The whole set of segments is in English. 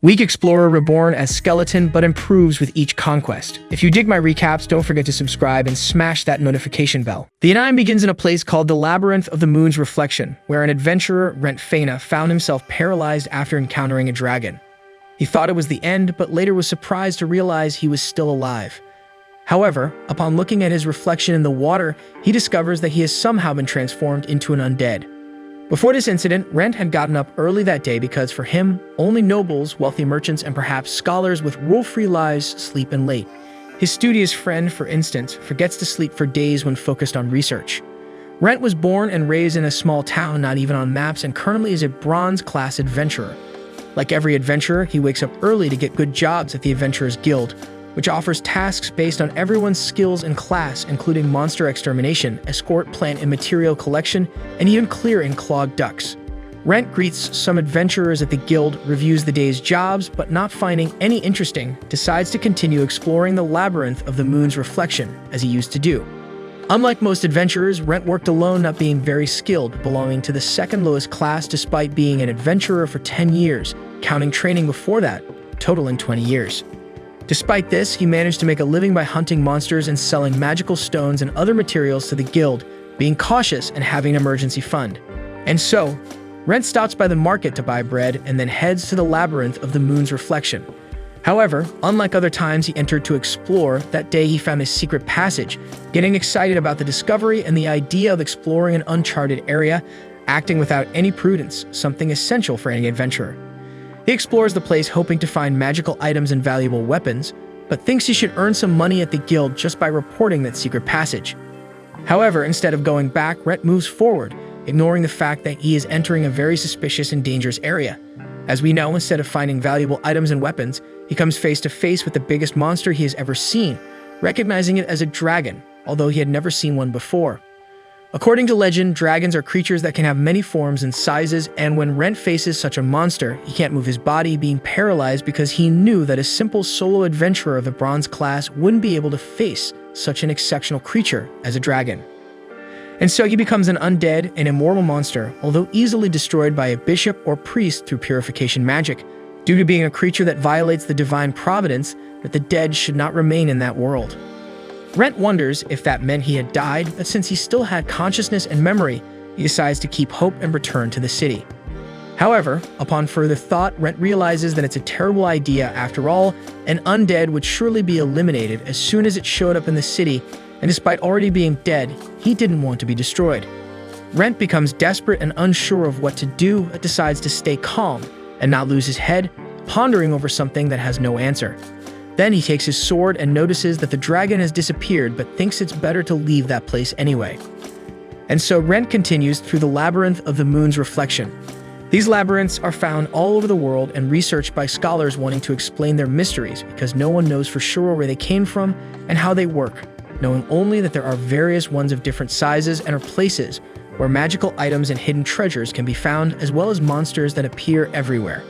Weak Explorer Reborn as Skeleton but improves with each conquest. If you dig my recaps, don't forget to subscribe and smash that notification bell. The anime begins in a place called the Labyrinth of the Moon's Reflection, where an adventurer, Rentt Faina, found himself paralyzed after encountering a dragon. He thought it was the end, but later was surprised to realize he was still alive. However, upon looking at his reflection in the water, he discovers that he has somehow been transformed into an undead. Before this incident, Rentt had gotten up early that day because for him, only nobles, wealthy merchants, and perhaps scholars with rule-free lives sleep in late. His studious friend, for instance, forgets to sleep for days when focused on research. Rentt was born and raised in a small town not even on maps and currently is a bronze-class adventurer. Like every adventurer, he wakes up early to get good jobs at the Adventurers Guild, which offers tasks based on everyone's skills and class, including monster extermination, escort plant and material collection, and even clearing clogged ducts. Rentt greets some adventurers at the guild, reviews the day's jobs, but not finding any interesting, decides to continue exploring the Labyrinth of the Moon's Reflection, as he used to do. Unlike most adventurers, Rentt worked alone, not being very skilled, belonging to the second lowest class despite being an adventurer for 10 years, counting training before that, totaling 20 years. Despite this, he managed to make a living by hunting monsters and selling magical stones and other materials to the guild, being cautious and having an emergency fund. And so, Rentt stops by the market to buy bread and then heads to the Labyrinth of the Moon's Reflection. However, unlike other times he entered to explore, that day he found a secret passage, getting excited about the discovery and the idea of exploring an uncharted area, acting without any prudence, something essential for any adventurer. He explores the place hoping to find magical items and valuable weapons, but thinks he should earn some money at the guild just by reporting that secret passage. However, instead of going back, Rentt moves forward, ignoring the fact that he is entering a very suspicious and dangerous area. As we know, instead of finding valuable items and weapons, he comes face to face with the biggest monster he has ever seen, recognizing it as a dragon, although he had never seen one before. According to legend, dragons are creatures that can have many forms and sizes, and when Rentt faces such a monster, he can't move his body, being paralyzed because he knew that a simple solo adventurer of the bronze class wouldn't be able to face such an exceptional creature as a dragon. And so he becomes an undead, an immortal monster, although easily destroyed by a bishop or priest through purification magic, due to being a creature that violates the divine providence that the dead should not remain in that world. Rentt wonders if that meant he had died, but since he still had consciousness and memory, he decides to keep hope and return to the city. However, upon further thought, Rentt realizes that it's a terrible idea. After all, an undead would surely be eliminated as soon as it showed up in the city, and despite already being dead, he didn't want to be destroyed. Rentt becomes desperate and unsure of what to do, but decides to stay calm and not lose his head, pondering over something that has no answer. Then he takes his sword and notices that the dragon has disappeared, but thinks it's better to leave that place anyway. And so Rentt continues through the Labyrinth of the Moon's Reflection. These labyrinths are found all over the world and researched by scholars wanting to explain their mysteries because no one knows for sure where they came from and how they work, knowing only that there are various ones of different sizes and are places where magical items and hidden treasures can be found, as well as monsters that appear everywhere.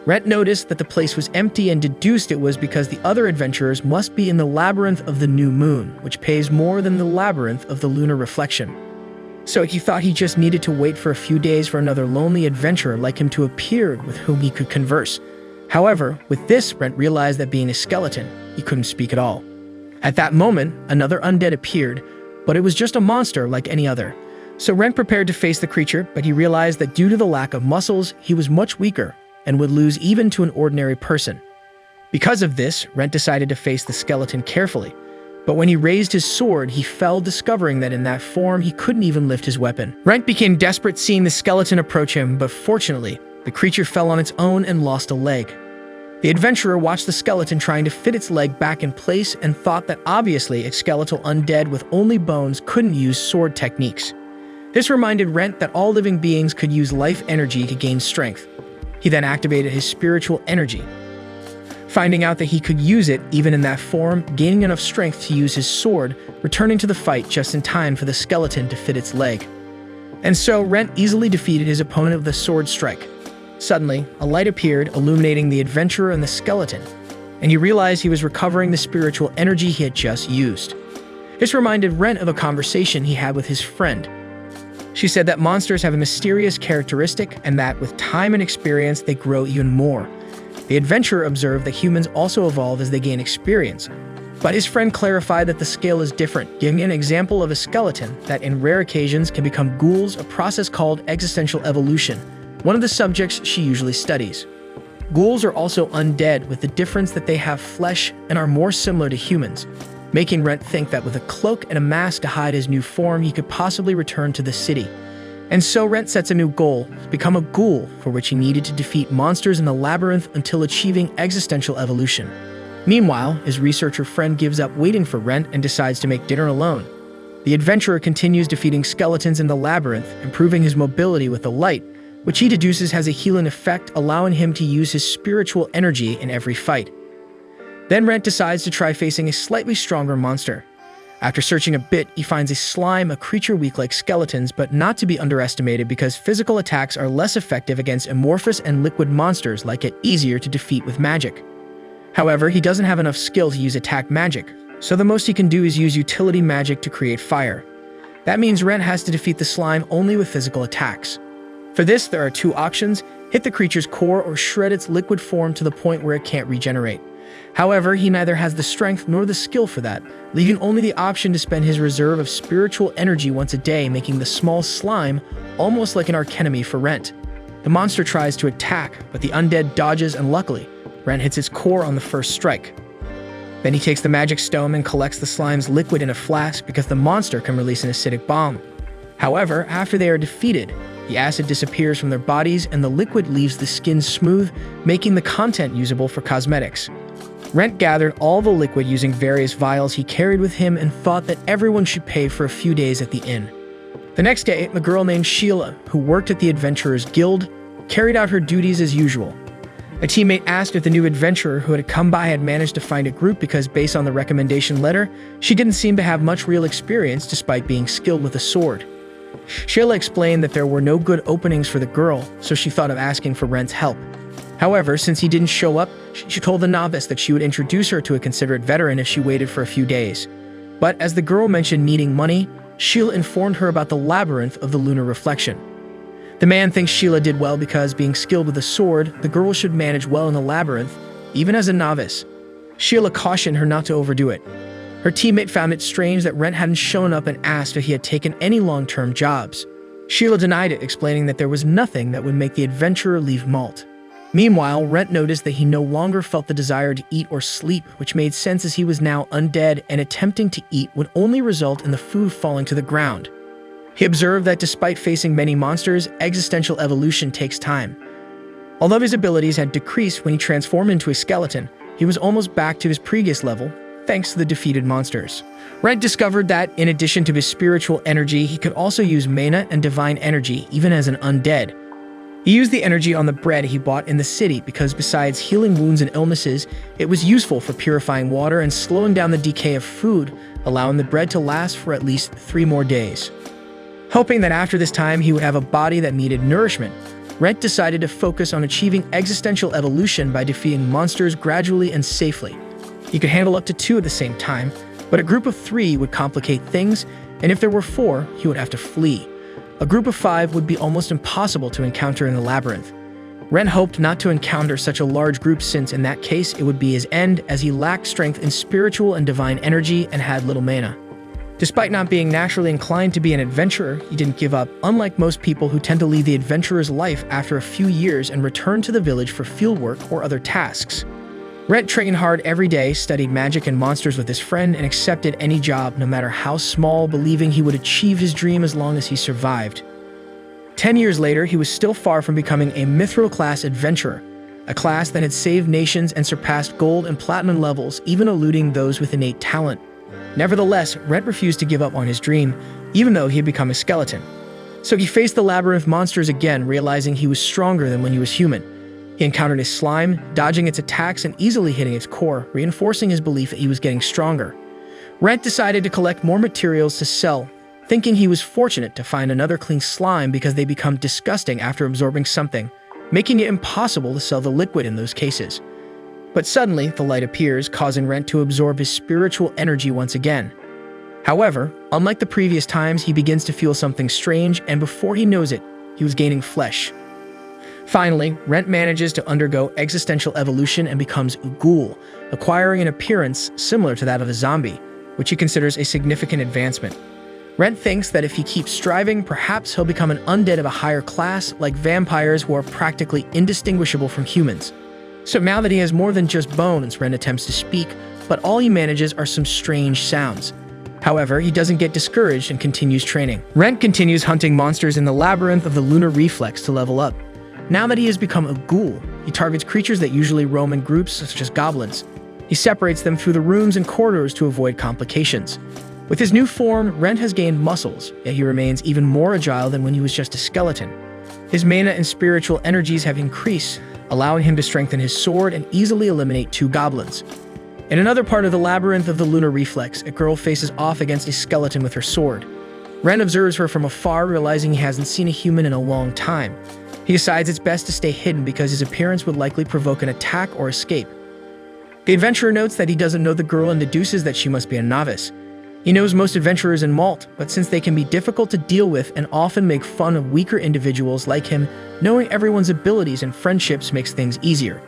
Rentt noticed that the place was empty and deduced it was because the other adventurers must be in the Labyrinth of the New Moon, which pays more than the Labyrinth of the Lunar Reflection. So he thought he just needed to wait for a few days for another lonely adventurer like him to appear with whom he could converse. However, with this, Rentt realized that being a skeleton, he couldn't speak at all. At that moment, another undead appeared, but it was just a monster like any other. So Rentt prepared to face the creature, but he realized that due to the lack of muscles, he was much weaker and would lose even to an ordinary person. Because of this, Rentt decided to face the skeleton carefully, but when he raised his sword, he fell, discovering that in that form he couldn't even lift his weapon. Rentt became desperate seeing the skeleton approach him, but fortunately, the creature fell on its own and lost a leg. The adventurer watched the skeleton trying to fit its leg back in place and thought that obviously a skeletal undead with only bones couldn't use sword techniques. This reminded Rentt that all living beings could use life energy to gain strength. He then activated his spiritual energy, finding out that he could use it even in that form, gaining enough strength to use his sword, returning to the fight just in time for the skeleton to fit its leg. And so Rentt easily defeated his opponent with a sword strike. Suddenly, a light appeared, illuminating the adventurer and the skeleton, and he realized he was recovering the spiritual energy he had just used. This reminded Rentt of a conversation he had with his friend. She said that monsters have a mysterious characteristic and that with time and experience they grow even more. The adventurer observed that humans also evolve as they gain experience, but his friend clarified that the scale is different, giving an example of a skeleton that in rare occasions can become ghouls, a process called existential evolution, one of the subjects she usually studies. Ghouls are also undead, with the difference that they have flesh and are more similar to humans, making Rentt think that with a cloak and a mask to hide his new form, he could possibly return to the city. And so Rentt sets a new goal, to become a ghoul, for which he needed to defeat monsters in the labyrinth until achieving existential evolution. Meanwhile, his researcher friend gives up waiting for Rentt and decides to make dinner alone. The adventurer continues defeating skeletons in the labyrinth, improving his mobility with the light, which he deduces has a healing effect, allowing him to use his spiritual energy in every fight. Then Rentt decides to try facing a slightly stronger monster. After searching a bit, he finds a slime, a creature weak like skeletons, but not to be underestimated because physical attacks are less effective against amorphous and liquid monsters, like it easier to defeat with magic. However, he doesn't have enough skill to use attack magic, so the most he can do is use utility magic to create fire. That means Rentt has to defeat the slime only with physical attacks. For this, there are two options: hit the creature's core or shred its liquid form to the point where it can't regenerate. However, he neither has the strength nor the skill for that, leaving only the option to spend his reserve of spiritual energy once a day, making the small slime almost like an archenemy for Rentt. The monster tries to attack, but the undead dodges, and luckily, Rentt hits its core on the first strike. Then he takes the magic stone and collects the slime's liquid in a flask because the monster can release an acidic bomb. However, after they are defeated, the acid disappears from their bodies and the liquid leaves the skin smooth, making the content usable for cosmetics. Rentt gathered all the liquid using various vials he carried with him and thought that everyone should pay for a few days at the inn. The next day, a girl named Sheila, who worked at the Adventurers Guild, carried out her duties as usual. A teammate asked if the new adventurer who had come by had managed to find a group because, based on the recommendation letter, she didn't seem to have much real experience despite being skilled with a sword. Sheila explained that there were no good openings for the girl, so she thought of asking for Rentt's help. However, since he didn't show up, she told the novice that she would introduce her to a considerate veteran if she waited for a few days. But as the girl mentioned needing money, Sheila informed her about the Labyrinth of the Lunar Reflection. The man thinks Sheila did well because, being skilled with a sword, the girl should manage well in the labyrinth, even as a novice. Sheila cautioned her not to overdo it. Her teammate found it strange that Rentt hadn't shown up and asked if he had taken any long-term jobs. Sheila denied it, explaining that there was nothing that would make the adventurer leave Malt. Meanwhile, Rentt noticed that he no longer felt the desire to eat or sleep, which made sense as he was now undead and attempting to eat would only result in the food falling to the ground. He observed that despite facing many monsters, existential evolution takes time. Although his abilities had decreased when he transformed into a skeleton, he was almost back to his previous level, thanks to the defeated monsters. Rentt discovered that, in addition to his spiritual energy, he could also use mana and divine energy, even as an undead. He used the energy on the bread he bought in the city because, besides healing wounds and illnesses, it was useful for purifying water and slowing down the decay of food, allowing the bread to last for at least 3 more days. Hoping that after this time he would have a body that needed nourishment, Rentt decided to focus on achieving existential evolution by defeating monsters gradually and safely. He could handle up to 2 at the same time, but a group of 3 would complicate things, and if there were 4, he would have to flee. A group of 5 would be almost impossible to encounter in the labyrinth. Rentt hoped not to encounter such a large group since, in that case, it would be his end, as he lacked strength in spiritual and divine energy and had little mana. Despite not being naturally inclined to be an adventurer, he didn't give up, unlike most people who tend to leave the adventurer's life after a few years and return to the village for fieldwork or other tasks. Rentt trained hard every day, studied magic and monsters with his friend, and accepted any job, no matter how small, believing he would achieve his dream as long as he survived. 10 years later, he was still far from becoming a mithril-class adventurer, a class that had saved nations and surpassed gold and platinum levels, even eluding those with innate talent. Nevertheless, Rentt refused to give up on his dream, even though he had become a skeleton. So he faced the labyrinth monsters again, realizing he was stronger than when he was human. He encountered a slime, dodging its attacks and easily hitting its core, reinforcing his belief that he was getting stronger. Rentt decided to collect more materials to sell, thinking he was fortunate to find another clean slime because they become disgusting after absorbing something, making it impossible to sell the liquid in those cases. But suddenly, the light appears, causing Rentt to absorb his spiritual energy once again. However, unlike the previous times, he begins to feel something strange, and before he knows it, he was gaining flesh. Finally, Rentt manages to undergo existential evolution and becomes a ghoul, acquiring an appearance similar to that of a zombie, which he considers a significant advancement. Rentt thinks that if he keeps striving, perhaps he'll become an undead of a higher class, like vampires who are practically indistinguishable from humans. So now that he has more than just bones, Rentt attempts to speak, but all he manages are some strange sounds. However, he doesn't get discouraged and continues training. Rentt continues hunting monsters in the Labyrinth of the Lunar Reflex to level up. Now that he has become a ghoul, he targets creatures that usually roam in groups, such as goblins. He separates them through the rooms and corridors to avoid complications. With his new form, Rentt has gained muscles, yet he remains even more agile than when he was just a skeleton. His mana and spiritual energies have increased, allowing him to strengthen his sword and easily eliminate 2 goblins. In another part of the Labyrinth of the Lunar Reflex, a girl faces off against a skeleton with her sword. Rentt observes her from afar, realizing he hasn't seen a human in a long time. He decides it's best to stay hidden because his appearance would likely provoke an attack or escape. The adventurer notes that he doesn't know the girl and deduces that she must be a novice. He knows most adventurers in Malt, but since they can be difficult to deal with and often make fun of weaker individuals like him, knowing everyone's abilities and friendships makes things easier.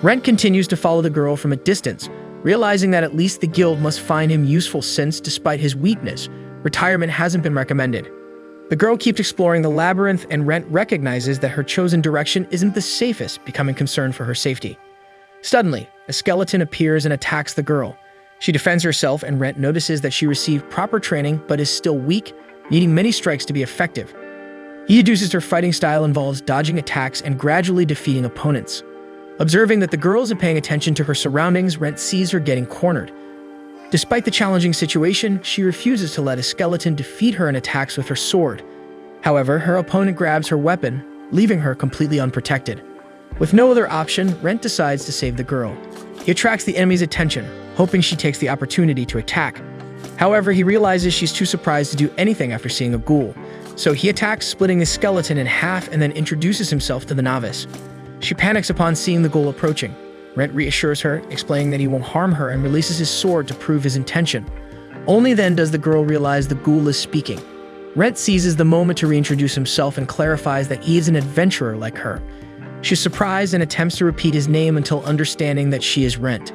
Rentt continues to follow the girl from a distance, realizing that at least the guild must find him useful since, despite his weakness, retirement hasn't been recommended. The girl keeps exploring the labyrinth, and Rentt recognizes that her chosen direction isn't the safest, becoming concerned for her safety. Suddenly, a skeleton appears and attacks the girl. She defends herself, and Rentt notices that she received proper training but is still weak, needing many strikes to be effective. He deduces her fighting style involves dodging attacks and gradually defeating opponents. Observing that the girl isn't paying attention to her surroundings, Rentt sees her getting cornered. Despite the challenging situation, she refuses to let a skeleton defeat her and attacks with her sword. However, her opponent grabs her weapon, leaving her completely unprotected. With no other option, Rentt decides to save the girl. He attracts the enemy's attention, hoping she takes the opportunity to attack. However, he realizes she's too surprised to do anything after seeing a ghoul, so he attacks, splitting the skeleton in half, and then introduces himself to the novice. She panics upon seeing the ghoul approaching. Rentt reassures her, explaining that he won't harm her, and releases his sword to prove his intention. Only then does the girl realize the ghoul is speaking. Rentt seizes the moment to reintroduce himself and clarifies that he is an adventurer like her. She's surprised and attempts to repeat his name until understanding that she is Rentt.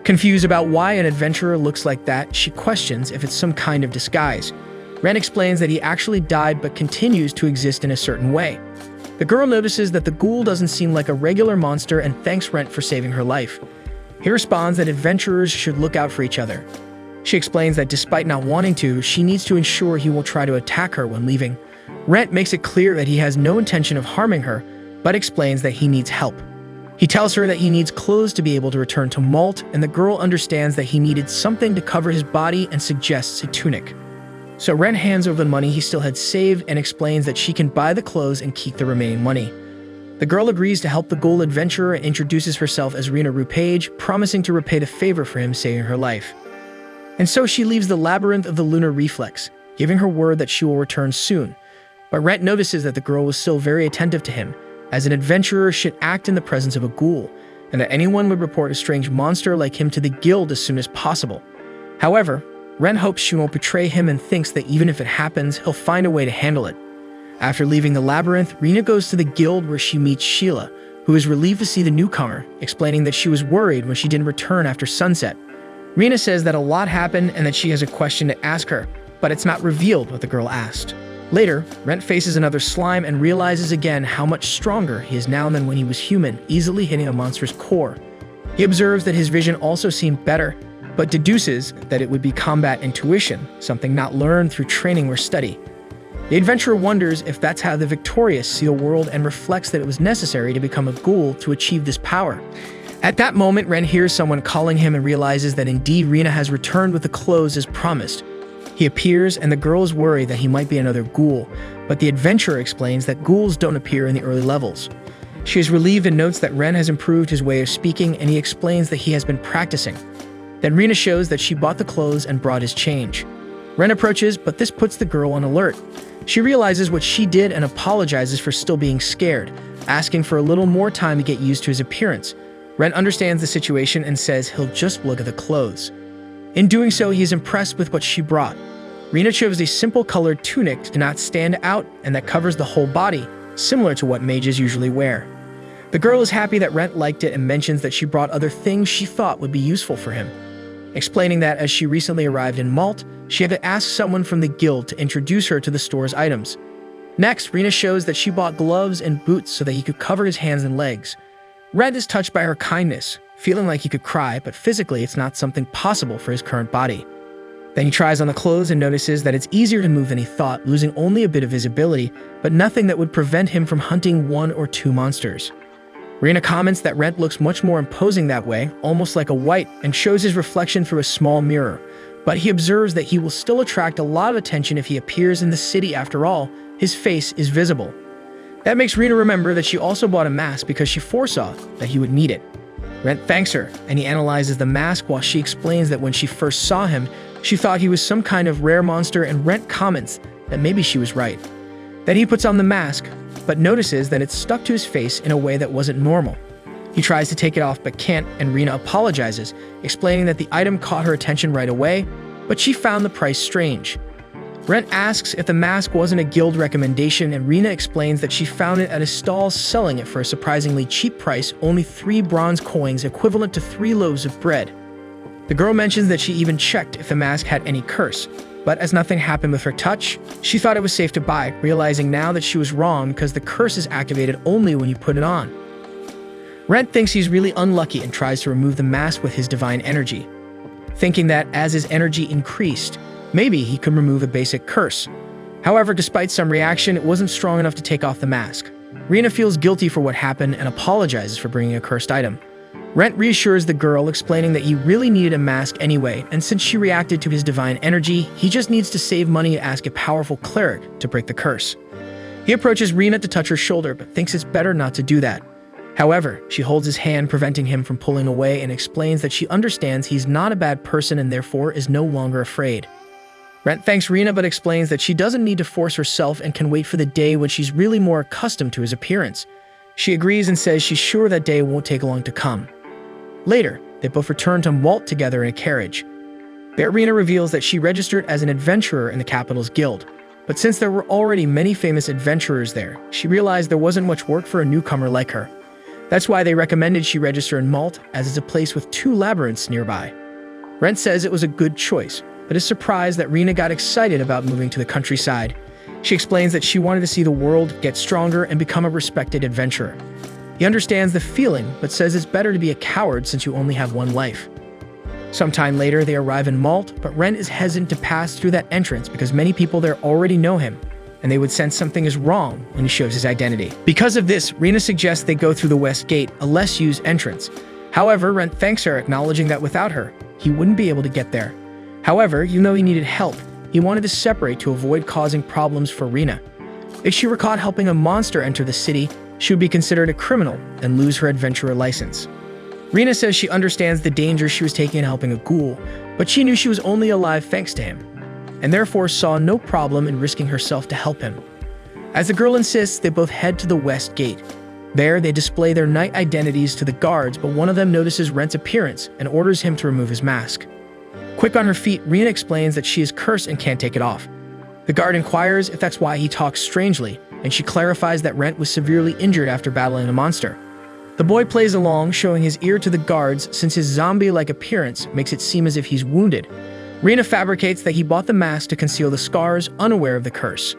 Confused about why an adventurer looks like that, she questions if it's some kind of disguise. Rentt explains that he actually died but continues to exist in a certain way. The girl notices that the ghoul doesn't seem like a regular monster and thanks Rentt for saving her life. He responds that adventurers should look out for each other. She explains that despite not wanting to, she needs to ensure he won't try to attack her when leaving. Rentt makes it clear that he has no intention of harming her, but explains that he needs help. He tells her that he needs clothes to be able to return to Malt, and the girl understands that he needed something to cover his body and suggests a tunic. So Rentt hands over the money he still had saved and explains that she can buy the clothes and keep the remaining money. The girl agrees to help the ghoul adventurer and introduces herself as Rena Rupage, promising to repay the favor for him saving her life. And so she leaves the Labyrinth of the Lunar Reflex, giving her word that she will return soon. But Rentt notices that the girl was still very attentive to him, as an adventurer should act in the presence of a ghoul, and that anyone would report a strange monster like him to the guild as soon as possible. However, Rentt hopes she won't betray him and thinks that even if it happens, he'll find a way to handle it. After leaving the labyrinth, Rena goes to the guild where she meets Sheila, who is relieved to see the newcomer, explaining that she was worried when she didn't return after sunset. Rena says that a lot happened and that she has a question to ask her, but it's not revealed what the girl asked. Later, Rentt faces another slime and realizes again how much stronger he is now than when he was human, easily hitting a monster's core. He observes that his vision also seemed better, but deduces that it would be combat intuition, something not learned through training or study. The adventurer wonders if that's how the victorious see the world and reflects that it was necessary to become a ghoul to achieve this power. At that moment, Rentt hears someone calling him and realizes that indeed Rena has returned with the clothes as promised. He appears, and the girl is worried that he might be another ghoul, but the adventurer explains that ghouls don't appear in the early levels. She is relieved and notes that Rentt has improved his way of speaking, and he explains that he has been practicing. Then Rena shows that she bought the clothes and brought his change. Rentt approaches, but this puts the girl on alert. She realizes what she did and apologizes for still being scared, asking for a little more time to get used to his appearance. Rentt understands the situation and says he'll just look at the clothes. In doing so, he is impressed with what she brought. Rena chose a simple colored tunic to not stand out and that covers the whole body, similar to what mages usually wear. The girl is happy that Rentt liked it and mentions that she brought other things she thought would be useful for him, explaining that as she recently arrived in Malt, she had to ask someone from the guild to introduce her to the store's items. Next, Rena shows that she bought gloves and boots so that he could cover his hands and legs. Rentt is touched by her kindness, feeling like he could cry, but physically it's not something possible for his current body. Then he tries on the clothes and notices that it's easier to move than he thought, losing only a bit of visibility, but nothing that would prevent him from hunting 1 or 2 monsters. Rena comments that Rentt looks much more imposing that way, almost like a wight, and shows his reflection through a small mirror. But he observes that he will still attract a lot of attention if he appears in the city. After all, his face is visible. That makes Rena remember that she also bought a mask because she foresaw that he would need it. Rentt thanks her, and he analyzes the mask while she explains that when she first saw him, she thought he was some kind of rare monster, and Rentt comments that maybe she was right. Then he puts on the mask, but notices that it's stuck to his face in a way that wasn't normal. He tries to take it off but can't, and Rena apologizes, explaining that the item caught her attention right away, but she found the price strange. Rentt asks if the mask wasn't a guild recommendation, and Rena explains that she found it at a stall selling it for a surprisingly cheap price, only 3 bronze coins equivalent to 3 loaves of bread. The girl mentions that she even checked if the mask had any curse, but as nothing happened with her touch, she thought it was safe to buy, realizing now that she was wrong because the curse is activated only when you put it on. Rentt thinks he's really unlucky and tries to remove the mask with his divine energy, thinking that as his energy increased, maybe he could remove a basic curse. However, despite some reaction, it wasn't strong enough to take off the mask. Rena feels guilty for what happened and apologizes for bringing a cursed item. Rentt reassures the girl, explaining that he really needed a mask anyway, and since she reacted to his divine energy, he just needs to save money and ask a powerful cleric to break the curse. He approaches Rena to touch her shoulder, but thinks it's better not to do that. However, she holds his hand, preventing him from pulling away, and explains that she understands he's not a bad person and therefore is no longer afraid. Rentt thanks Rena but explains that she doesn't need to force herself and can wait for the day when she's really more accustomed to his appearance. She agrees and says she's sure that day won't take long to come. Later, they both return to Malt together in a carriage. There, Rena reveals that she registered as an adventurer in the capital's guild, but since there were already many famous adventurers there, she realized there wasn't much work for a newcomer like her. That's why they recommended she register in Malt, as it's a place with 2 labyrinths nearby. Rentt says it was a good choice, but is surprised that Rena got excited about moving to the countryside. She explains that she wanted to see the world get stronger and become a respected adventurer. He understands the feeling, but says it's better to be a coward since you only have 1 life. Sometime later, they arrive in Malt, but Rentt is hesitant to pass through that entrance because many people there already know him, and they would sense something is wrong when he shows his identity. Because of this, Rena suggests they go through the West Gate, a less used entrance. However, Rentt thanks her, acknowledging that without her, he wouldn't be able to get there. However, even though he needed help, he wanted to separate to avoid causing problems for Rena. If she were caught helping a monster enter the city, she would be considered a criminal and lose her adventurer license. Rena says she understands the danger she was taking in helping a ghoul, but she knew she was only alive thanks to him, and therefore saw no problem in risking herself to help him. As the girl insists, they both head to the West Gate. There, they display their night identities to the guards, but one of them notices Rentt's appearance and orders him to remove his mask. Quick on her feet, Rena explains that she is cursed and can't take it off. The guard inquires if that's why he talks strangely, and she clarifies that Rentt was severely injured after battling a monster. The boy plays along, showing his ear to the guards since his zombie-like appearance makes it seem as if he's wounded. Rena fabricates that he bought the mask to conceal the scars, unaware of the curse.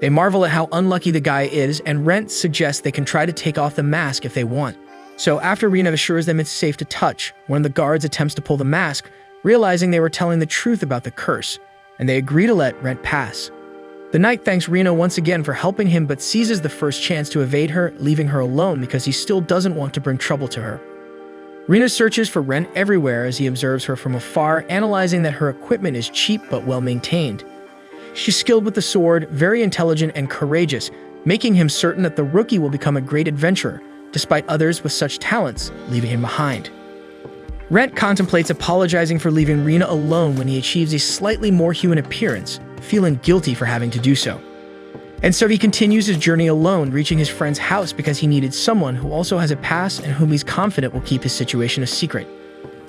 They marvel at how unlucky the guy is, and Rentt suggests they can try to take off the mask if they want. So after Rena assures them it's safe to touch, one of the guards attempts to pull the mask, realizing they were telling the truth about the curse, and they agree to let Rentt pass. The knight thanks Rena once again for helping him but seizes the first chance to evade her, leaving her alone because he still doesn't want to bring trouble to her. Rena searches for Rentt everywhere as he observes her from afar, analyzing that her equipment is cheap but well-maintained. She's skilled with the sword, very intelligent and courageous, making him certain that the rookie will become a great adventurer, despite others with such talents leaving him behind. Rentt contemplates apologizing for leaving Rena alone when he achieves a slightly more human appearance, feeling guilty for having to do so. And so he continues his journey alone, reaching his friend's house because he needed someone who also has a pass and whom he's confident will keep his situation a secret.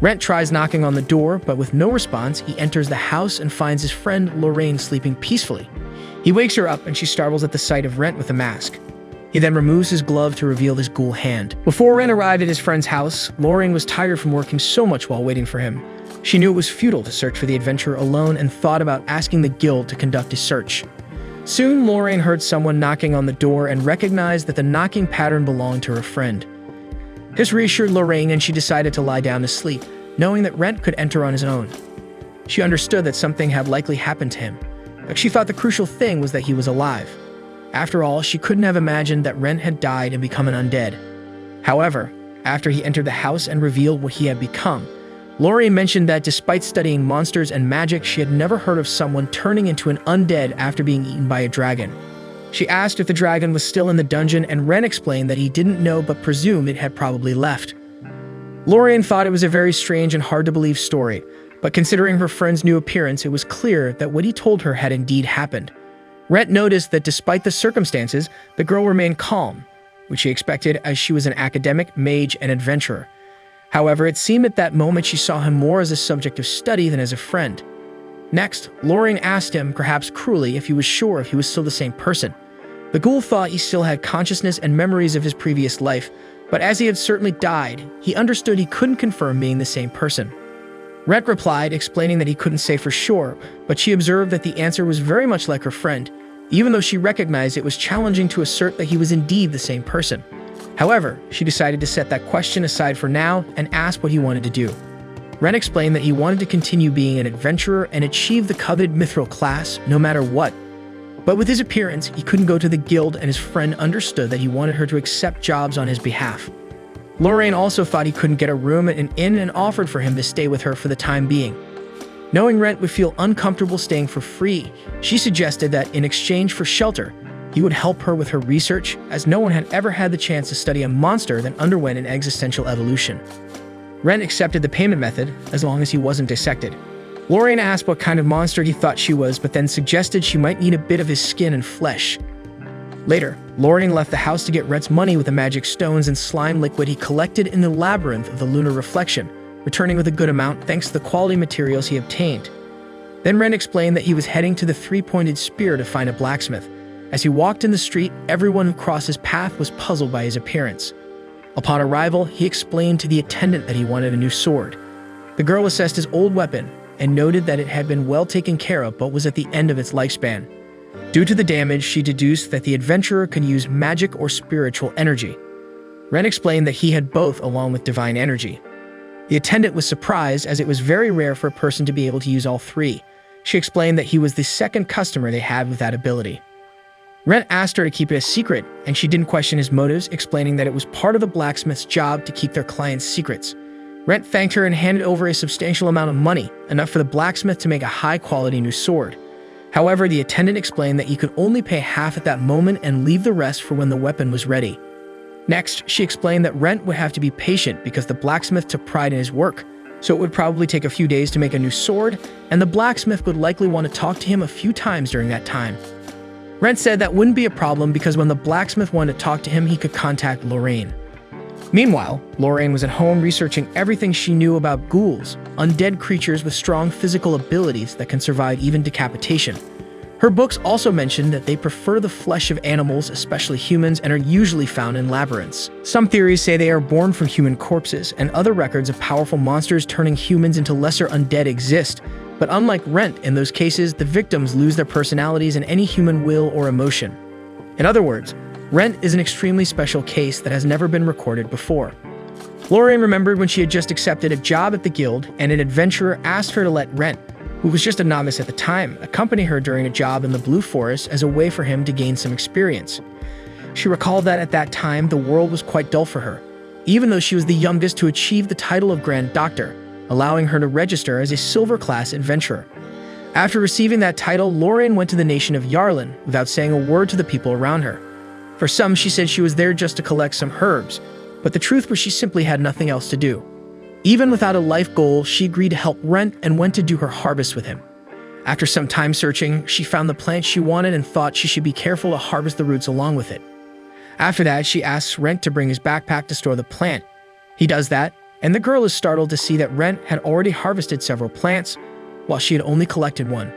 Rentt tries knocking on the door, but with no response, he enters the house and finds his friend Lorraine sleeping peacefully. He wakes her up and she startles at the sight of Rentt with a mask. He He then removes his glove to reveal his ghoul hand. Before Rentt arrived at his friend's house, Lorraine was tired from working so much while waiting for him. She knew it was futile to search for the adventurer alone and thought about asking the guild to conduct a search. Soon, Lorraine heard someone knocking on the door and recognized that the knocking pattern belonged to her friend. This reassured Lorraine, and she decided to lie down to sleep, knowing that Rentt could enter on his own. She understood that something had likely happened to him, but she thought the crucial thing was that he was alive. After all, she couldn't have imagined that Rentt had died and become an undead. However, after he entered the house and revealed what he had become, Lorraine mentioned that despite studying monsters and magic, she had never heard of someone turning into an undead after being eaten by a dragon. She asked if the dragon was still in the dungeon, and Rentt explained that he didn't know but presumed it had probably left. Lorraine thought it was a very strange and hard-to-believe story, but considering her friend's new appearance, it was clear that what he told her had indeed happened. Rentt noticed that despite the circumstances, the girl remained calm, which he expected as she was an academic, mage, and adventurer. However, it seemed at that moment she saw him more as a subject of study than as a friend. Next, Lorraine asked him, perhaps cruelly, if he was sure if he was still the same person. The ghoul thought he still had consciousness and memories of his previous life, but as he had certainly died, he understood he couldn't confirm being the same person. Rentt replied, explaining that he couldn't say for sure, but she observed that the answer was very much like her friend, even though she recognized it was challenging to assert that he was indeed the same person. However, she decided to set that question aside for now and ask what he wanted to do. Rentt explained that he wanted to continue being an adventurer and achieve the coveted mithril class no matter what. But with his appearance, he couldn't go to the guild, and his friend understood that he wanted her to accept jobs on his behalf. Lorraine also thought he couldn't get a room at an inn and offered for him to stay with her for the time being. Knowing Rentt would feel uncomfortable staying for free, she suggested that in exchange for shelter, he would help her with her research, as no one had ever had the chance to study a monster that underwent an existential evolution. Rentt accepted the payment method as long as he wasn't dissected. Lorraine asked what kind of monster he thought she was, but then suggested she might need a bit of his skin and flesh. Later, Lorraine left the house to get Rentt's money with the magic stones and slime liquid he collected in the Labyrinth of the lunar reflection, returning with a good amount thanks to the quality materials he obtained. Then Rentt explained that he was heading to the three-pointed spear to find a blacksmith. As he walked in the street, everyone who crossed his path was puzzled by his appearance. Upon arrival, he explained to the attendant that he wanted a new sword. The girl assessed his old weapon and noted that it had been well taken care of but was at the end of its lifespan. Due to the damage, she deduced that the adventurer could use magic or spiritual energy. Rentt explained that he had both along with divine energy. The attendant was surprised as it was very rare for a person to be able to use all three. She explained that he was the second customer they had with that ability. Rentt asked her to keep it a secret, and she didn't question his motives, explaining that it was part of the blacksmith's job to keep their clients' secrets. Rentt thanked her and handed over a substantial amount of money, enough for the blacksmith to make a high-quality new sword. However, the attendant explained that he could only pay half at that moment and leave the rest for when the weapon was ready. Next, she explained that Rentt would have to be patient because the blacksmith took pride in his work, so it would probably take a few days to make a new sword, and the blacksmith would likely want to talk to him a few times during that time. Rentt said that wouldn't be a problem because when the blacksmith wanted to talk to him, he could contact Lorraine. Meanwhile, Lorraine was at home researching everything she knew about ghouls, undead creatures with strong physical abilities that can survive even decapitation. Her books also mentioned that they prefer the flesh of animals, especially humans, and are usually found in labyrinths. Some theories say they are born from human corpses, and other records of powerful monsters turning humans into lesser undead exist. But unlike Rentt, in those cases, the victims lose their personalities and any human will or emotion. In other words, Rentt is an extremely special case that has never been recorded before. Lorraine remembered when she had just accepted a job at the guild, and an adventurer asked her to let Rentt, who was just a novice at the time, accompany her during a job in the Blue Forest as a way for him to gain some experience. She recalled that at that time, the world was quite dull for her, even though she was the youngest to achieve the title of Grand Doctor, allowing her to register as a silver-class adventurer. After receiving that title, Lorraine went to the nation of Yarlin without saying a word to the people around her. For some, she said she was there just to collect some herbs, but the truth was she simply had nothing else to do. Even without a life goal, she agreed to help Rentt and went to do her harvest with him. After some time searching, she found the plant she wanted and thought she should be careful to harvest the roots along with it. After that, she asks Rentt to bring his backpack to store the plant. He does that, and the girl is startled to see that Rentt had already harvested several plants, while she had only collected one.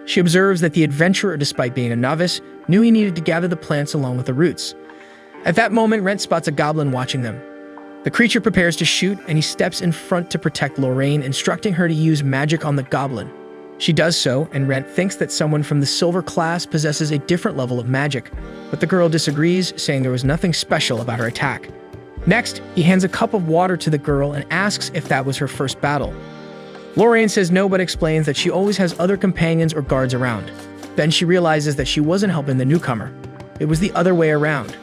She observes that the adventurer, despite being a novice, knew he needed to gather the plants along with the roots. At that moment, Rentt spots a goblin watching them. The creature prepares to shoot, and he steps in front to protect Lorraine, instructing her to use magic on the goblin. She does so, and Rentt thinks that someone from the silver class possesses a different level of magic, but the girl disagrees, saying there was nothing special about her attack. Next, he hands a cup of water to the girl and asks if that was her first battle. Lorraine says no, but explains that she always has other companions or guards around. Then she realizes that she wasn't helping the newcomer. It was the other way around.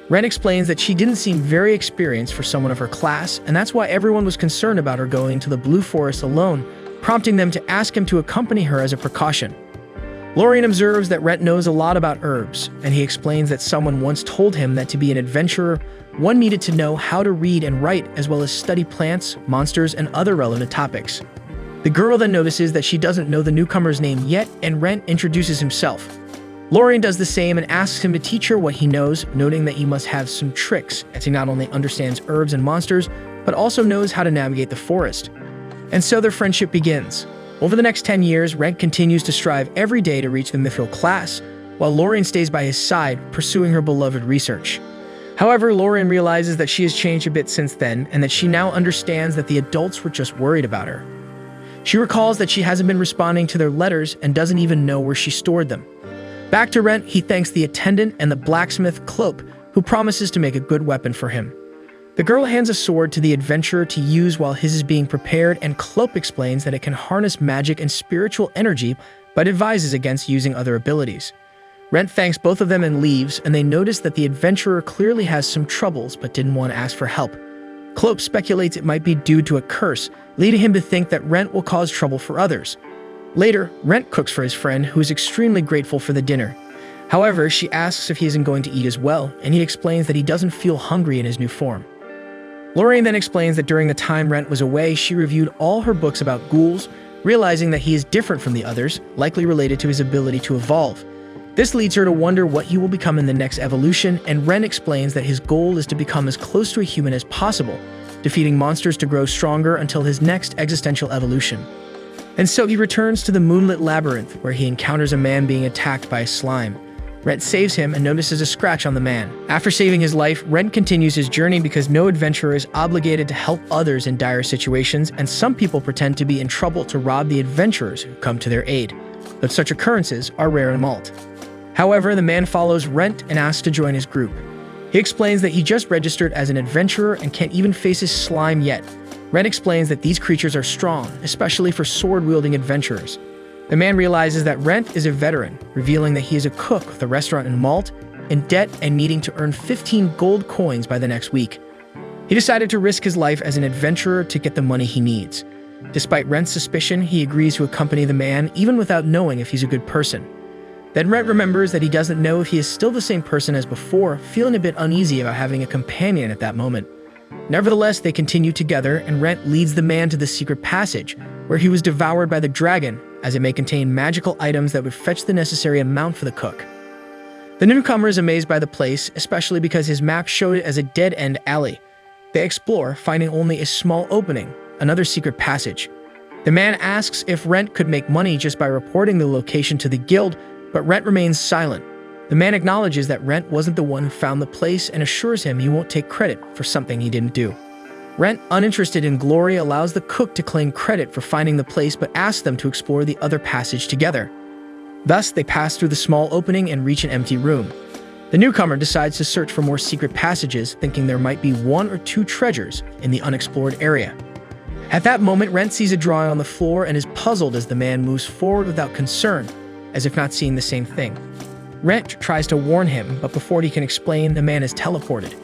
Rentt explains that she didn't seem very experienced for someone of her class, and that's why everyone was concerned about her going to the Blue Forest alone, prompting them to ask him to accompany her as a precaution. Lorraine observes that Rentt knows a lot about herbs, and he explains that someone once told him that to be an adventurer, one needed to know how to read and write as well as study plants, monsters, and other relevant topics. The girl then notices that she doesn't know the newcomer's name yet, and Rentt introduces himself. Lorraine does the same and asks him to teach her what he knows, noting that he must have some tricks, as he not only understands herbs and monsters, but also knows how to navigate the forest. And so their friendship begins. Over the next 10 years, Rentt continues to strive every day to reach the mithril class, while Lorraine stays by his side, pursuing her beloved research. However, Lorraine realizes that she has changed a bit since then, and that she now understands that the adults were just worried about her. She recalls that she hasn't been responding to their letters and doesn't even know where she stored them. Back to Rentt, he thanks the attendant and the blacksmith Clope, who promises to make a good weapon for him. The girl hands a sword to the adventurer to use while his is being prepared, and Clope explains that it can harness magic and spiritual energy, but advises against using other abilities. Rentt thanks both of them and leaves, and they notice that the adventurer clearly has some troubles but didn't want to ask for help. Clope speculates it might be due to a curse, leading him to think that Rentt will cause trouble for others. Later, Rentt cooks for his friend, who is extremely grateful for the dinner. However, she asks if he isn't going to eat as well, and he explains that he doesn't feel hungry in his new form. Lorraine then explains that during the time Rentt was away, she reviewed all her books about ghouls, realizing that he is different from the others, likely related to his ability to evolve. This leads her to wonder what he will become in the next evolution, and Rentt explains that his goal is to become as close to a human as possible, defeating monsters to grow stronger until his next existential evolution. And so he returns to the moonlit labyrinth, where he encounters a man being attacked by a slime. Rentt saves him and notices a scratch on the man. After saving his life, Rentt continues his journey because no adventurer is obligated to help others in dire situations, and some people pretend to be in trouble to rob the adventurers who come to their aid. But such occurrences are rare in Malt. However, the man follows Rentt and asks to join his group. He explains that he just registered as an adventurer and can't even face his slime yet. Rentt explains that these creatures are strong, especially for sword-wielding adventurers. The man realizes that Rentt is a veteran, revealing that he is a cook with a restaurant in Malt, in debt and needing to earn 15 gold coins by the next week. He decided to risk his life as an adventurer to get the money he needs. Despite Rentt's suspicion, he agrees to accompany the man, even without knowing if he's a good person. Then Rentt remembers that he doesn't know if he is still the same person as before, feeling a bit uneasy about having a companion at that moment. Nevertheless, they continue together, and Rentt leads the man to the secret passage, where he was devoured by the dragon, as it may contain magical items that would fetch the necessary amount for the cook. The newcomer is amazed by the place, especially because his map showed it as a dead-end alley. They explore, finding only a small opening, another secret passage. The man asks if Rentt could make money just by reporting the location to the guild, but Rentt remains silent. The man acknowledges that Rentt wasn't the one who found the place and assures him he won't take credit for something he didn't do. Rentt, uninterested in glory, allows the cook to claim credit for finding the place but asks them to explore the other passage together. Thus, they pass through the small opening and reach an empty room. The newcomer decides to search for more secret passages, thinking there might be 1 or 2 treasures in the unexplored area. At that moment, Rentt sees a drawing on the floor and is puzzled as the man moves forward without concern, as if not seeing the same thing. Rentt tries to warn him, but before he can explain, the man is teleported.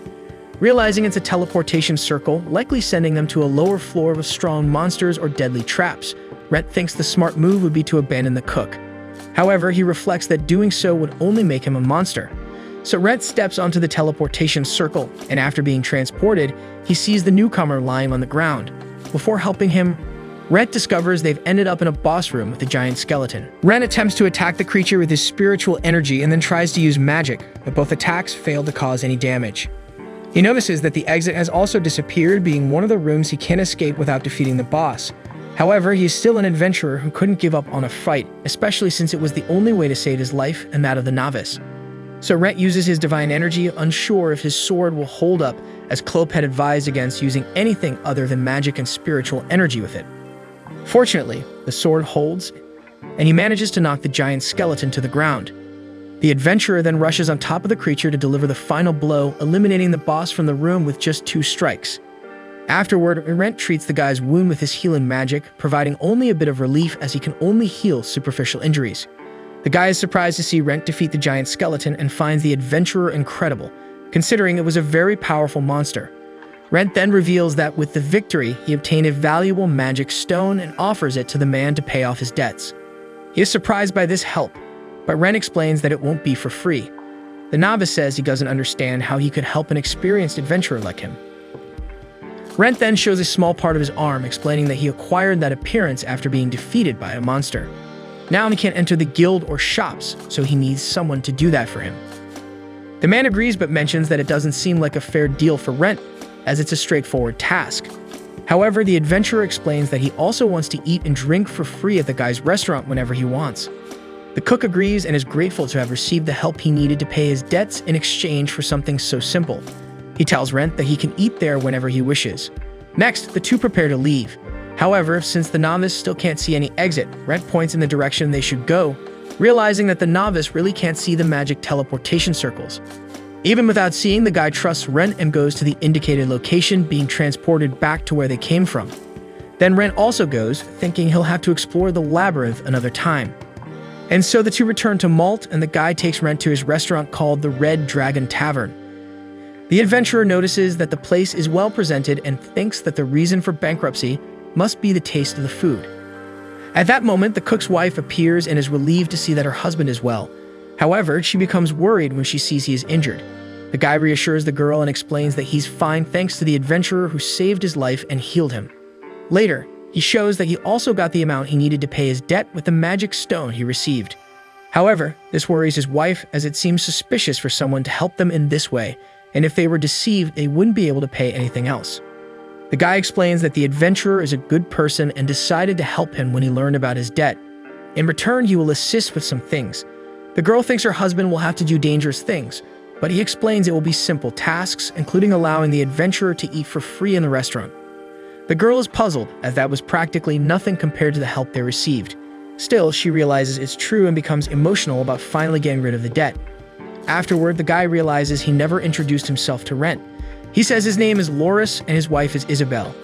Realizing it's a teleportation circle, likely sending them to a lower floor with strong monsters or deadly traps, Rentt thinks the smart move would be to abandon the cook. However, he reflects that doing so would only make him a monster. So Rentt steps onto the teleportation circle, and after being transported, he sees the newcomer lying on the ground. Before helping him, Rentt discovers they've ended up in a boss room with a giant skeleton. Rentt attempts to attack the creature with his spiritual energy and then tries to use magic, but both attacks fail to cause any damage. He notices that the exit has also disappeared, being one of the rooms he can't escape without defeating the boss. However, he is still an adventurer who couldn't give up on a fight, especially since it was the only way to save his life and that of the novice. So Rentt uses his divine energy, unsure if his sword will hold up, as Klope had advised against using anything other than magic and spiritual energy with it. Fortunately, the sword holds, and he manages to knock the giant skeleton to the ground. The adventurer then rushes on top of the creature to deliver the final blow, eliminating the boss from the room with just 2 strikes. Afterward, Rentt treats the guy's wound with his healing magic, providing only a bit of relief as he can only heal superficial injuries. The guy is surprised to see Rentt defeat the giant skeleton and finds the adventurer incredible, considering it was a very powerful monster. Rentt then reveals that with the victory, he obtained a valuable magic stone and offers it to the man to pay off his debts. He is surprised by this help, but Rentt explains that it won't be for free. The novice says he doesn't understand how he could help an experienced adventurer like him. Rentt then shows a small part of his arm, explaining that he acquired that appearance after being defeated by a monster. Now he can't enter the guild or shops, so he needs someone to do that for him. The man agrees but mentions that it doesn't seem like a fair deal for Rentt, as it's a straightforward task. However, the adventurer explains that he also wants to eat and drink for free at the guy's restaurant whenever he wants. The cook agrees and is grateful to have received the help he needed to pay his debts in exchange for something so simple. He tells Rentt that he can eat there whenever he wishes. Next, the two prepare to leave. However, since the novice still can't see any exit, Rentt points in the direction they should go, realizing that the novice really can't see the magic teleportation circles. Even without seeing, the guy trusts Rentt and goes to the indicated location, being transported back to where they came from. Then Rentt also goes, thinking he'll have to explore the labyrinth another time. And so the two return to Malt, and the guy takes Rentt to his restaurant called the Red Dragon Tavern. The adventurer notices that the place is well presented and thinks that the reason for bankruptcy must be the taste of the food. At that moment, the cook's wife appears and is relieved to see that her husband is well. However, she becomes worried when she sees he is injured. The guy reassures the girl and explains that he's fine thanks to the adventurer who saved his life and healed him. Later, he shows that he also got the amount he needed to pay his debt with the magic stone he received. However, this worries his wife, as it seems suspicious for someone to help them in this way, and if they were deceived, they wouldn't be able to pay anything else. The guy explains that the adventurer is a good person and decided to help him when he learned about his debt. In return, he will assist with some things. The girl thinks her husband will have to do dangerous things, but he explains it will be simple tasks, including allowing the adventurer to eat for free in the restaurant. The girl is puzzled, as that was practically nothing compared to the help they received. Still, she realizes it's true and becomes emotional about finally getting rid of the debt. Afterward, the guy realizes he never introduced himself to Rentt. He says his name is Loris and his wife is Isabel.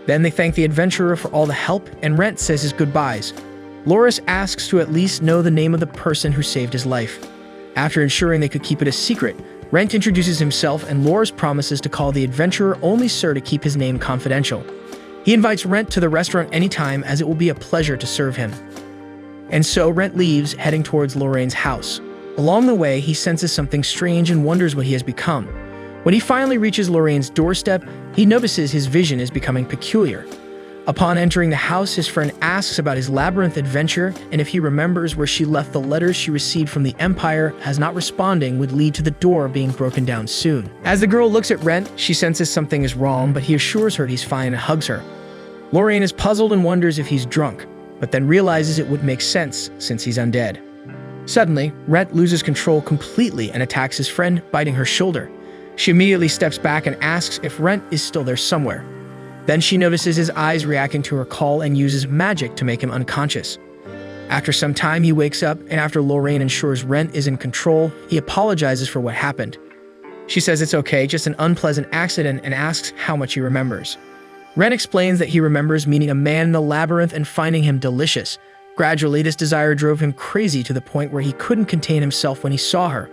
Then they thank the adventurer for all the help, and Rentt says his goodbyes. Loris asks to at least know the name of the person who saved his life. After ensuring they could keep it a secret, Rentt introduces himself and Loris promises to call the adventurer only Sir to keep his name confidential. He invites Rentt to the restaurant anytime, as it will be a pleasure to serve him. And so Rentt leaves, heading towards Lorraine's house. Along the way, he senses something strange and wonders what he has become. When he finally reaches Lorraine's doorstep, he notices his vision is becoming peculiar. Upon entering the house, his friend asks about his labyrinth adventure, and if he remembers where she left the letters she received from the Empire, as not responding would lead to the door being broken down soon. As the girl looks at Rentt, she senses something is wrong, but he assures her he's fine and hugs her. Lorraine is puzzled and wonders if he's drunk, but then realizes it would make sense since he's undead. Suddenly, Rentt loses control completely and attacks his friend, biting her shoulder. She immediately steps back and asks if Rentt is still there somewhere. Then she notices his eyes reacting to her call and uses magic to make him unconscious. After some time, he wakes up, and after Lorraine ensures Rentt is in control, he apologizes for what happened. She says it's okay, just an unpleasant accident, and asks how much he remembers. Rentt explains that he remembers meeting a man in the labyrinth and finding him delicious. Gradually, this desire drove him crazy to the point where he couldn't contain himself when he saw her.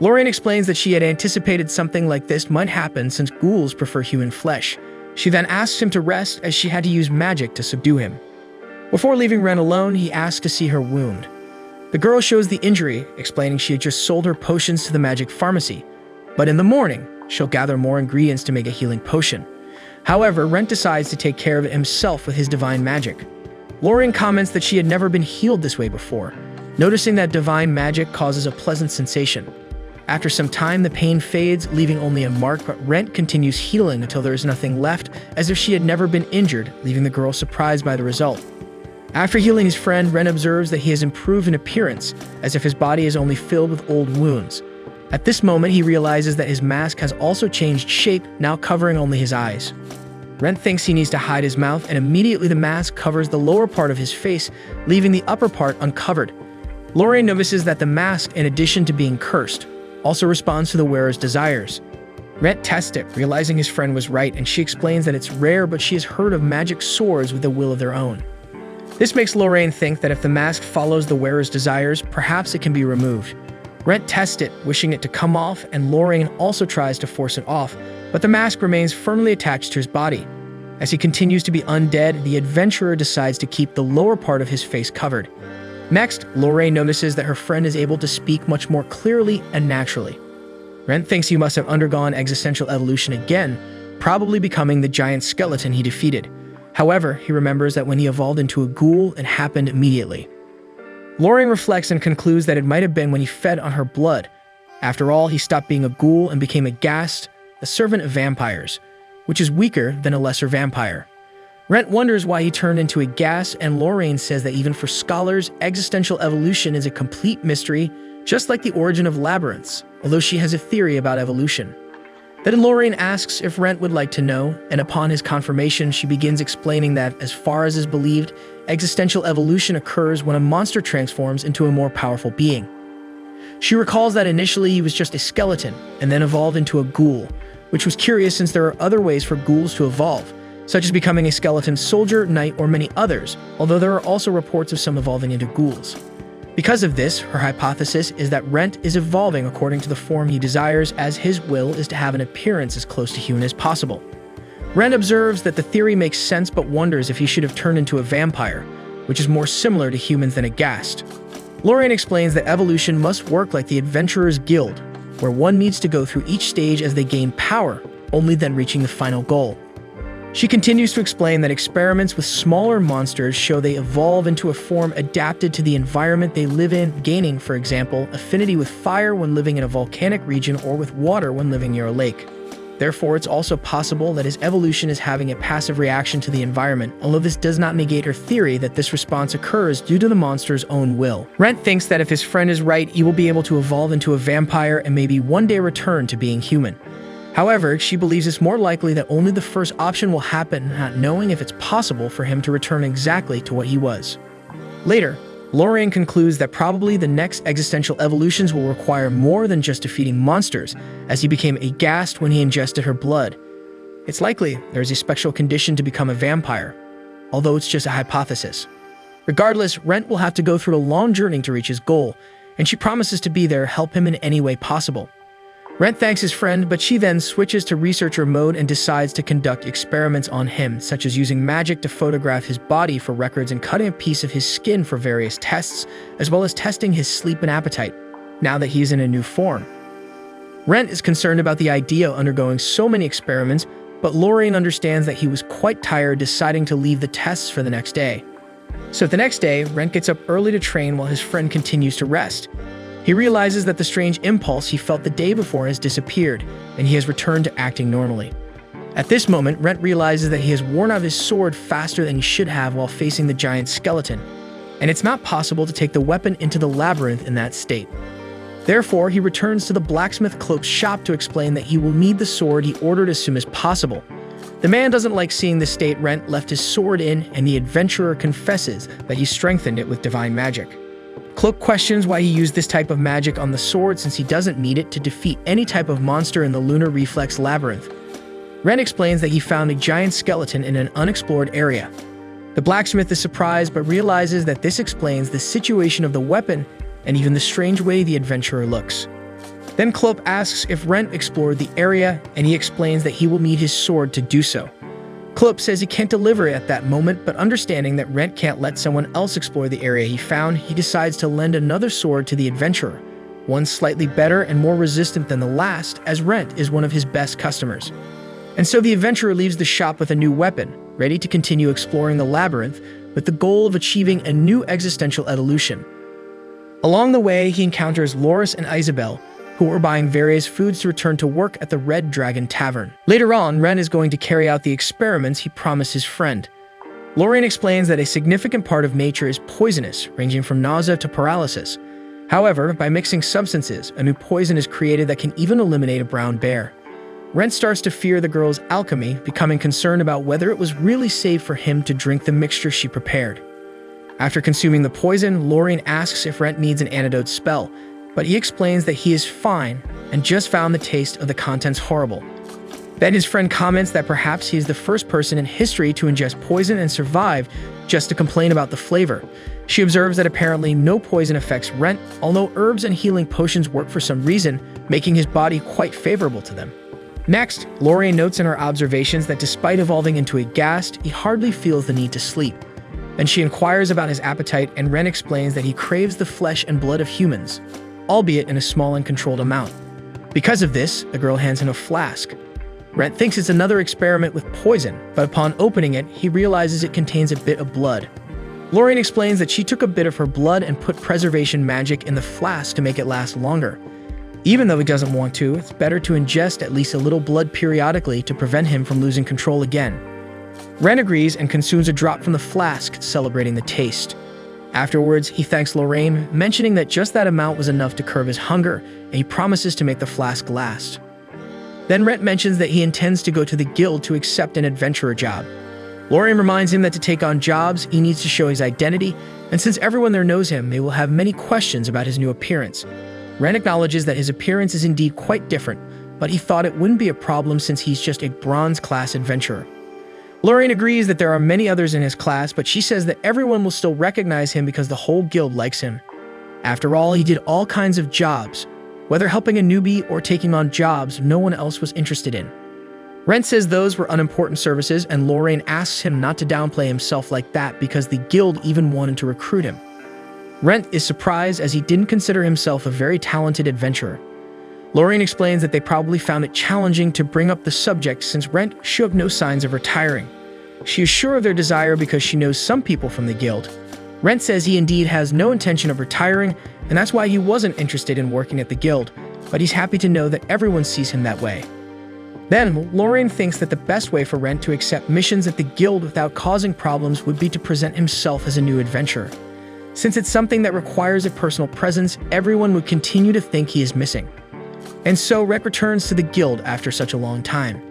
Lorraine explains that she had anticipated something like this might happen since ghouls prefer human flesh. She then asks him to rest, as she had to use magic to subdue him. Before leaving Rentt alone, he asks to see her wound. The girl shows the injury, explaining she had just sold her potions to the magic pharmacy, but in the morning, she'll gather more ingredients to make a healing potion. However, Rentt decides to take care of it himself with his divine magic. Lorraine comments that she had never been healed this way before, noticing that divine magic causes a pleasant sensation. After some time, the pain fades, leaving only a mark, but Rentt continues healing until there is nothing left, as if she had never been injured, leaving the girl surprised by the result. After healing his friend, Rentt observes that he has improved in appearance, as if his body is only filled with old wounds. At this moment, he realizes that his mask has also changed shape, now covering only his eyes. Rentt thinks he needs to hide his mouth, and immediately the mask covers the lower part of his face, leaving the upper part uncovered. Lorraine notices that the mask, in addition to being cursed, also responds to the wearer's desires. Rentt tests it, realizing his friend was right, and she explains that it's rare, but she has heard of magic swords with a will of their own. This makes Lorraine think that if the mask follows the wearer's desires, perhaps it can be removed. Rentt tests it, wishing it to come off, and Lorraine also tries to force it off, but the mask remains firmly attached to his body. As he continues to be undead, the adventurer decides to keep the lower part of his face covered. Next, Lorraine notices that her friend is able to speak much more clearly and naturally. Rentt thinks he must have undergone existential evolution again, probably becoming the giant skeleton he defeated. However, he remembers that when he evolved into a ghoul, it happened immediately. Lorraine reflects and concludes that it might have been when he fed on her blood. After all, he stopped being a ghoul and became a ghast, a servant of vampires, which is weaker than a lesser vampire. Rentt wonders why he turned into a ghast, and Lorraine says that even for scholars, existential evolution is a complete mystery, just like the origin of labyrinths, although she has a theory about evolution. Then Lorraine asks if Rentt would like to know, and upon his confirmation, she begins explaining that, as far as is believed, existential evolution occurs when a monster transforms into a more powerful being. She recalls that initially he was just a skeleton, and then evolved into a ghoul, which was curious since there are other ways for ghouls to evolve, such as becoming a skeleton soldier, knight, or many others, although there are also reports of some evolving into ghouls. Because of this, her hypothesis is that Rentt is evolving according to the form he desires, as his will is to have an appearance as close to human as possible. Rentt observes that the theory makes sense but wonders if he should have turned into a vampire, which is more similar to humans than a ghast. Lorraine explains that evolution must work like the Adventurers Guild, where one needs to go through each stage as they gain power, only then reaching the final goal. She continues to explain that experiments with smaller monsters show they evolve into a form adapted to the environment they live in, gaining, for example, affinity with fire when living in a volcanic region or with water when living near a lake. Therefore, it's also possible that his evolution is having a passive reaction to the environment, although this does not negate her theory that this response occurs due to the monster's own will. Rentt thinks that if his friend is right, he will be able to evolve into a vampire and maybe one day return to being human. However, she believes it's more likely that only the first option will happen, not knowing if it's possible for him to return exactly to what he was. Later, Lorraine concludes that probably the next existential evolutions will require more than just defeating monsters, as he became a ghast when he ingested her blood. It's likely there is a special condition to become a vampire, although it's just a hypothesis. Regardless, Rentt will have to go through a long journey to reach his goal, and she promises to be there, help him in any way possible. Rentt thanks his friend, but she then switches to researcher mode and decides to conduct experiments on him, such as using magic to photograph his body for records and cutting a piece of his skin for various tests, as well as testing his sleep and appetite, now that he's in a new form. Rentt is concerned about the idea of undergoing so many experiments, but Lorraine understands that he was quite tired, deciding to leave the tests for the next day. So the next day, Rentt gets up early to train while his friend continues to rest. He realizes that the strange impulse he felt the day before has disappeared, and he has returned to acting normally. At this moment, Rentt realizes that he has worn out his sword faster than he should have while facing the giant skeleton, and it's not possible to take the weapon into the labyrinth in that state. Therefore, he returns to the blacksmith Cloak's shop to explain that he will need the sword he ordered as soon as possible. The man doesn't like seeing the state Rentt left his sword in, and the adventurer confesses that he strengthened it with divine magic. Cloak questions why he used this type of magic on the sword, since he doesn't need it to defeat any type of monster in the Lunar Reflex Labyrinth. Rentt explains that he found a giant skeleton in an unexplored area. The blacksmith is surprised but realizes that this explains the situation of the weapon and even the strange way the adventurer looks. Then Cloak asks if Rentt explored the area, and he explains that he will need his sword to do so. Cloak says he can't deliver it at that moment, but understanding that Rentt can't let someone else explore the area he found, he decides to lend another sword to the adventurer, one slightly better and more resistant than the last, as Rentt is one of his best customers. And so the adventurer leaves the shop with a new weapon, ready to continue exploring the labyrinth with the goal of achieving a new existential evolution. Along the way, he encounters Loris and Isabel, who are buying various foods to return to work at the Red Dragon Tavern. Later on, Rentt is going to carry out the experiments he promised his friend. Lorraine explains that a significant part of nature is poisonous, ranging from nausea to paralysis. However, by mixing substances, a new poison is created that can even eliminate a brown bear. Rentt starts to fear the girl's alchemy, becoming concerned about whether it was really safe for him to drink the mixture she prepared. After consuming the poison, Lorraine asks if Rentt needs an antidote spell, but he explains that he is fine and just found the taste of the contents horrible. Then his friend comments that perhaps he is the first person in history to ingest poison and survive just to complain about the flavor. She observes that apparently no poison affects Rentt, although herbs and healing potions work for some reason, making his body quite favorable to them. Next, Lorraine notes in her observations that despite evolving into a ghast, he hardly feels the need to sleep. Then she inquires about his appetite, and Rentt explains that he craves the flesh and blood of humans, albeit in a small and controlled amount. Because of this, the girl hands him a flask. Rentt thinks it's another experiment with poison, but upon opening it, he realizes it contains a bit of blood. Lorraine explains that she took a bit of her blood and put preservation magic in the flask to make it last longer. Even though he doesn't want to, it's better to ingest at least a little blood periodically to prevent him from losing control again. Rentt agrees and consumes a drop from the flask, celebrating the taste. Afterwards, he thanks Lorraine, mentioning that just that amount was enough to curb his hunger, and he promises to make the flask last. Then Rentt mentions that he intends to go to the guild to accept an adventurer job. Lorraine reminds him that to take on jobs, he needs to show his identity, and since everyone there knows him, they will have many questions about his new appearance. Rentt acknowledges that his appearance is indeed quite different, but he thought it wouldn't be a problem since he's just a bronze-class adventurer. Lorraine agrees that there are many others in his class, but she says that everyone will still recognize him because the whole guild likes him. After all, he did all kinds of jobs. Whether helping a newbie or taking on jobs no one else was interested in. Rentt says those were unimportant services, and Lorraine asks him not to downplay himself like that because the guild even wanted to recruit him. Rentt is surprised as he didn't consider himself a very talented adventurer. Lorraine explains that they probably found it challenging to bring up the subject since Rentt showed no signs of retiring. She is sure of their desire because she knows some people from the guild. Rentt says he indeed has no intention of retiring, and that's why he wasn't interested in working at the guild, but he's happy to know that everyone sees him that way. Then, Lorraine thinks that the best way for Rentt to accept missions at the guild without causing problems would be to present himself as a new adventurer. Since it's something that requires a personal presence, everyone would continue to think he is missing. And so Rentt returns to the guild after such a long time.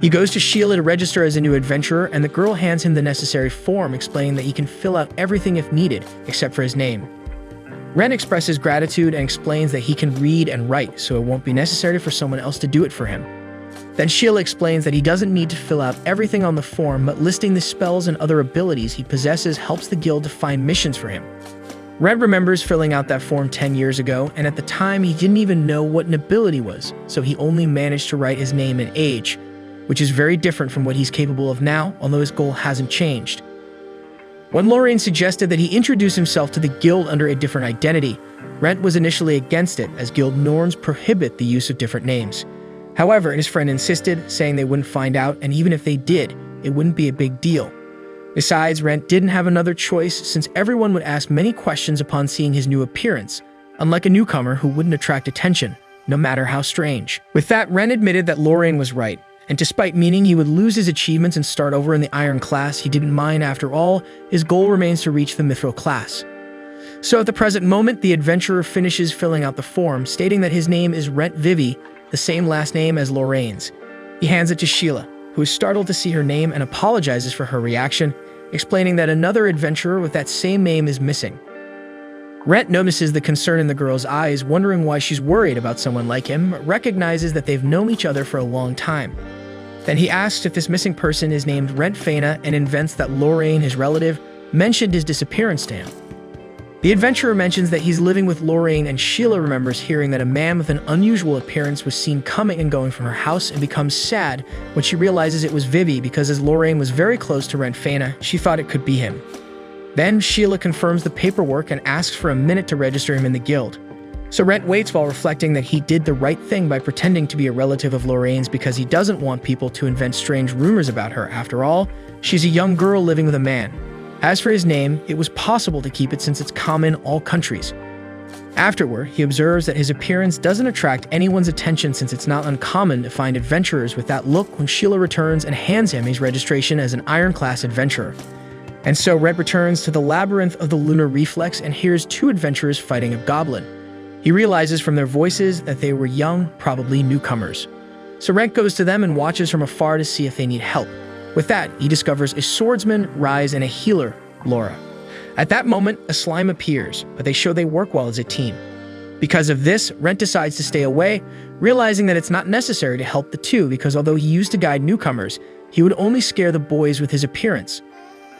He goes to Sheila to register as a new adventurer, and the girl hands him the necessary form explaining that he can fill out everything if needed, except for his name. Rentt expresses gratitude and explains that he can read and write, so it won't be necessary for someone else to do it for him. Then Sheila explains that he doesn't need to fill out everything on the form, but listing the spells and other abilities he possesses helps the guild to find missions for him. Rentt remembers filling out that form 10 years ago, and at the time he didn't even know what an ability was, so he only managed to write his name and age, which is very different from what he's capable of now, although his goal hasn't changed. When Lorraine suggested that he introduce himself to the guild under a different identity, Rentt was initially against it, as guild norms prohibit the use of different names. However, his friend insisted, saying they wouldn't find out, and even if they did, it wouldn't be a big deal. Besides, Rentt didn't have another choice since everyone would ask many questions upon seeing his new appearance, unlike a newcomer who wouldn't attract attention, no matter how strange. With that, Rentt admitted that Lorraine was right, and despite meaning he would lose his achievements and start over in the Iron class, he didn't mind. After all, his goal remains to reach the Mithril class. So at the present moment, the adventurer finishes filling out the form, stating that his name is Rentt Vivi, the same last name as Lorraine's. He hands it to Sheila, who is startled to see her name and apologizes for her reaction, explaining that another adventurer with that same name is missing. Rentt notices the concern in the girl's eyes, wondering why she's worried about someone like him, but recognizes that they've known each other for a long time. Then he asks if this missing person is named Rentt Faina and invents that Lorraine, his relative, mentioned his disappearance to him. The adventurer mentions that he's living with Lorraine, and Sheila remembers hearing that a man with an unusual appearance was seen coming and going from her house and becomes sad when she realizes it was Vivi because as Lorraine was very close to Rentt Faina, she thought it could be him. Then Sheila confirms the paperwork and asks for a minute to register him in the guild. So Rentt waits while reflecting that he did the right thing by pretending to be a relative of Lorraine's because he doesn't want people to invent strange rumors about her. After all, she's a young girl living with a man. As for his name, it was possible to keep it since it's common in all countries. Afterward, he observes that his appearance doesn't attract anyone's attention since it's not uncommon to find adventurers with that look when Sheila returns and hands him his registration as an Iron class adventurer. And so Rentt returns to the Labyrinth of the Lunar Reflex and hears two adventurers fighting a goblin. He realizes from their voices that they were young, probably newcomers. So Rentt goes to them and watches from afar to see if they need help. With that, he discovers a swordsman, Rise, and a healer, Laura. At that moment, a slime appears, but they show they work well as a team. Because of this, Rentt decides to stay away, realizing that it's not necessary to help the two because although he used to guide newcomers, he would only scare the boys with his appearance.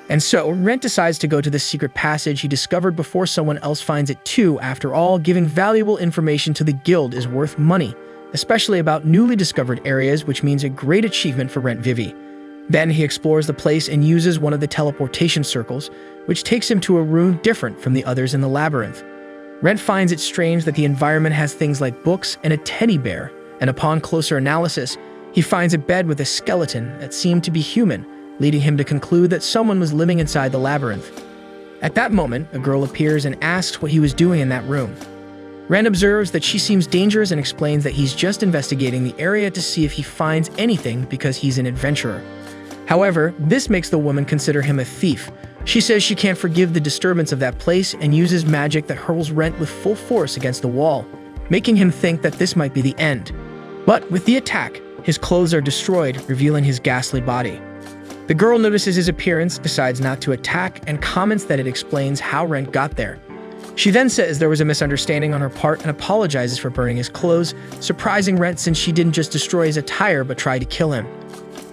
And so, Rentt decides to go to the secret passage he discovered before someone else finds it too. After all, giving valuable information to the guild is worth money, especially about newly discovered areas, which means a great achievement for Rentt Vivi. Then he explores the place and uses one of the teleportation circles, which takes him to a room different from the others in the labyrinth. Rentt finds it strange that the environment has things like books and a teddy bear, and upon closer analysis, he finds a bed with a skeleton that seemed to be human, leading him to conclude that someone was living inside the labyrinth. At that moment, a girl appears and asks what he was doing in that room. Rentt observes that she seems dangerous and explains that he's just investigating the area to see if he finds anything because he's an adventurer. However, this makes the woman consider him a thief. She says she can't forgive the disturbance of that place and uses magic that hurls Rentt with full force against the wall, making him think that this might be the end. But with the attack, his clothes are destroyed, revealing his ghastly body. The girl notices his appearance, decides not to attack, and comments that it explains how Rentt got there. She then says there was a misunderstanding on her part and apologizes for burning his clothes, surprising Rentt since she didn't just destroy his attire but tried to kill him.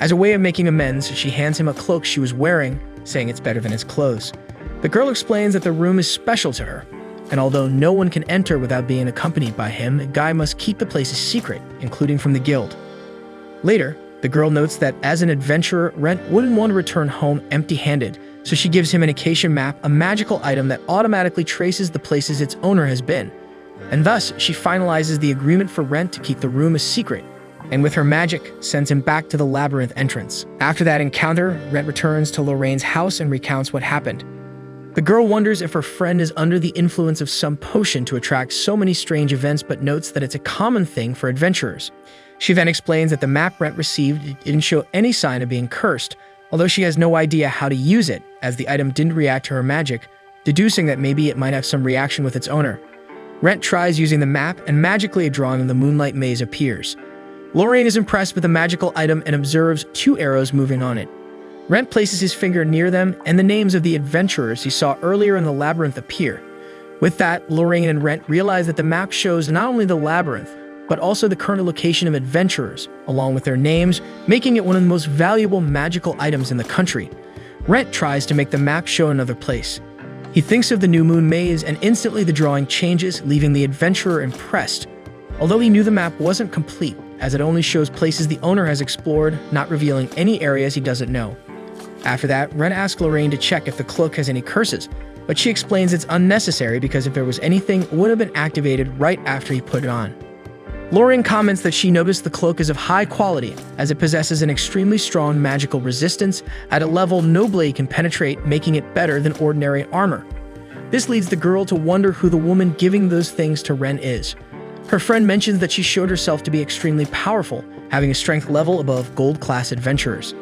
As a way of making amends, she hands him a cloak she was wearing, saying it's better than his clothes. The girl explains that the room is special to her, and although no one can enter without being accompanied by him, the guy must keep the place a secret, including from the guild. Later, the girl notes that as an adventurer, Rentt wouldn't want to return home empty-handed, so she gives him an anication map, a magical item that automatically traces the places its owner has been. And thus, she finalizes the agreement for Rentt to keep the room a secret, and with her magic, sends him back to the labyrinth entrance. After that encounter, Rentt returns to Lorraine's house and recounts what happened. The girl wonders if her friend is under the influence of some potion to attract so many strange events, but notes that it's a common thing for adventurers. She then explains that the map Rentt received didn't show any sign of being cursed, although she has no idea how to use it, as the item didn't react to her magic, deducing that maybe it might have some reaction with its owner. Rentt tries using the map, and magically a drawing of the moonlight maze appears. Lorraine is impressed with the magical item and observes two arrows moving on it. Rentt places his finger near them, and the names of the adventurers he saw earlier in the labyrinth appear. With that, Lorraine and Rentt realize that the map shows not only the labyrinth, but also the current location of adventurers, along with their names, making it one of the most valuable magical items in the country. Rentt tries to make the map show another place. He thinks of the new moon maze, and instantly the drawing changes, leaving the adventurer impressed. Although he knew the map wasn't complete, as it only shows places the owner has explored, not revealing any areas he doesn't know. After that, Rentt asks Lorraine to check if the cloak has any curses, but she explains it's unnecessary because if there was anything, it would have been activated right after he put it on. Lorraine comments that she noticed the cloak is of high quality, as it possesses an extremely strong magical resistance at a level no blade can penetrate, making it better than ordinary armor. This leads the girl to wonder who the woman giving those things to Rentt is. Her friend mentions that she showed herself to be extremely powerful, having a strength level above gold-class adventurers.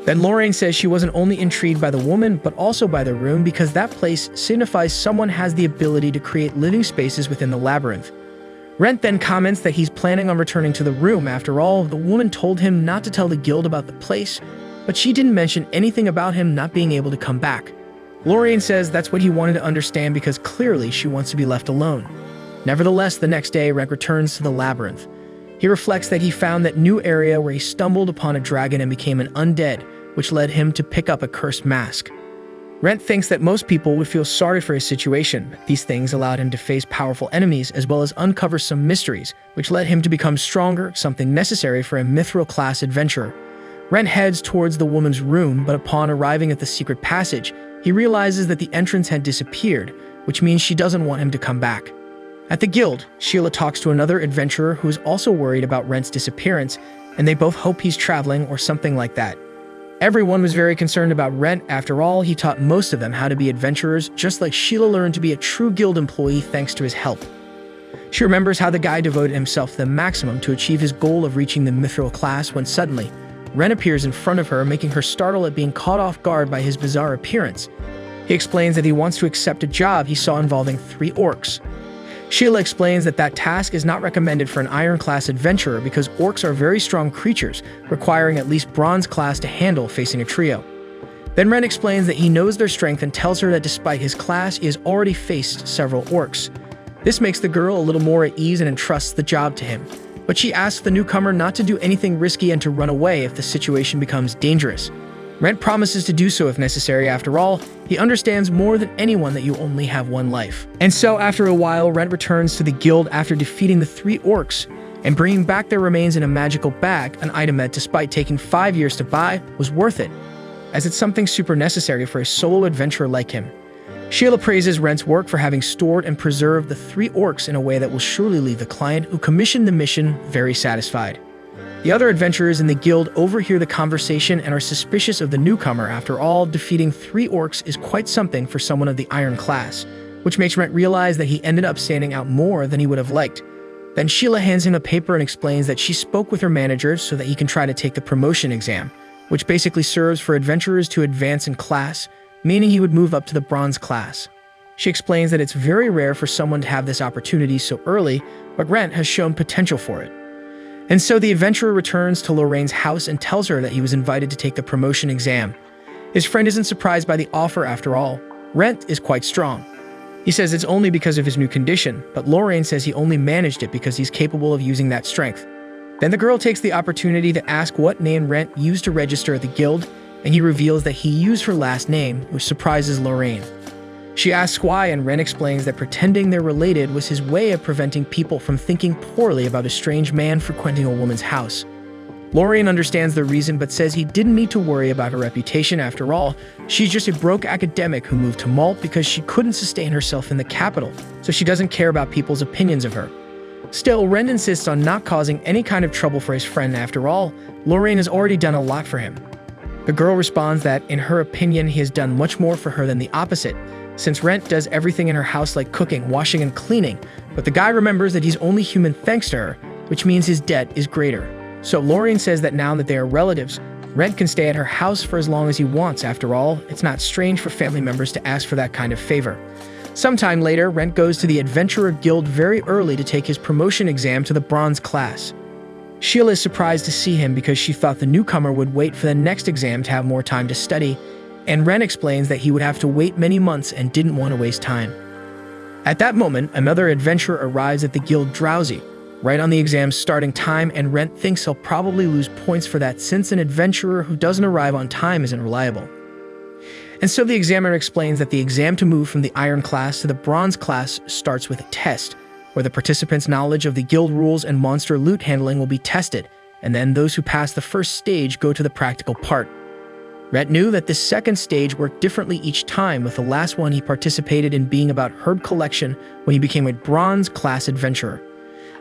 Then Lorraine says she wasn't only intrigued by the woman, but also by the room because that place signifies someone has the ability to create living spaces within the labyrinth. Rentt then comments that he's planning on returning to the room. After all, the woman told him not to tell the guild about the place, but she didn't mention anything about him not being able to come back. Lorraine says that's what he wanted to understand because clearly she wants to be left alone. Nevertheless, the next day, Rentt returns to the labyrinth. He reflects that he found that new area where he stumbled upon a dragon and became an undead, which led him to pick up a cursed mask. Rentt thinks that most people would feel sorry for his situation. These things allowed him to face powerful enemies as well as uncover some mysteries, which led him to become stronger, something necessary for a mithril-class adventurer. Rentt heads towards the woman's room, but upon arriving at the secret passage, he realizes that the entrance had disappeared, which means she doesn't want him to come back. At the guild, Sheila talks to another adventurer who is also worried about Rentt's disappearance, and they both hope he's traveling or something like that. Everyone was very concerned about Rentt. After all, he taught most of them how to be adventurers, just like Sheila learned to be a true guild employee thanks to his help. She remembers how the guy devoted himself to the maximum to achieve his goal of reaching the mithril class when suddenly, Rentt appears in front of her, making her startle at being caught off guard by his bizarre appearance. He explains that he wants to accept a job he saw involving 3 orcs. Sheila explains that that task is not recommended for an Iron-class adventurer because orcs are very strong creatures, requiring at least Bronze-class to handle facing a trio. Then Rentt explains that he knows their strength and tells her that despite his class, he has already faced several orcs. This makes the girl a little more at ease and entrusts the job to him. But she asks the newcomer not to do anything risky and to run away if the situation becomes dangerous. Rentt promises to do so if necessary. After all, he understands more than anyone that you only have one life. And so, after a while, Rentt returns to the guild after defeating the 3 orcs and bringing back their remains in a magical bag, an item that, despite taking 5 years to buy, was worth it, as it's something super necessary for a solo adventurer like him. Sheila praises Rentt's work for having stored and preserved the 3 orcs in a way that will surely leave the client who commissioned the mission very satisfied. The other adventurers in the guild overhear the conversation and are suspicious of the newcomer. After all, defeating 3 orcs is quite something for someone of the Iron class, which makes Rentt realize that he ended up standing out more than he would have liked. Then Sheila hands him a paper and explains that she spoke with her manager so that he can try to take the promotion exam, which basically serves for adventurers to advance in class, meaning he would move up to the Bronze class. She explains that it's very rare for someone to have this opportunity so early, but Rentt has shown potential for it. And so the adventurer returns to Lorraine's house and tells her that he was invited to take the promotion exam. His friend isn't surprised by the offer after all. Rentt is quite strong. He says it's only because of his new condition, but Lorraine says he only managed it because he's capable of using that strength. Then the girl takes the opportunity to ask what name Rentt used to register at the guild, and he reveals that he used her last name, which surprises Lorraine. She asks why, and Rentt explains that pretending they're related was his way of preventing people from thinking poorly about a strange man frequenting a woman's house. Lorraine understands the reason but says he didn't need to worry about her reputation. After all, she's just a broke academic who moved to Malt because she couldn't sustain herself in the capital, so she doesn't care about people's opinions of her. Still, Rentt insists on not causing any kind of trouble for his friend. After all, Lorraine has already done a lot for him. The girl responds that, in her opinion, he has done much more for her than the opposite, since Rentt does everything in her house like cooking, washing, and cleaning, but the guy remembers that he's only human thanks to her, which means his debt is greater. So Lorraine says that now that they are relatives, Rentt can stay at her house for as long as he wants. After all, it's not strange for family members to ask for that kind of favor. Sometime later, Rentt goes to the Adventurer Guild very early to take his promotion exam to the Bronze class. Sheila is surprised to see him because she thought the newcomer would wait for the next exam to have more time to study, and Rentt explains that he would have to wait many months and didn't want to waste time. At that moment, another adventurer arrives at the guild Drowsy, right on the exam's starting time, and Rentt thinks he'll probably lose points for that since an adventurer who doesn't arrive on time isn't reliable. And so the examiner explains that the exam to move from the Iron class to the Bronze class starts with a test, where the participants' knowledge of the guild rules and monster loot handling will be tested, and then those who pass the first stage go to the practical part. Rentt knew that this second stage worked differently each time, with the last one he participated in being about herb collection when he became a Bronze class adventurer.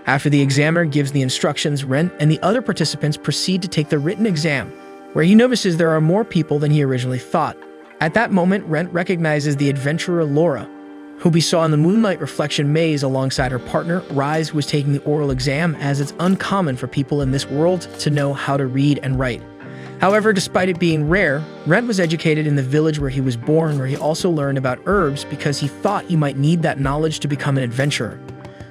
After the examiner gives the instructions, Rentt and the other participants proceed to take the written exam, where he notices there are more people than he originally thought. At that moment, Rentt recognizes the adventurer Laura, who we saw in the Moonlight Reflection maze alongside her partner, Rise, who was taking the oral exam, as it's uncommon for people in this world to know how to read and write. However, despite it being rare, Rentt was educated in the village where he was born, where he also learned about herbs because he thought he might need that knowledge to become an adventurer.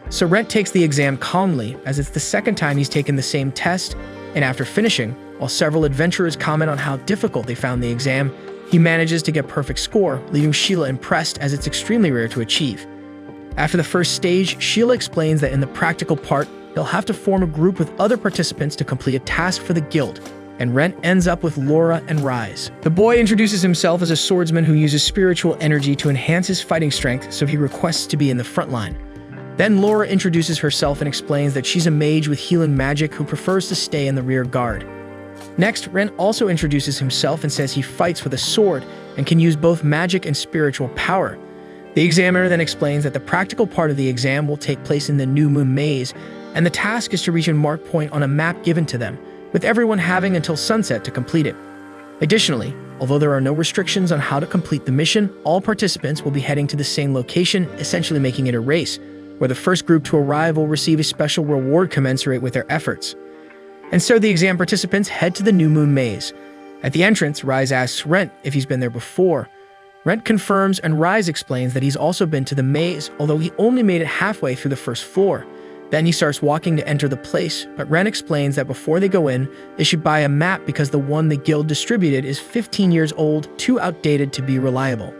So Rentt takes the exam calmly, as it's the second time he's taken the same test, and after finishing, while several adventurers comment on how difficult they found the exam, he manages to get perfect score, leaving Sheila impressed, as it's extremely rare to achieve. After the first stage, Sheila explains that in the practical part, he'll have to form a group with other participants to complete a task for the guild, and Rentt ends up with Laura and Rise. The boy introduces himself as a swordsman who uses spiritual energy to enhance his fighting strength, so he requests to be in the front line. Then Laura introduces herself and explains that she's a mage with healing magic who prefers to stay in the rear guard. Next, Rentt also introduces himself and says he fights with a sword and can use both magic and spiritual power. The examiner then explains that the practical part of the exam will take place in the New Moon Maze, and the task is to reach a marked point on a map given to them, with everyone having until sunset to complete it. Additionally, although there are no restrictions on how to complete the mission, all participants will be heading to the same location, essentially making it a race, where the first group to arrive will receive a special reward commensurate with their efforts. And so the exam participants head to the New Moon Maze. At the entrance, Rise asks Rentt if he's been there before. Rentt confirms, and Rise explains that he's also been to the maze, although he only made it halfway through the first floor. Then he starts walking to enter the place, but Rentt explains that before they go in, they should buy a map because the one the guild distributed is 15 years old, too outdated to be reliable.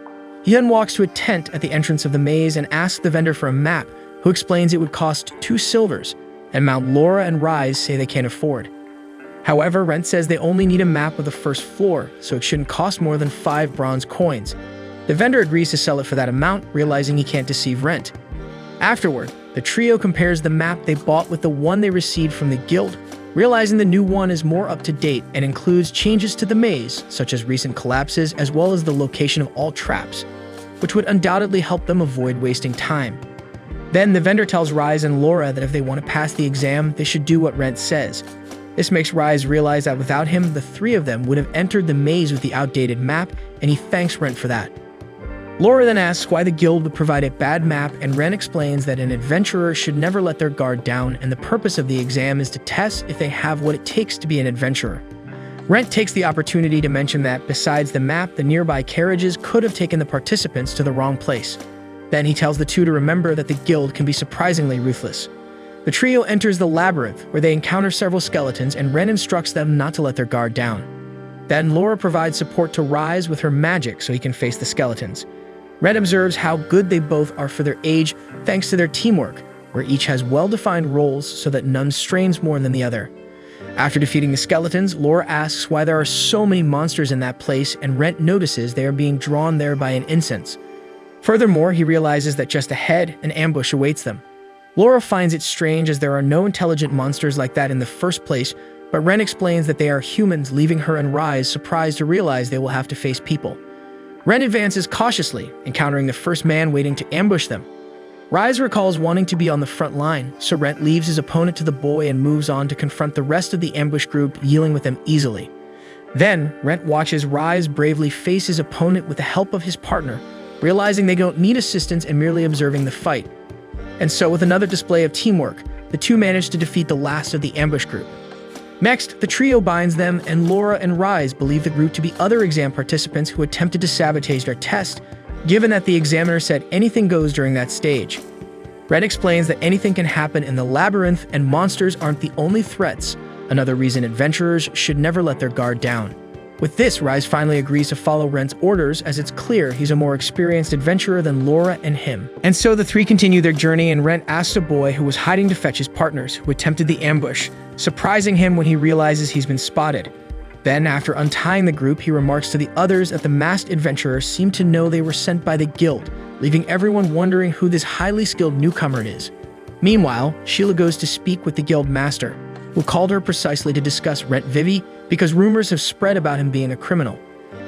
He then walks to a tent at the entrance of the maze and asks the vendor for a map, who explains it would cost 2 silvers, an amount Laura and Rise say they can't afford. However, Rentt says they only need a map of the first floor, so it shouldn't cost more than 5 bronze coins. The vendor agrees to sell it for that amount, realizing he can't deceive Rentt. Afterward, the trio compares the map they bought with the one they received from the guild, realizing the new one is more up-to-date and includes changes to the maze, such as recent collapses as well as the location of all traps, which would undoubtedly help them avoid wasting time. Then the vendor tells Rise and Laura that if they want to pass the exam, they should do what Rentt says. This makes Rise realize that without him, the 3 of them would have entered the maze with the outdated map, and he thanks Rentt for that. Laura then asks why the guild would provide a bad map, and Rentt explains that an adventurer should never let their guard down, and the purpose of the exam is to test if they have what it takes to be an adventurer. Rentt takes the opportunity to mention that, besides the map, the nearby carriages could have taken the participants to the wrong place. Then he tells the 2 to remember that the guild can be surprisingly ruthless. The trio enters the Labyrinth, where they encounter several skeletons, and Rentt instructs them not to let their guard down. Then Laura provides support to Rise with her magic so he can face the skeletons. Rentt observes how good they both are for their age thanks to their teamwork, where each has well-defined roles so that none strains more than the other. After defeating the skeletons, Laura asks why there are so many monsters in that place, and Rentt notices they are being drawn there by an incense. Furthermore, he realizes that just ahead, an ambush awaits them. Laura finds it strange as there are no intelligent monsters like that in the first place, but Rentt explains that they are humans, leaving her and Rise surprised to realize they will have to face people. Rentt advances cautiously, encountering the first man waiting to ambush them. Rise recalls wanting to be on the front line, so Rentt leaves his opponent to the boy and moves on to confront the rest of the ambush group, dealing with them easily. Then, Rentt watches Rise bravely face his opponent with the help of his partner, realizing they don't need assistance and merely observing the fight. And so, with another display of teamwork, the 2 manage to defeat the last of the ambush group. Next, the trio binds them, and Laura and Rise believe the group to be other exam participants who attempted to sabotage their test, given that the examiner said anything goes during that stage. Rentt explains that anything can happen in the Labyrinth, and monsters aren't the only threats, another reason adventurers should never let their guard down. With this, Rise finally agrees to follow Rentt's orders, as it's clear he's a more experienced adventurer than Laura and him. And so the 3 continue their journey, and Rentt asks a boy who was hiding to fetch his partners, who attempted the ambush, surprising him when he realizes he's been spotted. Then, after untying the group, he remarks to the others that the masked adventurers seem to know they were sent by the guild, leaving everyone wondering who this highly skilled newcomer is. Meanwhile, Sheila goes to speak with the guild master, who called her precisely to discuss Rentt Vivi because rumors have spread about him being a criminal.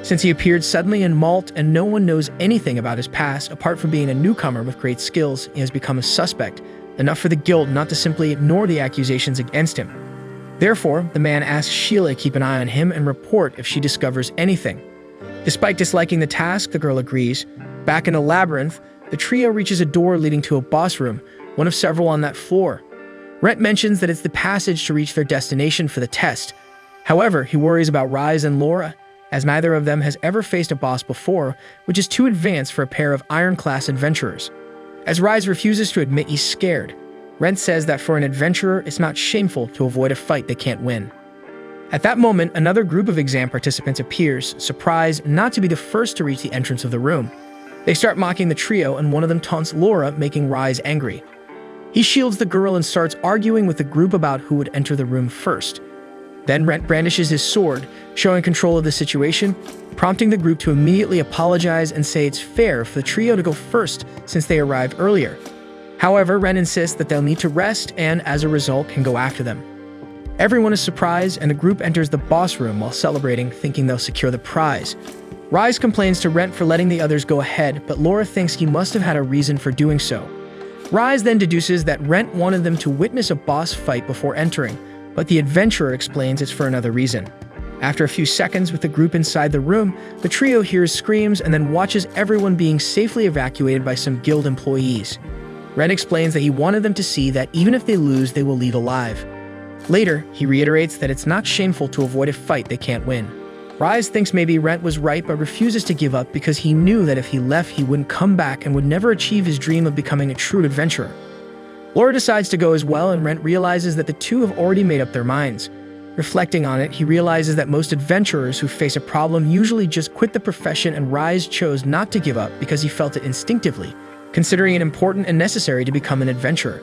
Since he appeared suddenly in Malt and no one knows anything about his past apart from being a newcomer with great skills, he has become a suspect, enough for the guild not to simply ignore the accusations against him. Therefore, the man asks Sheila to keep an eye on him and report if she discovers anything. Despite disliking the task, the girl agrees. Back in the Labyrinth, the trio reaches a door leading to a boss room, one of several on that floor. Rentt mentions that it's the passage to reach their destination for the test. However, he worries about Rise and Laura, as neither of them has ever faced a boss before, which is too advanced for a pair of iron-class adventurers. As Rise refuses to admit he's scared, Rentt says that for an adventurer, it's not shameful to avoid a fight they can't win. At that moment, another group of exam participants appears, surprised not to be the first to reach the entrance of the room. They start mocking the trio, and one of them taunts Laura, making Rise angry. He shields the girl and starts arguing with the group about who would enter the room first. Then Rentt brandishes his sword, showing control of the situation, prompting the group to immediately apologize and say it's fair for the trio to go first since they arrived earlier. However, Rentt insists that they'll need to rest and, as a result, can go after them. Everyone is surprised, and the group enters the boss room while celebrating, thinking they'll secure the prize. Rise complains to Rentt for letting the others go ahead, but Laura thinks he must have had a reason for doing so. Rise then deduces that Rentt wanted them to witness a boss fight before entering, but the adventurer explains it's for another reason. After a few seconds with the group inside the room, the trio hears screams and then watches everyone being safely evacuated by some guild employees. Rentt explains that he wanted them to see that even if they lose, they will leave alive. Later, he reiterates that it's not shameful to avoid a fight they can't win. Rise thinks maybe Rentt was right but refuses to give up because he knew that if he left he wouldn't come back and would never achieve his dream of becoming a true adventurer. Laura decides to go as well, and Rentt realizes that the two have already made up their minds. Reflecting on it, he realizes that most adventurers who face a problem usually just quit the profession, and Rise chose not to give up because he felt it instinctively, considering it important and necessary to become an adventurer.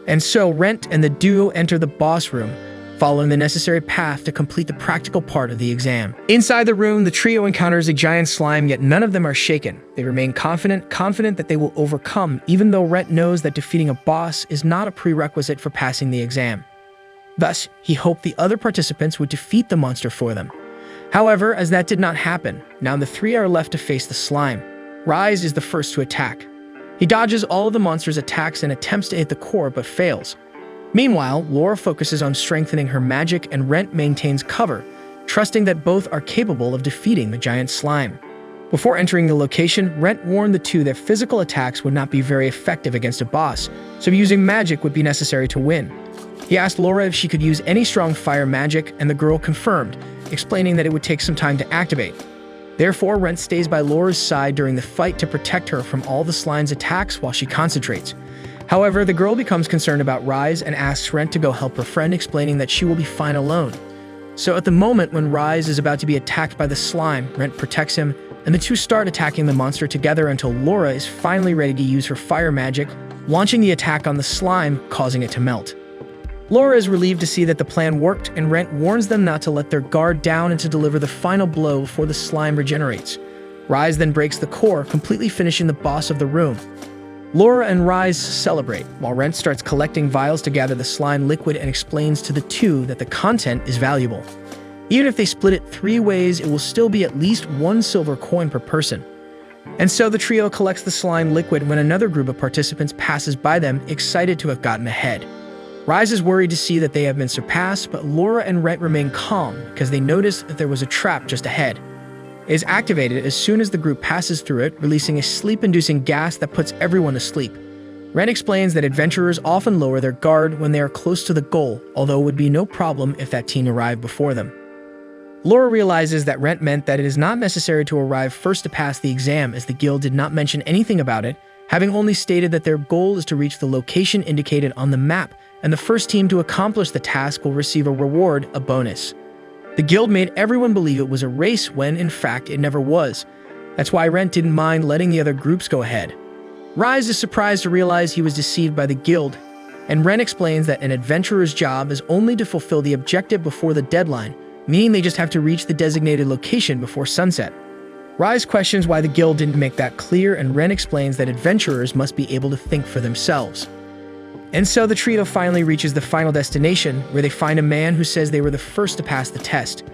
And so Rentt and the duo enter the boss room, following the necessary path to complete the practical part of the exam. Inside the room, the trio encounters a giant slime, yet none of them are shaken. They remain confident that they will overcome, even though Rentt knows that defeating a boss is not a prerequisite for passing the exam. Thus, he hoped the other participants would defeat the monster for them. However, as that did not happen, now the three are left to face the slime. Rise is the first to attack. He dodges all of the monster's attacks and attempts to hit the core, but fails. Meanwhile, Laura focuses on strengthening her magic, and Rentt maintains cover, trusting that both are capable of defeating the giant slime. Before entering the location, Rentt warned the two that physical attacks would not be very effective against a boss, so using magic would be necessary to win. He asked Laura if she could use any strong fire magic, and the girl confirmed, explaining that it would take some time to activate. Therefore, Rentt stays by Laura's side during the fight to protect her from all the slime's attacks while she concentrates. However, the girl becomes concerned about Rise and asks Rentt to go help her friend, explaining that she will be fine alone. So at the moment when Rise is about to be attacked by the slime, Rentt protects him, and the two start attacking the monster together until Laura is finally ready to use her fire magic, launching the attack on the slime, causing it to melt. Laura is relieved to see that the plan worked, and Rentt warns them not to let their guard down and to deliver the final blow before the slime regenerates. Rise then breaks the core, completely finishing the boss of the room. Laura and Rise celebrate, while Rentt starts collecting vials to gather the slime liquid and explains to the two that the content is valuable. Even if they split it 3 ways, it will still be at least 1 silver coin per person. And so the trio collects the slime liquid when another group of participants passes by them, excited to have gotten ahead. Rise is worried to see that they have been surpassed, but Laura and Rentt remain calm because they notice that there was a trap just ahead. It is activated as soon as the group passes through it, releasing a sleep-inducing gas that puts everyone to sleep. Rentt explains that adventurers often lower their guard when they are close to the goal, although it would be no problem if that team arrived before them. Laura realizes that Rentt meant that it is not necessary to arrive first to pass the exam, as the guild did not mention anything about it, having only stated that their goal is to reach the location indicated on the map, and the first team to accomplish the task will receive a reward, a bonus. The guild made everyone believe it was a race when, in fact, it never was. That's why Rentt didn't mind letting the other groups go ahead. Rise is surprised to realize he was deceived by the guild, and Rentt explains that an adventurer's job is only to fulfill the objective before the deadline, meaning they just have to reach the designated location before sunset. Rise questions why the guild didn't make that clear, and Rentt explains that adventurers must be able to think for themselves. And so the trio finally reaches the final destination, where they find a man who says they were the first to pass the test.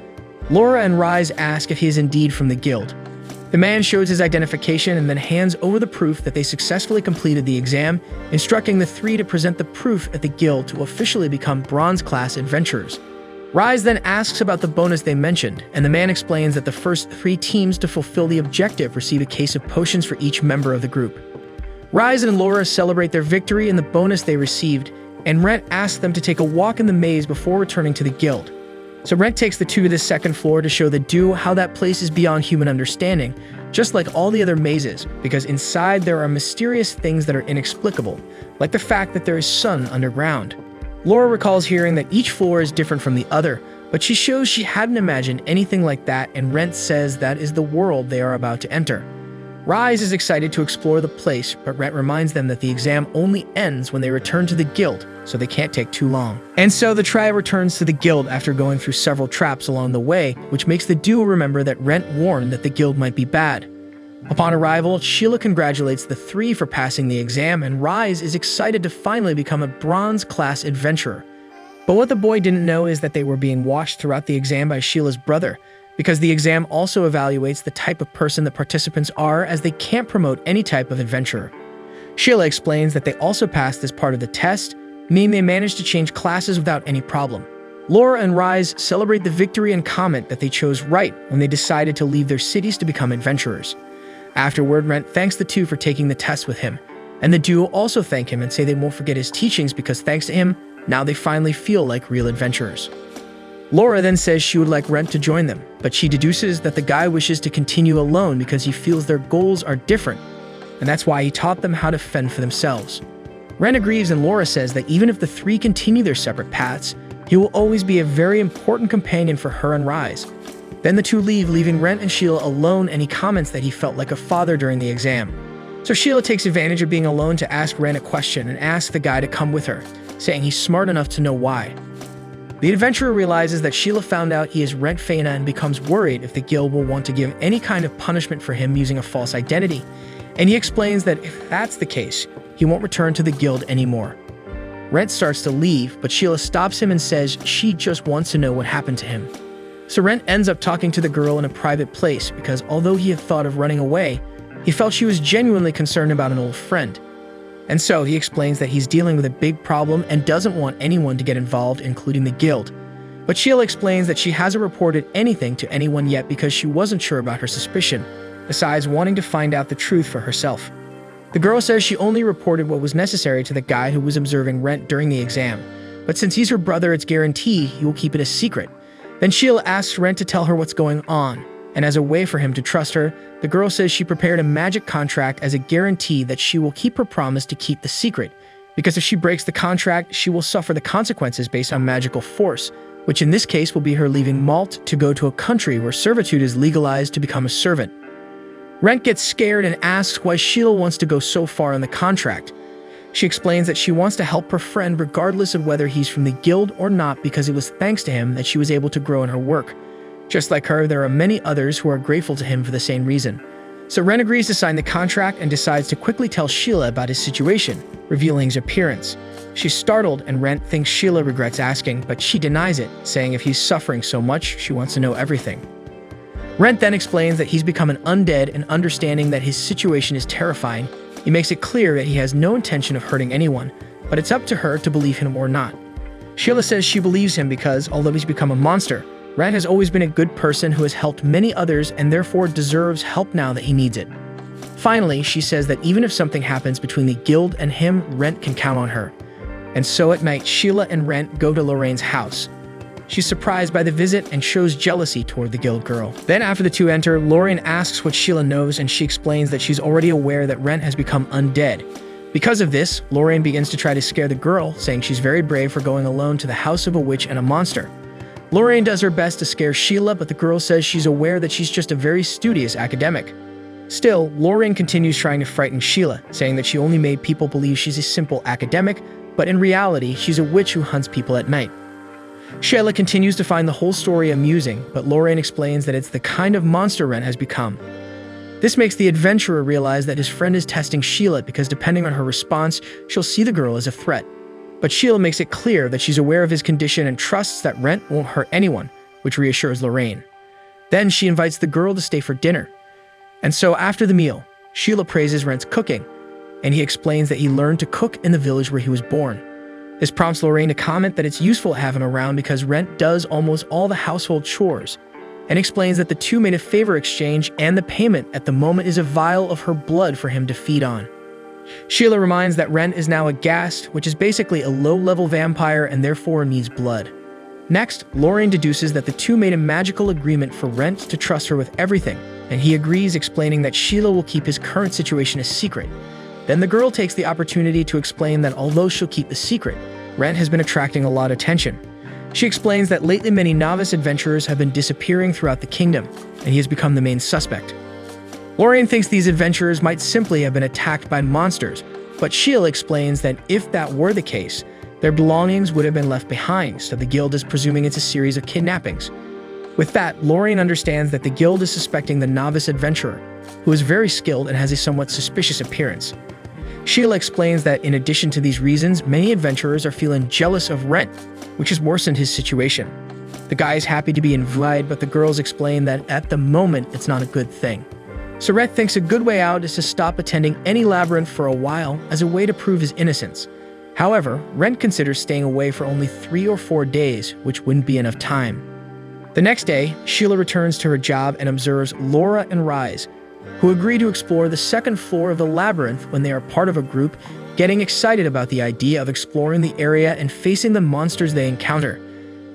Laura and Rise ask if he is indeed from the guild. The man shows his identification and then hands over the proof that they successfully completed the exam, instructing the three to present the proof at the guild to officially become bronze-class adventurers. Rise then asks about the bonus they mentioned, and the man explains that the first 3 teams to fulfill the objective receive a case of potions for each member of the group. Rise and Laura celebrate their victory and the bonus they received, and Rentt asks them to take a walk in the maze before returning to the guild. So Rentt takes the two to the 2nd floor to show the duo how that place is beyond human understanding, just like all the other mazes, because inside there are mysterious things that are inexplicable, like the fact that there is sun underground. Laura recalls hearing that each floor is different from the other, but she shows she hadn't imagined anything like that, and Rentt says that is the world they are about to enter. Rise is excited to explore the place, but Rentt reminds them that the exam only ends when they return to the guild, so they can't take too long. And so the trio returns to the guild after going through several traps along the way, which makes the duo remember that Rentt warned that the guild might be bad. Upon arrival, Sheila congratulates the 3 for passing the exam, and Rise is excited to finally become a bronze-class adventurer. But what the boy didn't know is that they were being watched throughout the exam by Sheila's brother, because the exam also evaluates the type of person the participants are, as they can't promote any type of adventurer. Sheila explains that they also passed as part of the test, meaning they managed to change classes without any problem. Laura and Rise celebrate the victory and comment that they chose right when they decided to leave their cities to become adventurers. Afterward, Rentt thanks the two for taking the test with him, and the duo also thank him and say they won't forget his teachings because thanks to him, Now they finally feel like real adventurers. Laura then says she would like Rentt to join them, but she deduces that the guy wishes to continue alone because he feels their goals are different, and that's why he taught them how to fend for themselves. Rentt agrees, and Laura says that even if the three continue their separate paths, he will always be a very important companion for her and Rise. Then the two leave, leaving Rentt and Sheila alone, and he comments that he felt like a father during the exam. So Sheila takes advantage of being alone to ask Rentt a question and asks the guy to come with her, saying he's smart enough to know why. The adventurer realizes that Sheila found out he is Rentt Faina and becomes worried if the guild will want to give any kind of punishment for him using a false identity, and he explains that if that's the case, he won't return to the guild anymore. Rentt starts to leave, but Sheila stops him and says she just wants to know what happened to him. So Rentt ends up talking to the girl in a private place because although he had thought of running away, he felt she was genuinely concerned about an old friend. And so he explains that he's dealing with a big problem and doesn't want anyone to get involved, including the guild. But Sheila explains that she hasn't reported anything to anyone yet because she wasn't sure about her suspicion, besides wanting to find out the truth for herself. The girl says she only reported what was necessary to the guy who was observing Rentt during the exam, but since he's her brother, it's guaranteed he will keep it a secret. Then Sheila asks Rentt to tell her what's going on, and as a way for him to trust her, the girl says she prepared a magic contract as a guarantee that she will keep her promise to keep the secret, because if she breaks the contract, she will suffer the consequences based on magical force, which in this case will be her leaving Malt to go to a country where servitude is legalized to become a servant. Rentt gets scared and asks why Sheila wants to go so far in the contract. She explains that she wants to help her friend regardless of whether he's from the guild or not because it was thanks to him that she was able to grow in her work. Just like her, there are many others who are grateful to him for the same reason. So Rentt agrees to sign the contract and decides to quickly tell Sheila about his situation, revealing his appearance. She's startled, and Rentt thinks Sheila regrets asking, but she denies it, saying if he's suffering so much, she wants to know everything. Rentt then explains that he's become an undead, and understanding that his situation is terrifying, he makes it clear that he has no intention of hurting anyone, but it's up to her to believe him or not. Sheila says she believes him because, although he's become a monster, Rentt has always been a good person who has helped many others and therefore deserves help now that he needs it. Finally, she says that even if something happens between the guild and him, Rentt can count on her. And so at night, Sheila and Rentt go to Lorraine's house. She's surprised by the visit and shows jealousy toward the guild girl. Then after the two enter, Lorraine asks what Sheila knows, and she explains that she's already aware that Rentt has become undead. Because of this, Lorraine begins to try to scare the girl, saying she's very brave for going alone to the house of a witch and a monster. Lorraine does her best to scare Sheila, but the girl says she's aware that she's just a very studious academic. Still, Lorraine continues trying to frighten Sheila, saying that she only made people believe she's a simple academic, but in reality, she's a witch who hunts people at night. Sheila continues to find the whole story amusing, but Lorraine explains that it's the kind of monster Rentt has become. This makes the adventurer realize that his friend is testing Sheila because depending on her response, she'll see the girl as a threat. But Sheila makes it clear that she's aware of his condition and trusts that Rentt won't hurt anyone, which reassures Lorraine. Then she invites the girl to stay for dinner. And so after the meal, Sheila praises Rentt's cooking, and he explains that he learned to cook in the village where he was born. This prompts Lorraine to comment that it's useful to have him around because Rentt does almost all the household chores, and explains that the two made a favor exchange and the payment at the moment is a vial of her blood for him to feed on. Sheila reminds that Rentt is now a ghast, which is basically a low-level vampire and therefore needs blood. Next, Lorraine deduces that the two made a magical agreement for Rentt to trust her with everything, and he agrees, explaining that Sheila will keep his current situation a secret. Then the girl takes the opportunity to explain that although she'll keep the secret, Rentt has been attracting a lot of attention. She explains that lately many novice adventurers have been disappearing throughout the kingdom, and he has become the main suspect. Lorraine thinks these adventurers might simply have been attacked by monsters, but Sheila explains that if that were the case, their belongings would have been left behind, so the guild is presuming it's a series of kidnappings. With that, Lorraine understands that the guild is suspecting the novice adventurer, who is very skilled and has a somewhat suspicious appearance. Sheila explains that in addition to these reasons, many adventurers are feeling jealous of Rentt, which has worsened his situation. The guy is happy to be invited, but the girls explain that at the moment, it's not a good thing. So Rentt thinks a good way out is to stop attending any labyrinth for a while as a way to prove his innocence. However, Rentt considers staying away for only 3 or 4 days, which wouldn't be enough time. The next day, Sheila returns to her job and observes Laura and Rise, who agree to explore the second floor of the labyrinth when they are part of a group getting excited about the idea of exploring the area and facing the monsters they encounter.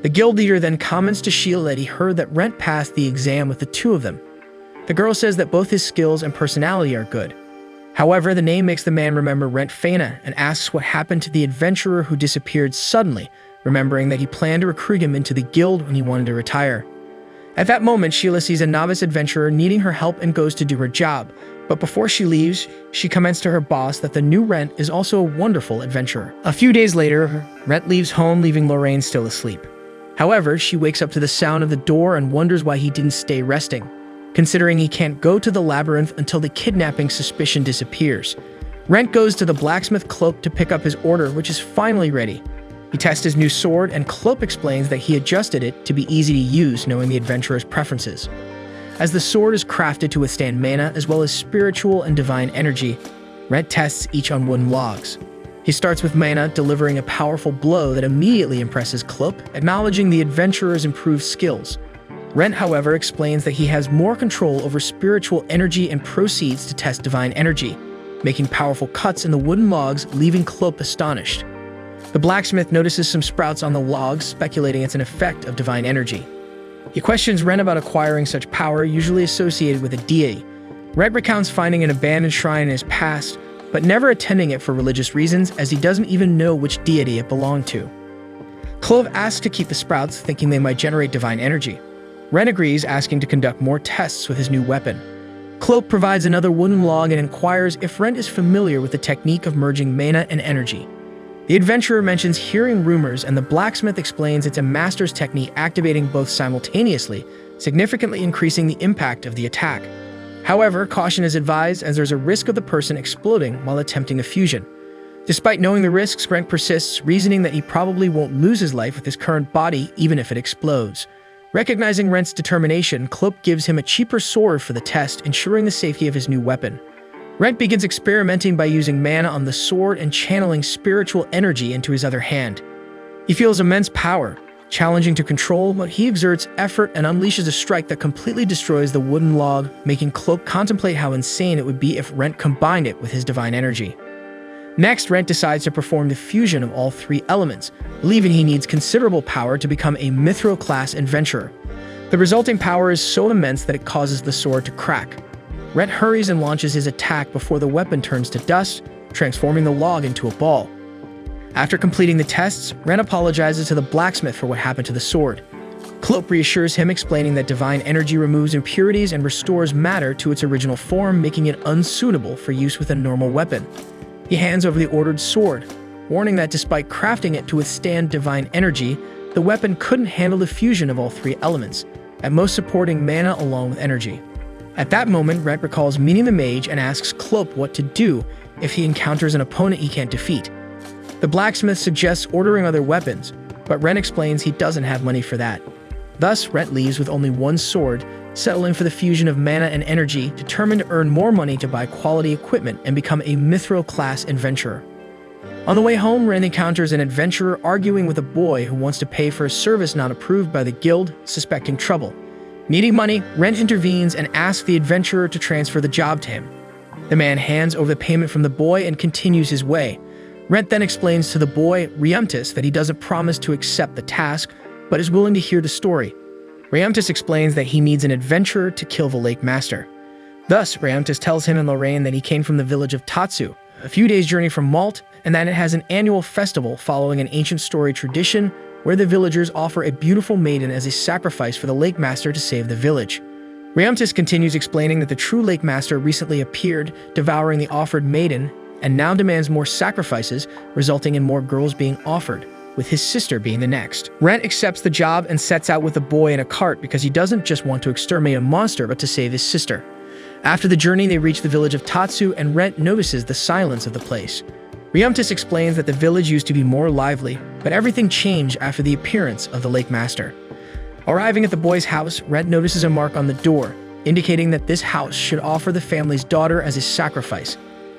The guild leader then comments to Sheila that he heard that Rentt passed the exam with the two of them. The girl says that both his skills and personality are good. However, the name makes the man remember Rentt Faina and asks what happened to the adventurer who disappeared suddenly, remembering that he planned to recruit him into the guild when he wanted to retire. At that moment, Sheila sees a novice adventurer needing her help and goes to do her job. But before she leaves, she comments to her boss that the new Rentt is also a wonderful adventurer. A few days later, Rentt leaves home, leaving Lorraine still asleep. However, she wakes up to the sound of the door and wonders why he didn't stay resting, considering he can't go to the labyrinth until the kidnapping suspicion disappears. Rentt goes to the blacksmith Clope to pick up his order, which is finally ready. He tests his new sword, and Clope explains that he adjusted it to be easy to use, knowing the adventurer's preferences. As the sword is crafted to withstand mana as well as spiritual and divine energy, Rentt tests each on wooden logs. He starts with mana, delivering a powerful blow that immediately impresses Clope, acknowledging the adventurer's improved skills. Rentt, however, explains that he has more control over spiritual energy and proceeds to test divine energy, making powerful cuts in the wooden logs, leaving Clope astonished. The blacksmith notices some sprouts on the logs, speculating it's an effect of divine energy. He questions Rentt about acquiring such power, usually associated with a deity. Rentt recounts finding an abandoned shrine in his past, but never attending it for religious reasons, as he doesn't even know which deity it belonged to. Clove asks to keep the sprouts, thinking they might generate divine energy. Rentt agrees, asking to conduct more tests with his new weapon. Clope provides another wooden log and inquires if Rentt is familiar with the technique of merging mana and energy. The adventurer mentions hearing rumors, and the blacksmith explains it's a master's technique activating both simultaneously, significantly increasing the impact of the attack. However, caution is advised, as there's a risk of the person exploding while attempting a fusion. Despite knowing the risks, Rentt persists, reasoning that he probably won't lose his life with his current body even if it explodes. Recognizing Rentt's determination, Clope gives him a cheaper sword for the test, ensuring the safety of his new weapon. Rentt begins experimenting by using mana on the sword and channeling spiritual energy into his other hand. He feels immense power, challenging to control, but he exerts effort and unleashes a strike that completely destroys the wooden log, making Clope contemplate how insane it would be if Rentt combined it with his divine energy. Next, Rentt decides to perform the fusion of all three elements, believing he needs considerable power to become a Mithril-class adventurer. The resulting power is so immense that it causes the sword to crack. Rentt hurries and launches his attack before the weapon turns to dust, transforming the log into a ball. After completing the tests, Rentt apologizes to the blacksmith for what happened to the sword. Clope reassures him, explaining that divine energy removes impurities and restores matter to its original form, making it unsuitable for use with a normal weapon. He hands over the ordered sword, warning that despite crafting it to withstand divine energy, the weapon couldn't handle the fusion of all three elements, at most supporting mana along with energy. At that moment, Rentt recalls meeting the mage and asks Clope what to do if he encounters an opponent he can't defeat. The blacksmith suggests ordering other weapons, but Rentt explains he doesn't have money for that. Thus, Rentt leaves with only one sword, settling for the fusion of mana and energy, determined to earn more money to buy quality equipment and become a Mithril-class adventurer. On the way home, Rentt encounters an adventurer arguing with a boy who wants to pay for a service not approved by the guild, suspecting trouble. Needing money, Rentt intervenes and asks the adventurer to transfer the job to him. The man hands over the payment from the boy and continues his way. Rentt then explains to the boy, Reumtus, that he doesn't promise to accept the task, but is willing to hear the story. Reumtus explains that he needs an adventurer to kill the Lake Master. Thus, Reumtus tells him and Lorraine that he came from the village of Tatsu, a few days' journey from Malt, and that it has an annual festival following an ancient story tradition where the villagers offer a beautiful maiden as a sacrifice for the Lake Master to save the village. Reumtus continues explaining that the true Lake Master recently appeared, devouring the offered maiden, and now demands more sacrifices, resulting in more girls being offered, with his sister being the next. Rentt accepts the job and sets out with the boy in a cart because he doesn't just want to exterminate a monster but to save his sister. After the journey, they reach the village of Tatsu, and Rentt notices the silence of the place. Reumtus explains that the village used to be more lively, but everything changed after the appearance of the Lake Master. Arriving at the boy's house, Rentt notices a mark on the door, indicating that this house should offer the family's daughter as a sacrifice.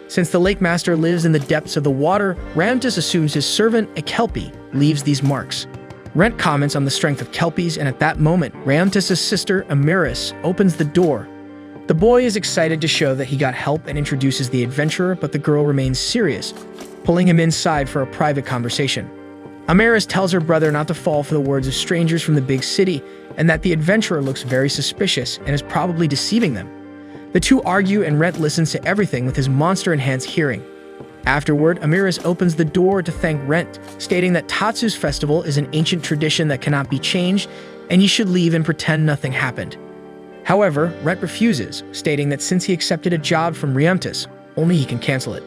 Since the Lake Master lives in the depths of the water, Reumtus assumes his servant, a Kelpie, leaves these marks. Rentt comments on the strength of Kelpies, and at that moment, Reumtus' sister, Amiris, opens the door. The boy is excited to show that he got help and introduces the adventurer, but the girl remains serious, pulling him inside for a private conversation. Amiris tells her brother not to fall for the words of strangers from the big city, and that the adventurer looks very suspicious and is probably deceiving them. The two argue, and Rentt listens to everything with his monster-enhanced hearing. Afterward, Amiris opens the door to thank Rentt, stating that Tatsu's festival is an ancient tradition that cannot be changed, and he should leave and pretend nothing happened. However, Rentt refuses, stating that since he accepted a job from Riantis, only he can cancel it.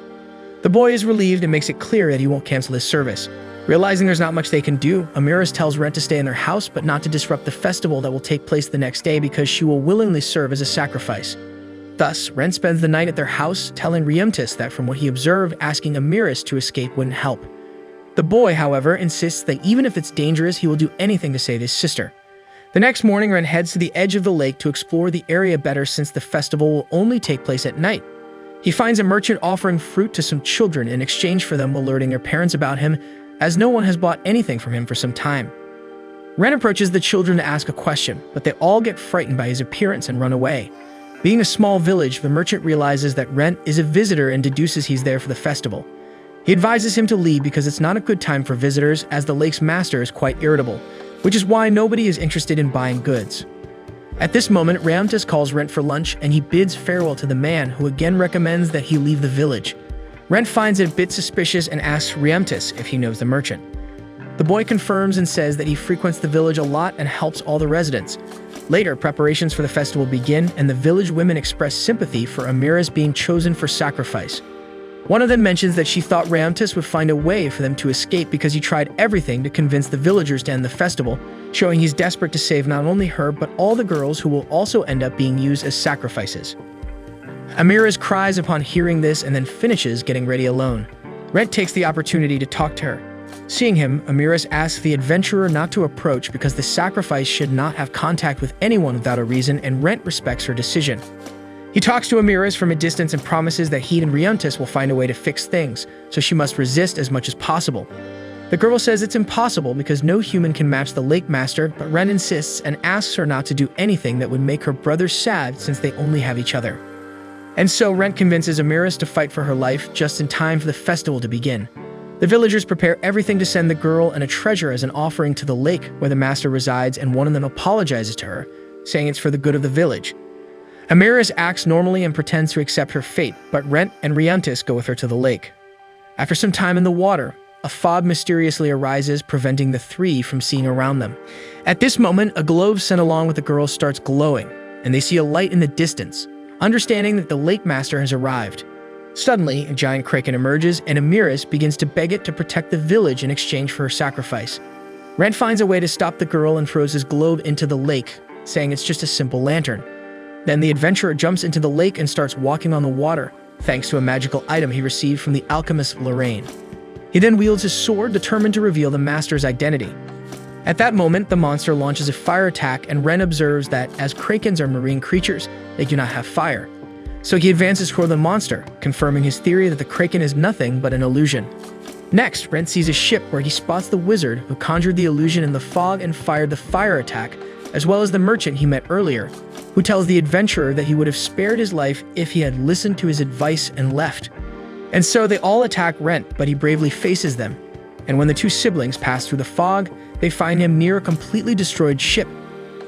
The boy is relieved and makes it clear that he won't cancel his service. Realizing there's not much they can do, Amiris tells Rentt to stay in their house but not to disrupt the festival that will take place the next day because she will willingly serve as a sacrifice. Thus, Rentt spends the night at their house, telling Riantis that from what he observed, asking Amiris to escape wouldn't help. The boy, however, insists that even if it's dangerous, he will do anything to save his sister. The next morning, Rentt heads to the edge of the lake to explore the area better since the festival will only take place at night. He finds a merchant offering fruit to some children in exchange for them alerting their parents about him, as no one has bought anything from him for some time. Rentt approaches the children to ask a question, but they all get frightened by his appearance and run away. Being a small village, the merchant realizes that Rentt is a visitor and deduces he's there for the festival. He advises him to leave because it's not a good time for visitors, as the lake's master is quite irritable, which is why nobody is interested in buying goods. At this moment, Riantis calls Rentt for lunch, and he bids farewell to the man, who again recommends that he leave the village. Rentt finds it a bit suspicious and asks Riantis if he knows the merchant. The boy confirms and says that he frequents the village a lot and helps all the residents. Later, preparations for the festival begin, and the village women express sympathy for Amiris being chosen for sacrifice. One of them mentions that she thought Riantis would find a way for them to escape because he tried everything to convince the villagers to end the festival, showing he's desperate to save not only her but all the girls who will also end up being used as sacrifices. Amiris cries upon hearing this and then finishes getting ready alone. Rentt takes the opportunity to talk to her. Seeing him, Amiris asks the adventurer not to approach because the sacrifice should not have contact with anyone without a reason, and Rentt respects her decision. He talks to Amiris from a distance and promises that he and Riantis will find a way to fix things, so she must resist as much as possible. The girl says it's impossible because no human can match the Lake Master, but Rentt insists and asks her not to do anything that would make her brother sad since they only have each other. And so Rentt convinces Amiris to fight for her life just in time for the festival to begin. The villagers prepare everything to send the girl and a treasure as an offering to the lake where the master resides, and one of them apologizes to her, saying it's for the good of the village. Amiris acts normally and pretends to accept her fate, but Rentt and Riantis go with her to the lake. After some time in the water, a fog mysteriously arises, preventing the three from seeing around them. At this moment, a globe sent along with the girl starts glowing, and they see a light in the distance, understanding that the Lake Master has arrived. Suddenly, a giant kraken emerges, and Amiris begins to beg it to protect the village in exchange for her sacrifice. Rentt finds a way to stop the girl and throws his globe into the lake, saying it's just a simple lantern. Then the adventurer jumps into the lake and starts walking on the water, thanks to a magical item he received from the alchemist Lorraine. He then wields his sword, determined to reveal the master's identity. At that moment, the monster launches a fire attack, and Rentt observes that, as krakens are marine creatures, they do not have fire. So he advances toward the monster, confirming his theory that the kraken is nothing but an illusion. Next, Rentt sees a ship where he spots the wizard who conjured the illusion in the fog and fired the fire attack, as well as the merchant he met earlier, who tells the adventurer that he would have spared his life if he had listened to his advice and left. And so they all attack Rentt, but he bravely faces them. And when the two siblings pass through the fog, they find him near a completely destroyed ship.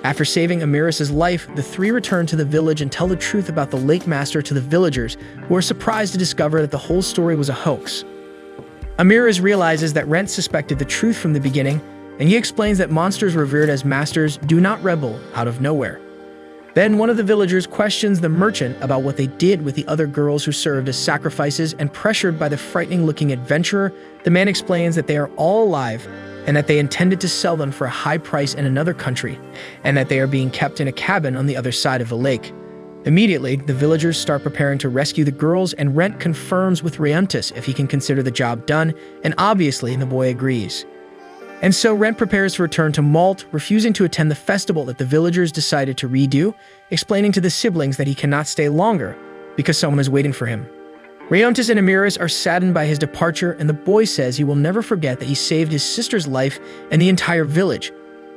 After saving Amiris' life, the three return to the village and tell the truth about the Lake Master to the villagers, who are surprised to discover that the whole story was a hoax. Amiris realizes that Rentt suspected the truth from the beginning, and he explains that monsters revered as masters do not rebel out of nowhere. Then one of the villagers questions the merchant about what they did with the other girls who served as sacrifices, and pressured by the frightening-looking adventurer, the man explains that they are all alive and that they intended to sell them for a high price in another country, and that they are being kept in a cabin on the other side of the lake. Immediately, the villagers start preparing to rescue the girls, and Rentt confirms with Riantis if he can consider the job done, and obviously the boy agrees. And so Rentt prepares to return to Malt, refusing to attend the festival that the villagers decided to redo, explaining to the siblings that he cannot stay longer because someone is waiting for him. Riantis and Amiris are saddened by his departure, and the boy says he will never forget that he saved his sister's life and the entire village,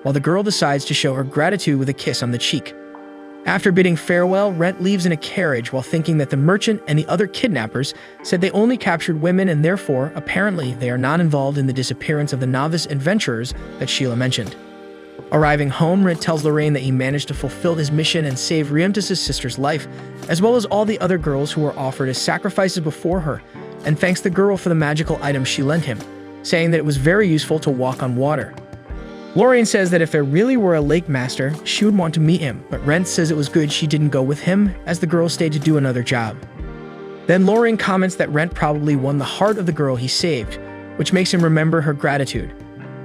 while the girl decides to show her gratitude with a kiss on the cheek. After bidding farewell, Rentt leaves in a carriage while thinking that the merchant and the other kidnappers said they only captured women and therefore, apparently, they are not involved in the disappearance of the novice adventurers that Sheila mentioned. Arriving home, Rentt tells Lorraine that he managed to fulfill his mission and save Riemtis' sister's life, as well as all the other girls who were offered as sacrifices before her, and thanks the girl for the magical item she lent him, saying that it was very useful to walk on water. Lorraine says that if there really were a lake master, she would want to meet him, but Rentt says it was good she didn't go with him, as the girl stayed to do another job. Then Lorraine comments that Rentt probably won the heart of the girl he saved, which makes him remember her gratitude.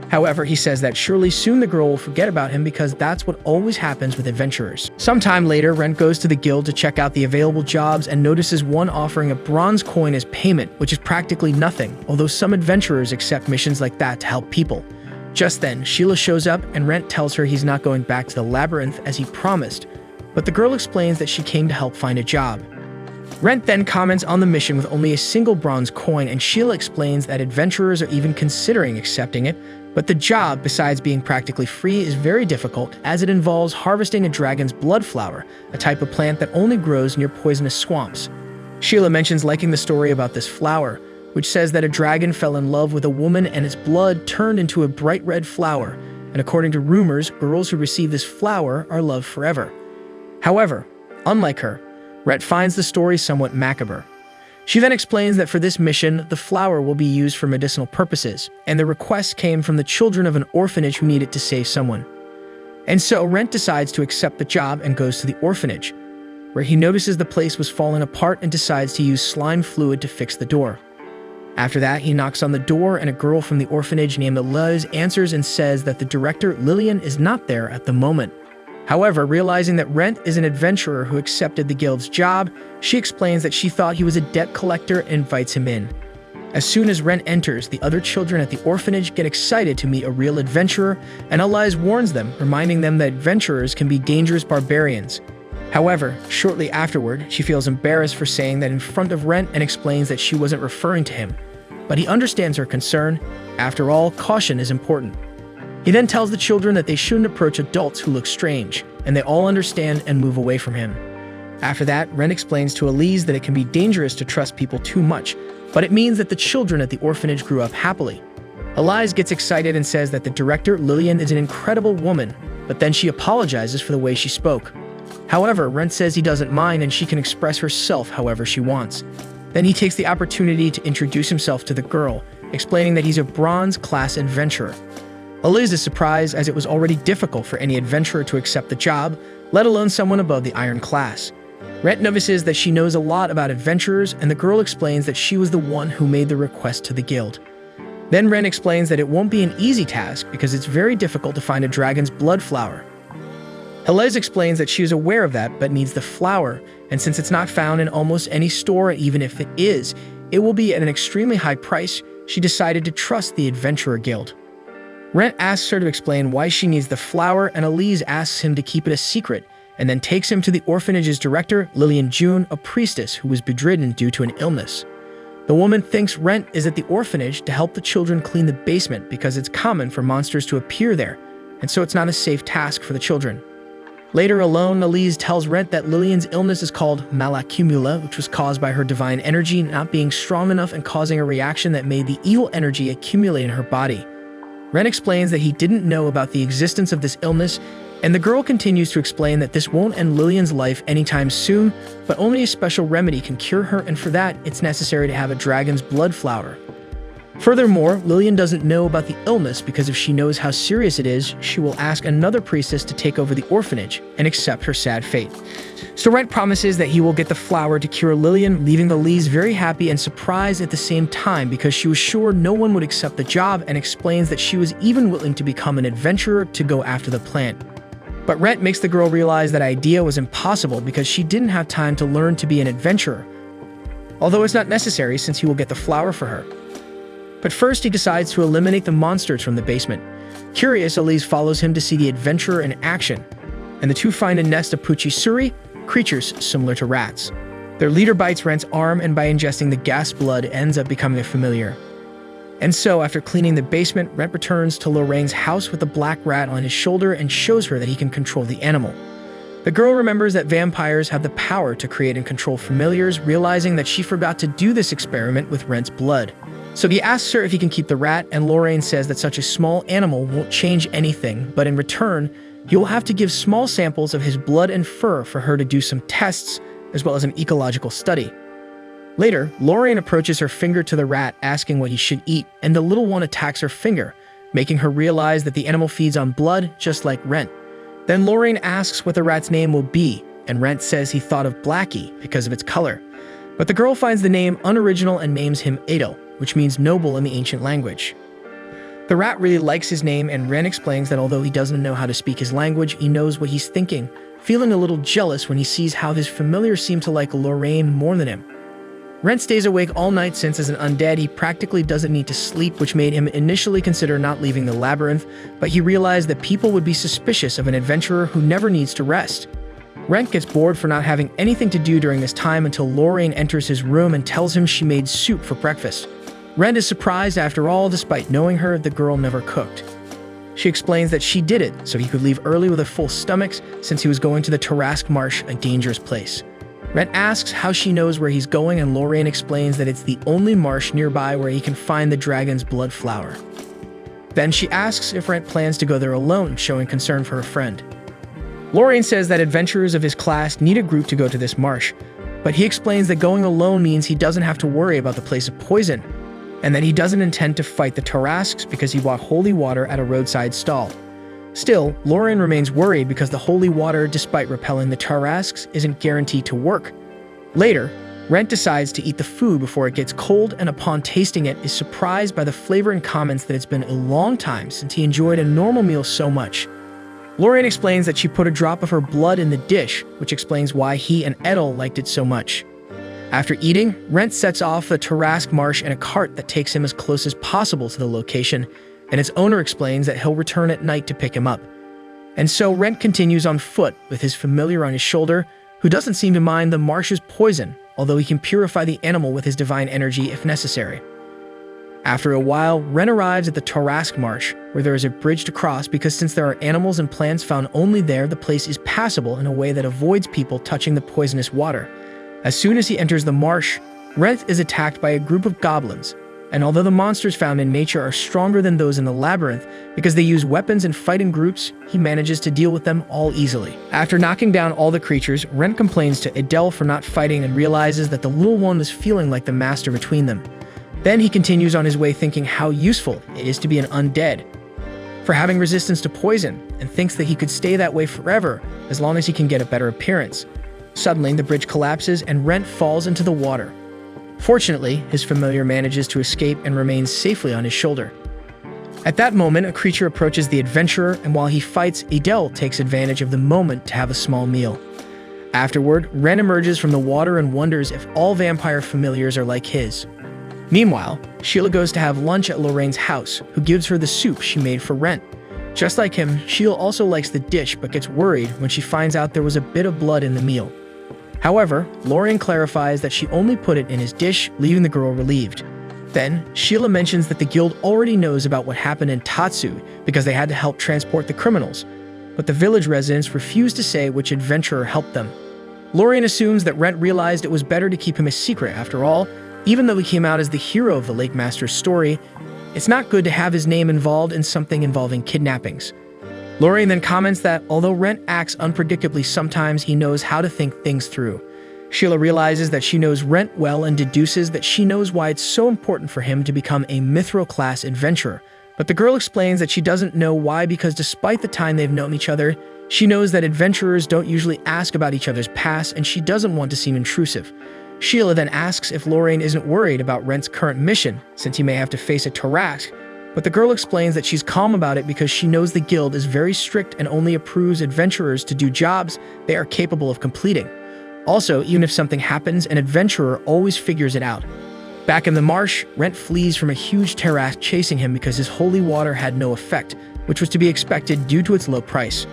However, he says that surely soon the girl will forget about him because that's what always happens with adventurers. Sometime later, Rentt goes to the guild to check out the available jobs and notices one offering a bronze coin as payment, which is practically nothing, although some adventurers accept missions like that to help people. Just then, Sheila shows up and Rentt tells her he's not going back to the Labyrinth as he promised, but the girl explains that she came to help find a job. Rentt then comments on the mission with only a single bronze coin, and Sheila explains that adventurers are even considering accepting it, but the job, besides being practically free, is very difficult as it involves harvesting a dragon's blood flower, a type of plant that only grows near poisonous swamps. Sheila mentions liking the story about this flower, which says that a dragon fell in love with a woman and its blood turned into a bright red flower, and according to rumors, girls who receive this flower are loved forever. However, unlike her, Rentt finds the story somewhat macabre. She then explains that for this mission, the flower will be used for medicinal purposes, and the request came from the children of an orphanage who needed to save someone. And so Rentt decides to accept the job and goes to the orphanage, where he notices the place was falling apart and decides to use slime fluid to fix the door. After that, he knocks on the door and a girl from the orphanage named Liz answers and says that the director, Lillian, is not there at the moment. However, realizing that Rentt is an adventurer who accepted the guild's job, she explains that she thought he was a debt collector and invites him in. As soon as Rentt enters, the other children at the orphanage get excited to meet a real adventurer, and Liz warns them, reminding them that adventurers can be dangerous barbarians. However, shortly afterward, she feels embarrassed for saying that in front of Rentt and explains that she wasn't referring to him. But he understands her concern. After all, caution is important. He then tells the children that they shouldn't approach adults who look strange, and they all understand and move away from him. After that, Rentt explains to Elise that it can be dangerous to trust people too much, but it means that the children at the orphanage grew up happily. Elise gets excited and says that the director, Lillian, is an incredible woman, but then she apologizes for the way she spoke. However, Rentt says he doesn't mind and she can express herself however she wants. Then he takes the opportunity to introduce himself to the girl, explaining that he's a bronze class adventurer. Elise is surprised as it was already difficult for any adventurer to accept the job, let alone someone above the iron class. Rentt notices that she knows a lot about adventurers, and the girl explains that she was the one who made the request to the guild. Then Rentt explains that it won't be an easy task because it's very difficult to find a dragon's blood flower. Elise explains that she is aware of that but needs the flower, and since it's not found in almost any store, even if it is, it will be at an extremely high price. She decided to trust the Adventurer Guild. Rentt asks her to explain why she needs the flower, and Elise asks him to keep it a secret, and then takes him to the orphanage's director, Lillian June, a priestess who was bedridden due to an illness. The woman thinks Rentt is at the orphanage to help the children clean the basement because it's common for monsters to appear there, and so it's not a safe task for the children. Later alone, Elise tells Rentt that Lillian's illness is called malaccumula, which was caused by her divine energy not being strong enough and causing a reaction that made the evil energy accumulate in her body. Rentt explains that he didn't know about the existence of this illness, and the girl continues to explain that this won't end Lillian's life anytime soon, but only a special remedy can cure her, and for that, it's necessary to have a dragon's blood flower. Furthermore, Lillian doesn't know about the illness because if she knows how serious it is, she will ask another priestess to take over the orphanage and accept her sad fate. So Rentt promises that he will get the flower to cure Lillian, leaving Elise very happy and surprised at the same time because she was sure no one would accept the job, and explains that she was even willing to become an adventurer to go after the plant. But Rentt makes the girl realize that idea was impossible because she didn't have time to learn to be an adventurer, although it's not necessary since he will get the flower for her. But first, he decides to eliminate the monsters from the basement. Curious, Elise follows him to see the adventurer in action, and the two find a nest of puchisuri, creatures similar to rats. Their leader bites Rentt's arm, and by ingesting the gas blood, ends up becoming a familiar. And so, after cleaning the basement, Rentt returns to Lorraine's house with the black rat on his shoulder and shows her that he can control the animal. The girl remembers that vampires have the power to create and control familiars, realizing that she forgot to do this experiment with Rentt's blood. So he asks her if he can keep the rat, and Lorraine says that such a small animal won't change anything, but in return, he will have to give small samples of his blood and fur for her to do some tests, as well as an ecological study. Later, Lorraine approaches her finger to the rat, asking what he should eat, and the little one attacks her finger, making her realize that the animal feeds on blood, just like Rentt. Then Lorraine asks what the rat's name will be, and Rentt says he thought of Blackie because of its color. But the girl finds the name unoriginal and names him Adel, which means noble in the ancient language. The rat really likes his name, and Rentt explains that although he doesn't know how to speak his language, he knows what he's thinking, feeling a little jealous when he sees how his familiars seem to like Lorraine more than him. Rentt stays awake all night since as an undead, he practically doesn't need to sleep, which made him initially consider not leaving the labyrinth, but he realized that people would be suspicious of an adventurer who never needs to rest. Rentt gets bored for not having anything to do during this time until Lorraine enters his room and tells him she made soup for breakfast. Rentt is surprised after all, despite knowing her, the girl never cooked. She explains that she did it so he could leave early with a full stomach since he was going to the Tarask Marsh, a dangerous place. Rentt asks how she knows where he's going, and Lorraine explains that it's the only marsh nearby where he can find the dragon's blood flower. Then she asks if Rentt plans to go there alone, showing concern for her friend. Lorraine says that adventurers of his class need a group to go to this marsh, but he explains that going alone means he doesn't have to worry about the place of poison, and that he doesn't intend to fight the Tarasks because he bought holy water at a roadside stall. Still, Lorraine remains worried because the holy water, despite repelling the Tarasks, isn't guaranteed to work. Later, Rentt decides to eat the food before it gets cold, and upon tasting it, is surprised by the flavor and comments that it's been a long time since he enjoyed a normal meal so much. Lorraine explains that she put a drop of her blood in the dish, which explains why he and Edel liked it so much. After eating, Rentt sets off the Tarask Marsh in a cart that takes him as close as possible to the location, and its owner explains that he'll return at night to pick him up. And so Rentt continues on foot with his familiar on his shoulder, who doesn't seem to mind the marsh's poison, although he can purify the animal with his divine energy if necessary. After a while, Rentt arrives at the Tarask Marsh, where there is a bridge to cross because since there are animals and plants found only there, the place is passable in a way that avoids people touching the poisonous water. As soon as he enters the marsh, Rentt is attacked by a group of goblins, and although the monsters found in nature are stronger than those in the labyrinth because they use weapons and fight in groups, he manages to deal with them all easily. After knocking down all the creatures, Rentt complains to Adel for not fighting and realizes that the little one was feeling like the master between them. Then he continues on his way thinking how useful it is to be an undead, for having resistance to poison, and thinks that he could stay that way forever as long as he can get a better appearance. Suddenly, the bridge collapses and Rentt falls into the water. Fortunately, his familiar manages to escape and remains safely on his shoulder. At that moment, a creature approaches the adventurer, and while he fights, Adel takes advantage of the moment to have a small meal. Afterward, Rentt emerges from the water and wonders if all vampire familiars are like his. Meanwhile, Sheila goes to have lunch at Lorraine's house, who gives her the soup she made for Rentt. Just like him, Sheila also likes the dish but gets worried when she finds out there was a bit of blood in the meal. However, Lorraine clarifies that she only put it in his dish, leaving the girl relieved. Then, Sheila mentions that the guild already knows about what happened in Tatsu because they had to help transport the criminals, but the village residents refuse to say which adventurer helped them. Lorraine assumes that Rentt realized it was better to keep him a secret after all. Even though he came out as the hero of the Lake Master's story, it's not good to have his name involved in something involving kidnappings. Lorraine then comments that although Rentt acts unpredictably sometimes, he knows how to think things through. Sheila realizes that she knows Rentt well and deduces that she knows why it's so important for him to become a Mithril-class adventurer. But the girl explains that she doesn't know why because despite the time they've known each other, she knows that adventurers don't usually ask about each other's past and she doesn't want to seem intrusive. Sheila then asks if Lorraine isn't worried about Rentt's current mission, since he may have to face a Tarask, but the girl explains that she's calm about it because she knows the guild is very strict and only approves adventurers to do jobs they are capable of completing. Also, even if something happens, an adventurer always figures it out. Back in the marsh, Rentt flees from a huge Tarask chasing him because his holy water had no effect, which was to be expected due to its low price.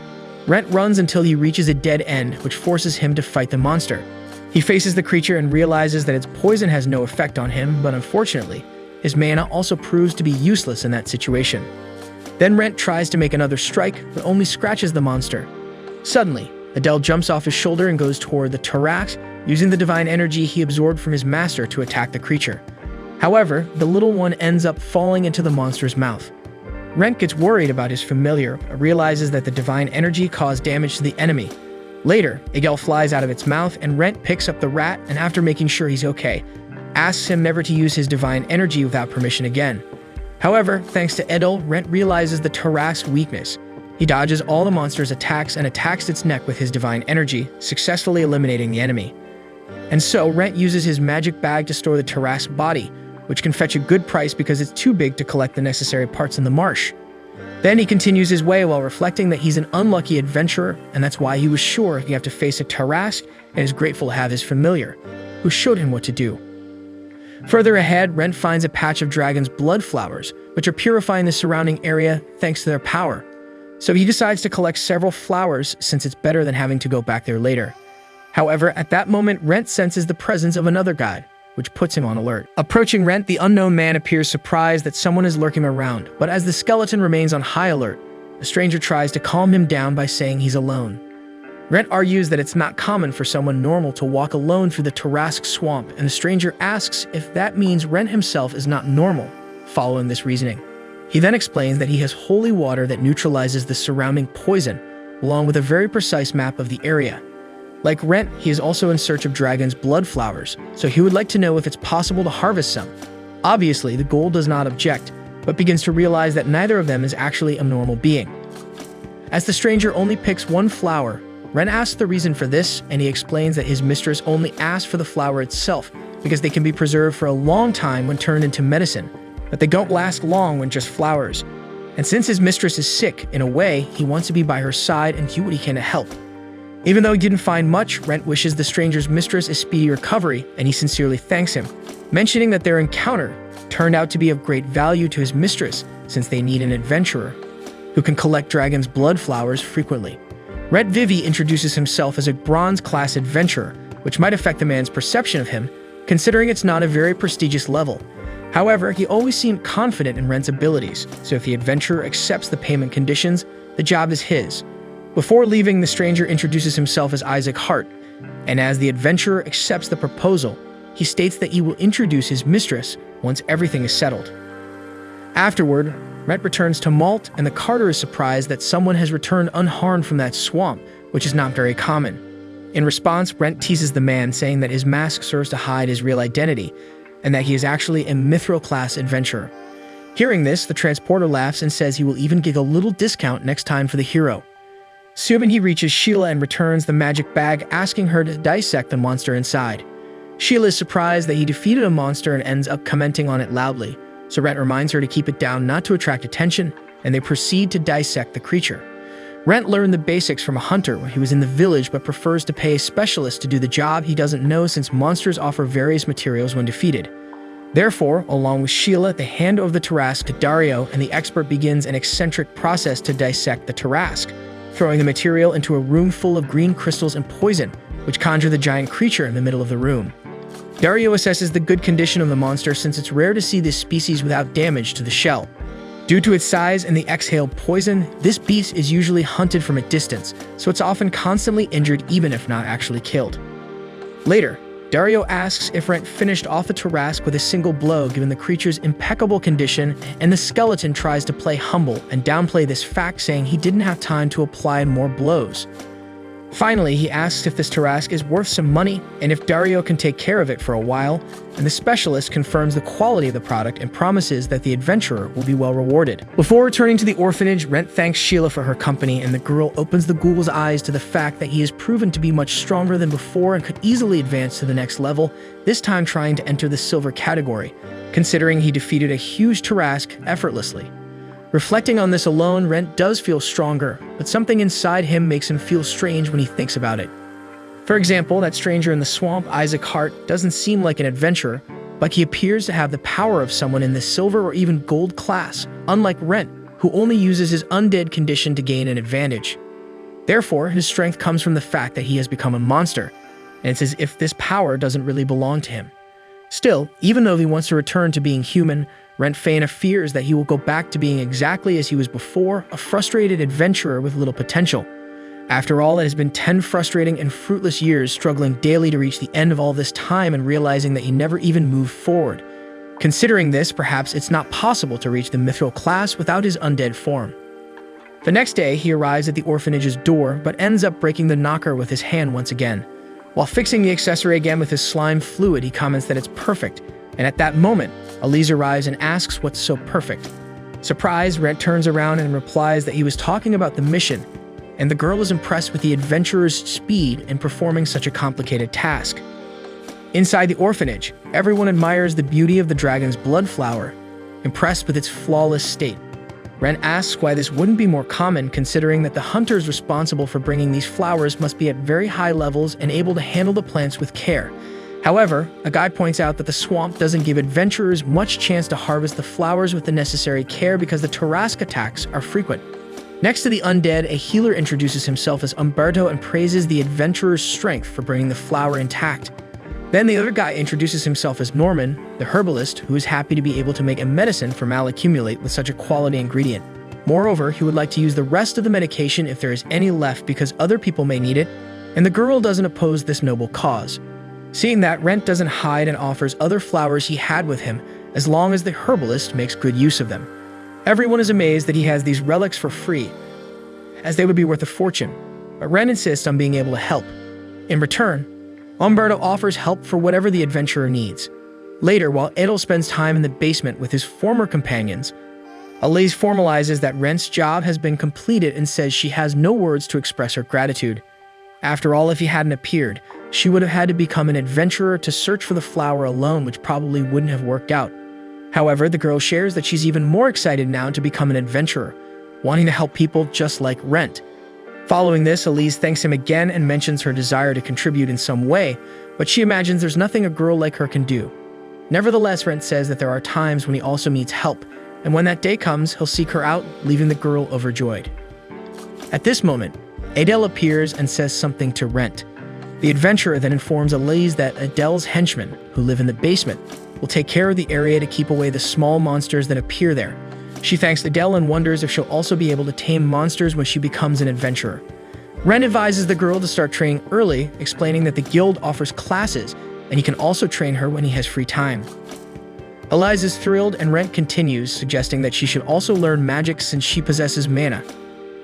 Rentt runs until he reaches a dead end, which forces him to fight the monster. He faces the creature and realizes that its poison has no effect on him, but unfortunately, his mana also proves to be useless in that situation. Then Rentt tries to make another strike, but only scratches the monster. Suddenly, Adele jumps off his shoulder and goes toward the Tarax, using the divine energy he absorbed from his master to attack the creature. However, the little one ends up falling into the monster's mouth. Rentt gets worried about his familiar, but realizes that the divine energy caused damage to the enemy. Later, Adele flies out of its mouth, and Rentt picks up the rat, and after making sure he's okay, asks him never to use his divine energy without permission again. However, thanks to Adele, Rentt realizes the Tarax's weakness. He dodges all the monster's attacks and attacks its neck with his divine energy, successfully eliminating the enemy. And so, Rentt uses his magic bag to store the Tarax's body, which can fetch a good price because it's too big to collect the necessary parts in the marsh. Then he continues his way while reflecting that he's an unlucky adventurer, and that's why he was sure he'd have to face a Tarax and is grateful to have his familiar, who showed him what to do. Further ahead, Rentt finds a patch of dragon's blood flowers, which are purifying the surrounding area thanks to their power. So he decides to collect several flowers since it's better than having to go back there later. However, at that moment, Rentt senses the presence of another guide, which puts him on alert. Approaching Rentt, the unknown man appears surprised that someone is lurking around, but as the skeleton remains on high alert, the stranger tries to calm him down by saying he's alone. Rentt argues that it's not common for someone normal to walk alone through the Tarask swamp, and the stranger asks if that means Rentt himself is not normal, following this reasoning. He then explains that he has holy water that neutralizes the surrounding poison, along with a very precise map of the area. Like Rentt, he is also in search of dragon's blood flowers, so he would like to know if it's possible to harvest some. Obviously, the ghoul does not object, but begins to realize that neither of them is actually a normal being. As the stranger only picks one flower, Rentt asks the reason for this, and he explains that his mistress only asked for the flower itself because they can be preserved for a long time when turned into medicine, but they don't last long when just flowers. And since his mistress is sick, in a way, he wants to be by her side and do what he can to help. Even though he didn't find much, Rentt wishes the stranger's mistress a speedy recovery, and he sincerely thanks him, mentioning that their encounter turned out to be of great value to his mistress since they need an adventurer who can collect dragon's blood flowers frequently. Rentt Vivi introduces himself as a bronze-class adventurer, which might affect the man's perception of him, considering it's not a very prestigious level. However, he always seemed confident in Rentt's abilities, so if the adventurer accepts the payment conditions, the job is his. Before leaving, the stranger introduces himself as Isaac Hart, and as the adventurer accepts the proposal, he states that he will introduce his mistress once everything is settled. Afterward, Rentt returns to Malt, and the carter is surprised that someone has returned unharmed from that swamp, which is not very common. In response, Rentt teases the man, saying that his mask serves to hide his real identity, and that he is actually a mithril-class adventurer. Hearing this, the transporter laughs and says he will even give a little discount next time for the hero. Soon he reaches Sheila and returns the magic bag, asking her to dissect the monster inside. Sheila is surprised that he defeated a monster and ends up commenting on it loudly, so Rentt reminds her to keep it down not to attract attention, and they proceed to dissect the creature. Rentt learned the basics from a hunter when he was in the village, but prefers to pay a specialist to do the job he doesn't know since monsters offer various materials when defeated. Therefore, along with Sheila, they hand over the Tarask to Dario, and the expert begins an eccentric process to dissect the Tarask, throwing the material into a room full of green crystals and poison, which conjure the giant creature in the middle of the room. Dario assesses the good condition of the monster since it's rare to see this species without damage to the shell. Due to its size and the exhaled poison, this beast is usually hunted from a distance, so it's often constantly injured even if not actually killed. Later, Dario asks if Rentt finished off the Tarask with a single blow given the creature's impeccable condition, and the skeleton tries to play humble and downplay this fact, saying he didn't have time to apply more blows. Finally, he asks if this Tarask is worth some money and if Dario can take care of it for a while, and the specialist confirms the quality of the product and promises that the adventurer will be well rewarded. Before returning to the orphanage, Rentt thanks Sheila for her company, and the girl opens the ghoul's eyes to the fact that he has proven to be much stronger than before and could easily advance to the next level, this time trying to enter the silver category, considering he defeated a huge Tarask effortlessly. Reflecting on this alone, Rentt does feel stronger, but something inside him makes him feel strange when he thinks about it. For example, that stranger in the swamp, Isaac Hart, doesn't seem like an adventurer, but he appears to have the power of someone in the silver or even gold class, unlike Rentt, who only uses his undead condition to gain an advantage. Therefore, his strength comes from the fact that he has become a monster, and it's as if this power doesn't really belong to him. Still, even though he wants to return to being human, Rentt Faina fears that he will go back to being exactly as he was before, a frustrated adventurer with little potential. After all, it has been 10 frustrating and fruitless years struggling daily to reach the end of all this time and realizing that he never even moved forward. Considering this, perhaps it's not possible to reach the mithril class without his undead form. The next day, he arrives at the orphanage's door, but ends up breaking the knocker with his hand once again. While fixing the accessory again with his slime fluid, he comments that it's perfect, and at that moment, Elise arrives and asks what's so perfect. Surprised, Rentt turns around and replies that he was talking about the mission, and the girl is impressed with the adventurer's speed in performing such a complicated task. Inside the orphanage, everyone admires the beauty of the dragon's blood flower, impressed with its flawless state. Rentt asks why this wouldn't be more common, considering that the hunters responsible for bringing these flowers must be at very high levels and able to handle the plants with care. However, a guide points out that the swamp doesn't give adventurers much chance to harvest the flowers with the necessary care because the Tarrasque attacks are frequent. Next to the undead, a healer introduces himself as Umberto and praises the adventurer's strength for bringing the flower intact. Then the other guy introduces himself as Norman, the herbalist, who is happy to be able to make a medicine for malaccumulate with such a quality ingredient. Moreover, he would like to use the rest of the medication if there is any left because other people may need it, and the girl doesn't oppose this noble cause. Seeing that, Rentt doesn't hide and offers other flowers he had with him, as long as the herbalist makes good use of them. Everyone is amazed that he has these relics for free, as they would be worth a fortune, but Rentt insists on being able to help. In return, Umberto offers help for whatever the adventurer needs. Later, while Edel spends time in the basement with his former companions, Elise formalizes that Rentt's job has been completed and says she has no words to express her gratitude. After all, if he hadn't appeared, she would have had to become an adventurer to search for the flower alone, which probably wouldn't have worked out. However, the girl shares that she's even more excited now to become an adventurer, wanting to help people just like Rentt. Following this, Elise thanks him again and mentions her desire to contribute in some way, but she imagines there's nothing a girl like her can do. Nevertheless, Rentt says that there are times when he also needs help, and when that day comes, he'll seek her out, leaving the girl overjoyed. At this moment, Edel appears and says something to Rentt. The adventurer then informs Elise that Adel's henchmen, who live in the basement, will take care of the area to keep away the small monsters that appear there. She thanks Edel and wonders if she'll also be able to tame monsters when she becomes an adventurer. Rentt advises the girl to start training early, explaining that the guild offers classes, and he can also train her when he has free time. Elise is thrilled, and Rentt continues, suggesting that she should also learn magic since she possesses mana.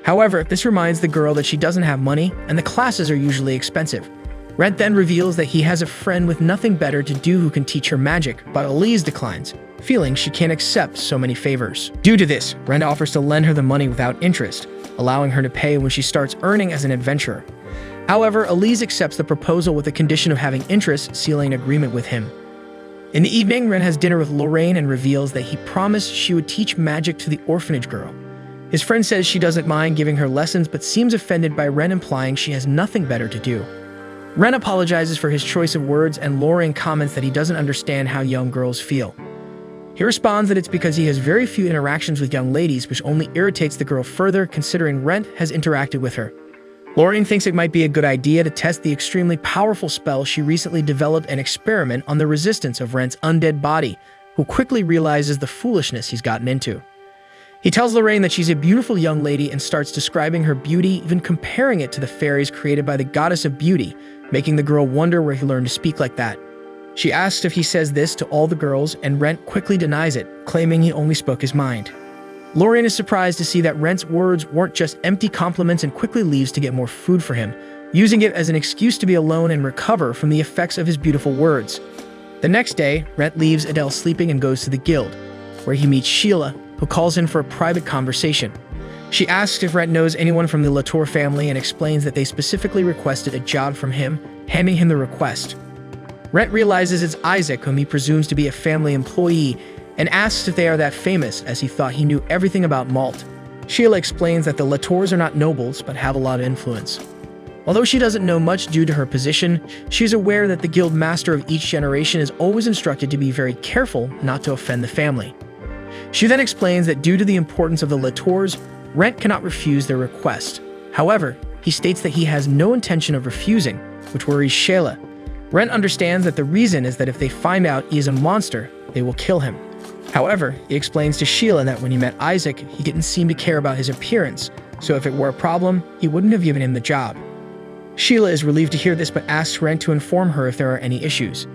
However, this reminds the girl that she doesn't have money, and the classes are usually expensive. Rentt then reveals that he has a friend with nothing better to do who can teach her magic, but Elise declines, feeling she can't accept so many favors. Due to this, Rentt offers to lend her the money without interest, allowing her to pay when she starts earning as an adventurer. However, Elise accepts the proposal with the condition of having interest, sealing an agreement with him. In the evening, Rentt has dinner with Lorraine and reveals that he promised she would teach magic to the orphanage girl. His friend says she doesn't mind giving her lessons but seems offended by Rentt implying she has nothing better to do. Rentt apologizes for his choice of words, and Lorraine comments that he doesn't understand how young girls feel. He responds that it's because he has very few interactions with young ladies, which only irritates the girl further, considering Rentt has interacted with her. Lorraine thinks it might be a good idea to test the extremely powerful spell she recently developed and experiment on the resistance of Rentt's undead body, who quickly realizes the foolishness he's gotten into. He tells Lorraine that she's a beautiful young lady and starts describing her beauty, even comparing it to the fairies created by the goddess of beauty, making the girl wonder where he learned to speak like that. She asks if he says this to all the girls, and Rentt quickly denies it, claiming he only spoke his mind. Lorraine is surprised to see that Rentt's words weren't just empty compliments and quickly leaves to get more food for him, using it as an excuse to be alone and recover from the effects of his beautiful words. The next day, Rentt leaves Edel sleeping and goes to the guild, where he meets Sheila, who calls in for a private conversation. She asks if Rentt knows anyone from the Latour family and explains that they specifically requested a job from him, handing him the request. Rentt realizes it's Isaac, whom he presumes to be a family employee, and asks if they are that famous, as he thought he knew everything about malt. Sheila explains that the Latours are not nobles, but have a lot of influence. Although she doesn't know much due to her position, she's aware that the guild master of each generation is always instructed to be very careful not to offend the family. She then explains that due to the importance of the Latours, Rentt cannot refuse their request. However, he states that he has no intention of refusing, which worries Sheila. Rentt understands that the reason is that if they find out he is a monster, they will kill him. However, he explains to Sheila that when he met Isaac, he didn't seem to care about his appearance, so if it were a problem, he wouldn't have given him the job. Sheila is relieved to hear this but asks Rentt to inform her if there are any issues.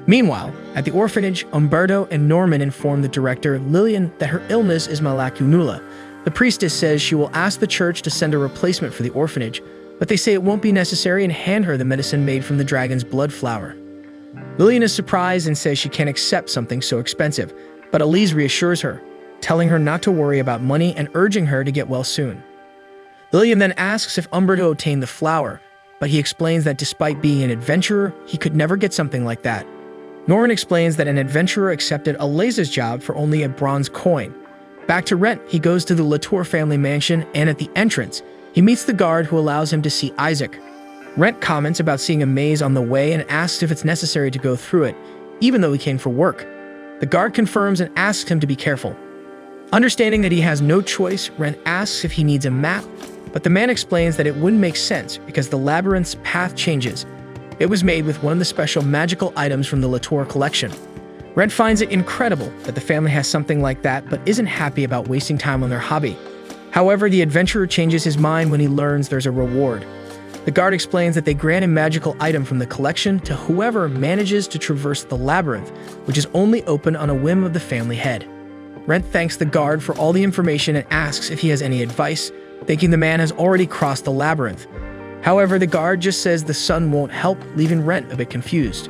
Meanwhile, at the orphanage, Umberto and Norman inform the director, Lillian, that her illness is malakunula. The priestess says she will ask the church to send a replacement for the orphanage, but they say it won't be necessary and hand her the medicine made from the dragon's blood flower. Lillian is surprised and says she can't accept something so expensive, but Elise reassures her, telling her not to worry about money and urging her to get well soon. Lillian then asks if Umberto obtained the flower, but he explains that despite being an adventurer, he could never get something like that. Norman explains that an adventurer accepted Elise's job for only a bronze coin. Back to Rentt, he goes to the Latour family mansion, and at the entrance, he meets the guard who allows him to see Isaac. Rentt comments about seeing a maze on the way and asks if it's necessary to go through it, even though he came for work. The guard confirms and asks him to be careful. Understanding that he has no choice, Rentt asks if he needs a map, but the man explains that it wouldn't make sense because the labyrinth's path changes. It was made with one of the special magical items from the Latour collection. Rentt finds it incredible that the family has something like that but isn't happy about wasting time on their hobby. However, the adventurer changes his mind when he learns there's a reward. The guard explains that they grant a magical item from the collection to whoever manages to traverse the labyrinth, which is only open on a whim of the family head. Rentt thanks the guard for all the information and asks if he has any advice, thinking the man has already crossed the labyrinth. However, the guard just says the sun won't help, leaving Rentt a bit confused.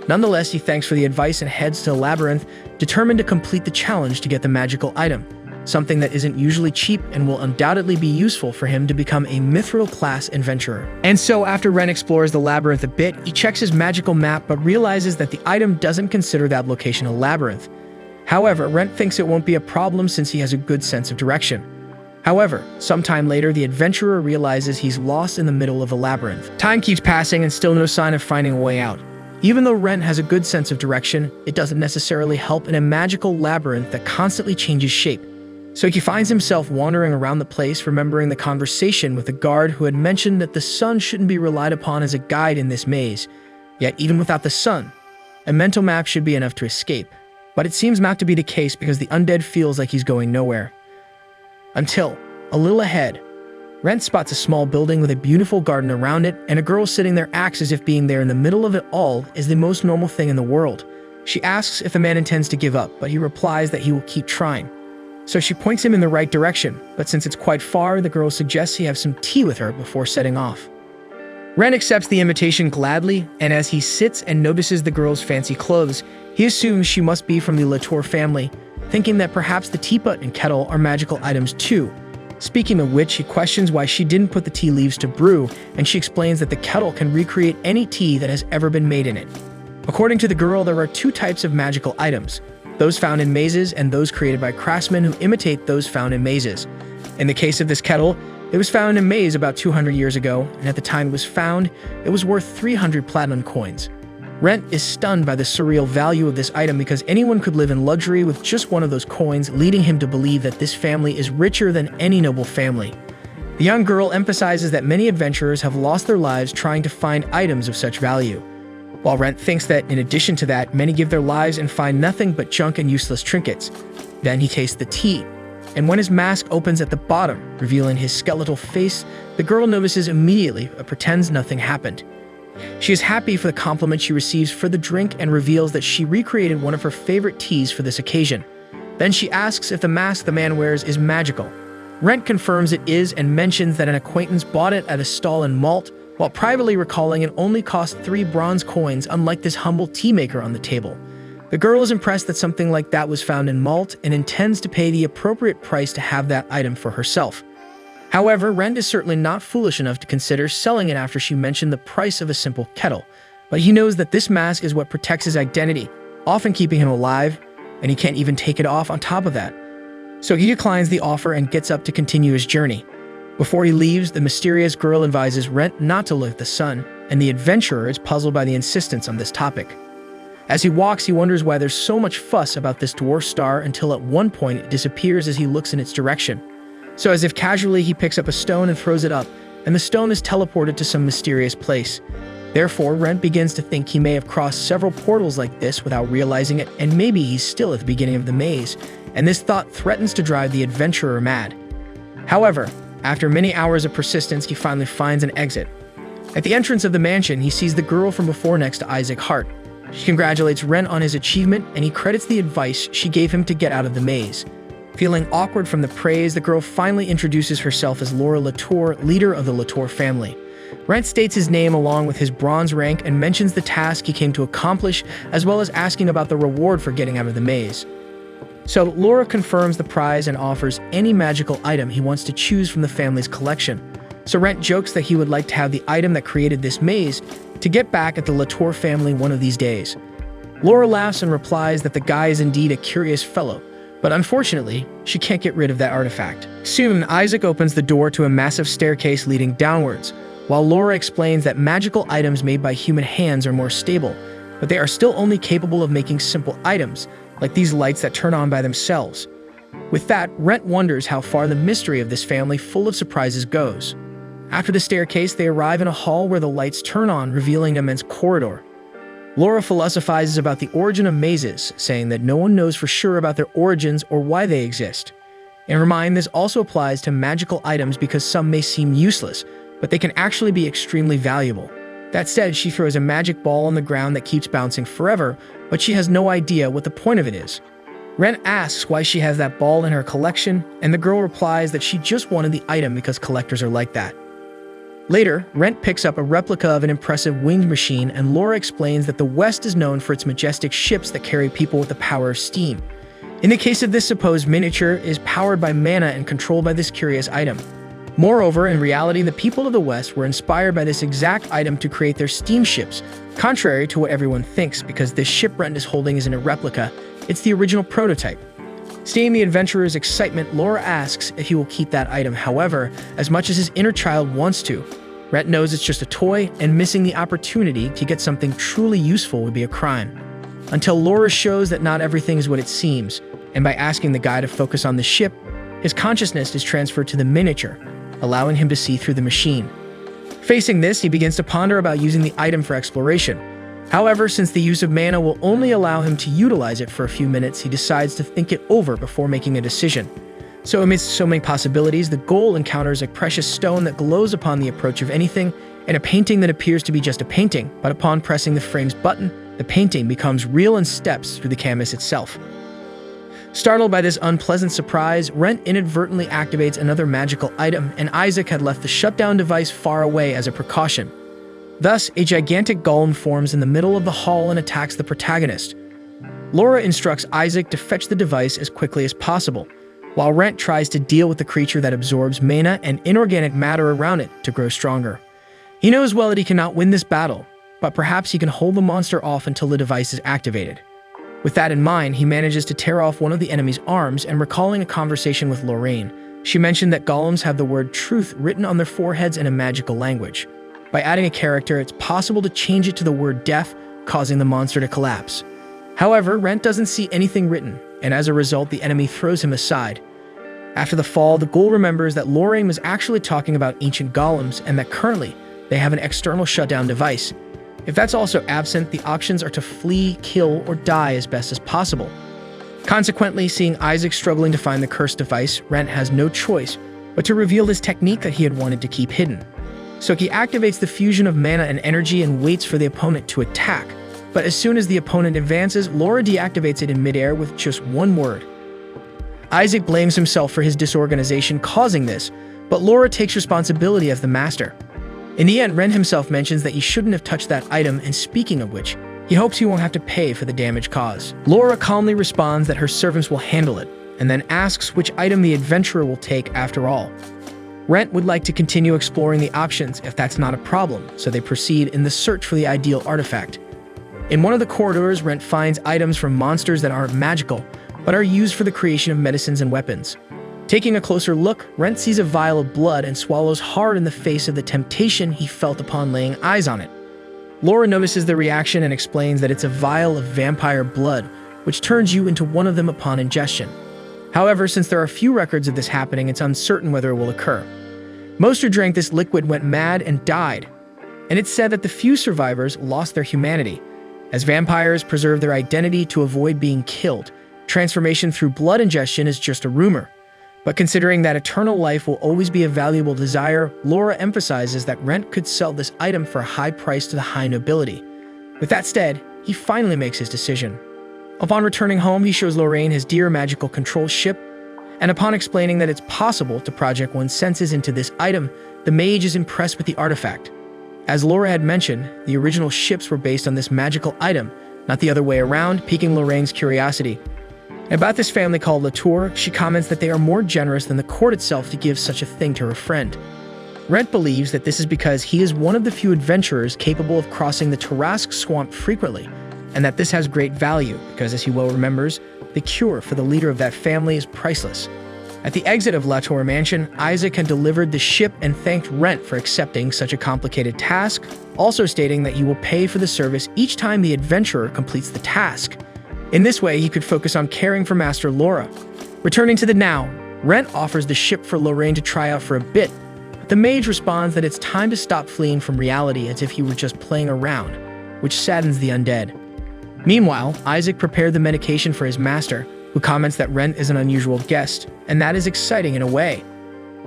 Nonetheless, he thanks for the advice and heads to the labyrinth, determined to complete the challenge to get the magical item, something that isn't usually cheap and will undoubtedly be useful for him to become a mithril-class adventurer. And so, after Rentt explores the labyrinth a bit, he checks his magical map but realizes that the item doesn't consider that location a labyrinth. However, Rentt thinks it won't be a problem since he has a good sense of direction. However, sometime later, the adventurer realizes he's lost in the middle of the labyrinth. Time keeps passing and still no sign of finding a way out. Even though Rentt has a good sense of direction, it doesn't necessarily help in a magical labyrinth that constantly changes shape. So he finds himself wandering around the place, remembering the conversation with the guard who had mentioned that the sun shouldn't be relied upon as a guide in this maze. Yet even without the sun, a mental map should be enough to escape. But it seems not to be the case because the undead feels like he's going nowhere. Until, a little ahead, Rentt spots a small building with a beautiful garden around it, and a girl sitting there acts as if being there in the middle of it all is the most normal thing in the world. She asks if the man intends to give up, but he replies that he will keep trying. So she points him in the right direction, but since it's quite far, the girl suggests he have some tea with her before setting off. Rentt accepts the invitation gladly, and as he sits and notices the girl's fancy clothes, he assumes she must be from the Latour family, thinking that perhaps the teapot and kettle are magical items too. Speaking of which, he questions why she didn't put the tea leaves to brew, and she explains that the kettle can recreate any tea that has ever been made in it. According to the girl, there are two types of magical items, those found in mazes and those created by craftsmen who imitate those found in mazes. In the case of this kettle, it was found in a maze about 200 years ago, and at the time it was found, it was worth 300 platinum coins. Rentt is stunned by the surreal value of this item because anyone could live in luxury with just one of those coins, leading him to believe that this family is richer than any noble family. The young girl emphasizes that many adventurers have lost their lives trying to find items of such value, while Rentt thinks that, in addition to that, many give their lives and find nothing but junk and useless trinkets. Then he tastes the tea, and when his mask opens at the bottom, revealing his skeletal face, the girl notices immediately but pretends nothing happened. She is happy for the compliment she receives for the drink and reveals that she recreated one of her favorite teas for this occasion. Then she asks if the mask the man wears is magical. Rentt confirms it is and mentions that an acquaintance bought it at a stall in Malt, while privately recalling it only cost 3 bronze coins, unlike this humble tea maker on the table. The girl is impressed that something like that was found in Malt and intends to pay the appropriate price to have that item for herself. However, Rentt is certainly not foolish enough to consider selling it after she mentioned the price of a simple kettle, but he knows that this mask is what protects his identity, often keeping him alive, and he can't even take it off on top of that. So he declines the offer and gets up to continue his journey. Before he leaves, the mysterious girl advises Rentt not to look at the sun, and the adventurer is puzzled by the insistence on this topic. As he walks, he wonders why there's so much fuss about this dwarf star until at one point it disappears as he looks in its direction. So as if casually, he picks up a stone and throws it up, and the stone is teleported to some mysterious place. Therefore, Rentt begins to think he may have crossed several portals like this without realizing it, and maybe he's still at the beginning of the maze, and this thought threatens to drive the adventurer mad. However, After many hours of persistence, he finally finds an exit. At the entrance of the mansion, he sees the girl from before next to Isaac Hart. She congratulates Rentt on his achievement, and he credits the advice she gave him to get out of the maze. Feeling awkward from the praise, the girl finally introduces herself as Laura Latour, leader of the Latour family. Rentt states his name along with his bronze rank and mentions the task he came to accomplish, as well as asking about the reward for getting out of the maze. So Laura confirms the prize and offers any magical item he wants to choose from the family's collection. So Rentt jokes that he would like to have the item that created this maze to get back at the Latour family one of these days. Laura laughs and replies that the guy is indeed a curious fellow, but unfortunately, she can't get rid of that artifact. Soon, Isaac opens the door to a massive staircase leading downwards, while Laura explains that magical items made by human hands are more stable, but they are still only capable of making simple items, like these lights that turn on by themselves. With that, Rentt wonders how far the mystery of this family full of surprises goes. After the staircase, they arrive in a hall where the lights turn on, revealing an immense corridor. Laura philosophizes about the origin of mazes, saying that no one knows for sure about their origins or why they exist. In her mind, this also applies to magical items because some may seem useless, but they can actually be extremely valuable. That said, she throws a magic ball on the ground that keeps bouncing forever, but she has no idea what the point of it is. Rentt asks why she has that ball in her collection, and the girl replies that she just wanted the item because collectors are like that. Later, Rentt picks up a replica of an impressive winged machine, and Laura explains that the West is known for its majestic ships that carry people with the power of steam. In the case of this supposed miniature, it is powered by mana and controlled by this curious item. Moreover, in reality, the people of the West were inspired by this exact item to create their steamships, contrary to what everyone thinks, because this ship Rentt is holding isn't a replica, it's the original prototype. Seeing the adventurer's excitement, Laura asks if he will keep that item. However, as much as his inner child wants to, Rentt knows it's just a toy, and missing the opportunity to get something truly useful would be a crime. Until Laura shows that not everything is what it seems, and by asking the guy to focus on the ship, his consciousness is transferred to the miniature, allowing him to see through the machine. Facing this, he begins to ponder about using the item for exploration. However, since the use of mana will only allow him to utilize it for a few minutes, he decides to think it over before making a decision. So amidst so many possibilities, the goal encounters a precious stone that glows upon the approach of anything, and a painting that appears to be just a painting, but upon pressing the frame's button, the painting becomes real and steps through the canvas itself. Startled by this unpleasant surprise, Rentt inadvertently activates another magical item, and Isaac had left the shutdown device far away as a precaution. Thus, a gigantic golem forms in the middle of the hall and attacks the protagonist. Laura instructs Isaac to fetch the device as quickly as possible, while Rentt tries to deal with the creature that absorbs mana and inorganic matter around it to grow stronger. He knows well that he cannot win this battle, but perhaps he can hold the monster off until the device is activated. With that in mind, he manages to tear off one of the enemy's arms, and recalling a conversation with Lorraine, she mentioned that golems have the word truth written on their foreheads in a magical language. By adding a character, it's possible to change it to the word death, causing the monster to collapse. However, Rentt doesn't see anything written, and as a result, the enemy throws him aside. After the fall, the ghoul remembers that Lorraine was actually talking about ancient golems, and that currently, they have an external shutdown device. If that's also absent, the options are to flee, kill, or die as best as possible. Consequently, seeing Isaac struggling to find the cursed device, Rentt has no choice but to reveal this technique that he had wanted to keep hidden. So he activates the fusion of mana and energy and waits for the opponent to attack. But as soon as the opponent advances, Laura deactivates it in midair with just one word. Isaac blames himself for his disorganization causing this, but Laura takes responsibility as the master. In the end, Rentt himself mentions that he shouldn't have touched that item, and speaking of which, he hopes he won't have to pay for the damage caused. Laura calmly responds that her servants will handle it, and then asks which item the adventurer will take after all. Rentt would like to continue exploring the options if that's not a problem, so they proceed in the search for the ideal artifact. In one of the corridors, Rentt finds items from monsters that aren't magical, but are used for the creation of medicines and weapons. Taking a closer look, Rentt sees a vial of blood and swallows hard in the face of the temptation he felt upon laying eyes on it. Laura notices the reaction and explains that it's a vial of vampire blood, which turns you into one of them upon ingestion. However, since there are few records of this happening, it's uncertain whether it will occur. Most who drank this liquid went mad and died, and it's said that the few survivors lost their humanity, as vampires preserve their identity to avoid being killed. Transformation through blood ingestion is just a rumor. But considering that eternal life will always be a valuable desire, Laura emphasizes that Rentt could sell this item for a high price to the high nobility. With that said, he finally makes his decision. Upon returning home, he shows Lorraine his dear magical control ship, and upon explaining that it's possible to project one's senses into this item, the mage is impressed with the artifact. As Laura had mentioned, the original ships were based on this magical item, not the other way around, piquing Lorraine's curiosity. About this family called Latour, she comments that they are more generous than the court itself to give such a thing to her friend. Rentt believes that this is because he is one of the few adventurers capable of crossing the Tarrasque swamp frequently, and that this has great value because, as he well remembers, the cure for the leader of that family is priceless. At the exit of Latour Mansion, Isaac had delivered the ship and thanked Rentt for accepting such a complicated task, also stating that he will pay for the service each time the adventurer completes the task. In this way, he could focus on caring for Master Laura. Returning to the now, Rentt offers the ship for Lorraine to try out for a bit, but the mage responds that it's time to stop fleeing from reality as if he were just playing around, which saddens the undead. Meanwhile, Isaac prepared the medication for his master, who comments that Rentt is an unusual guest, and that is exciting in a way.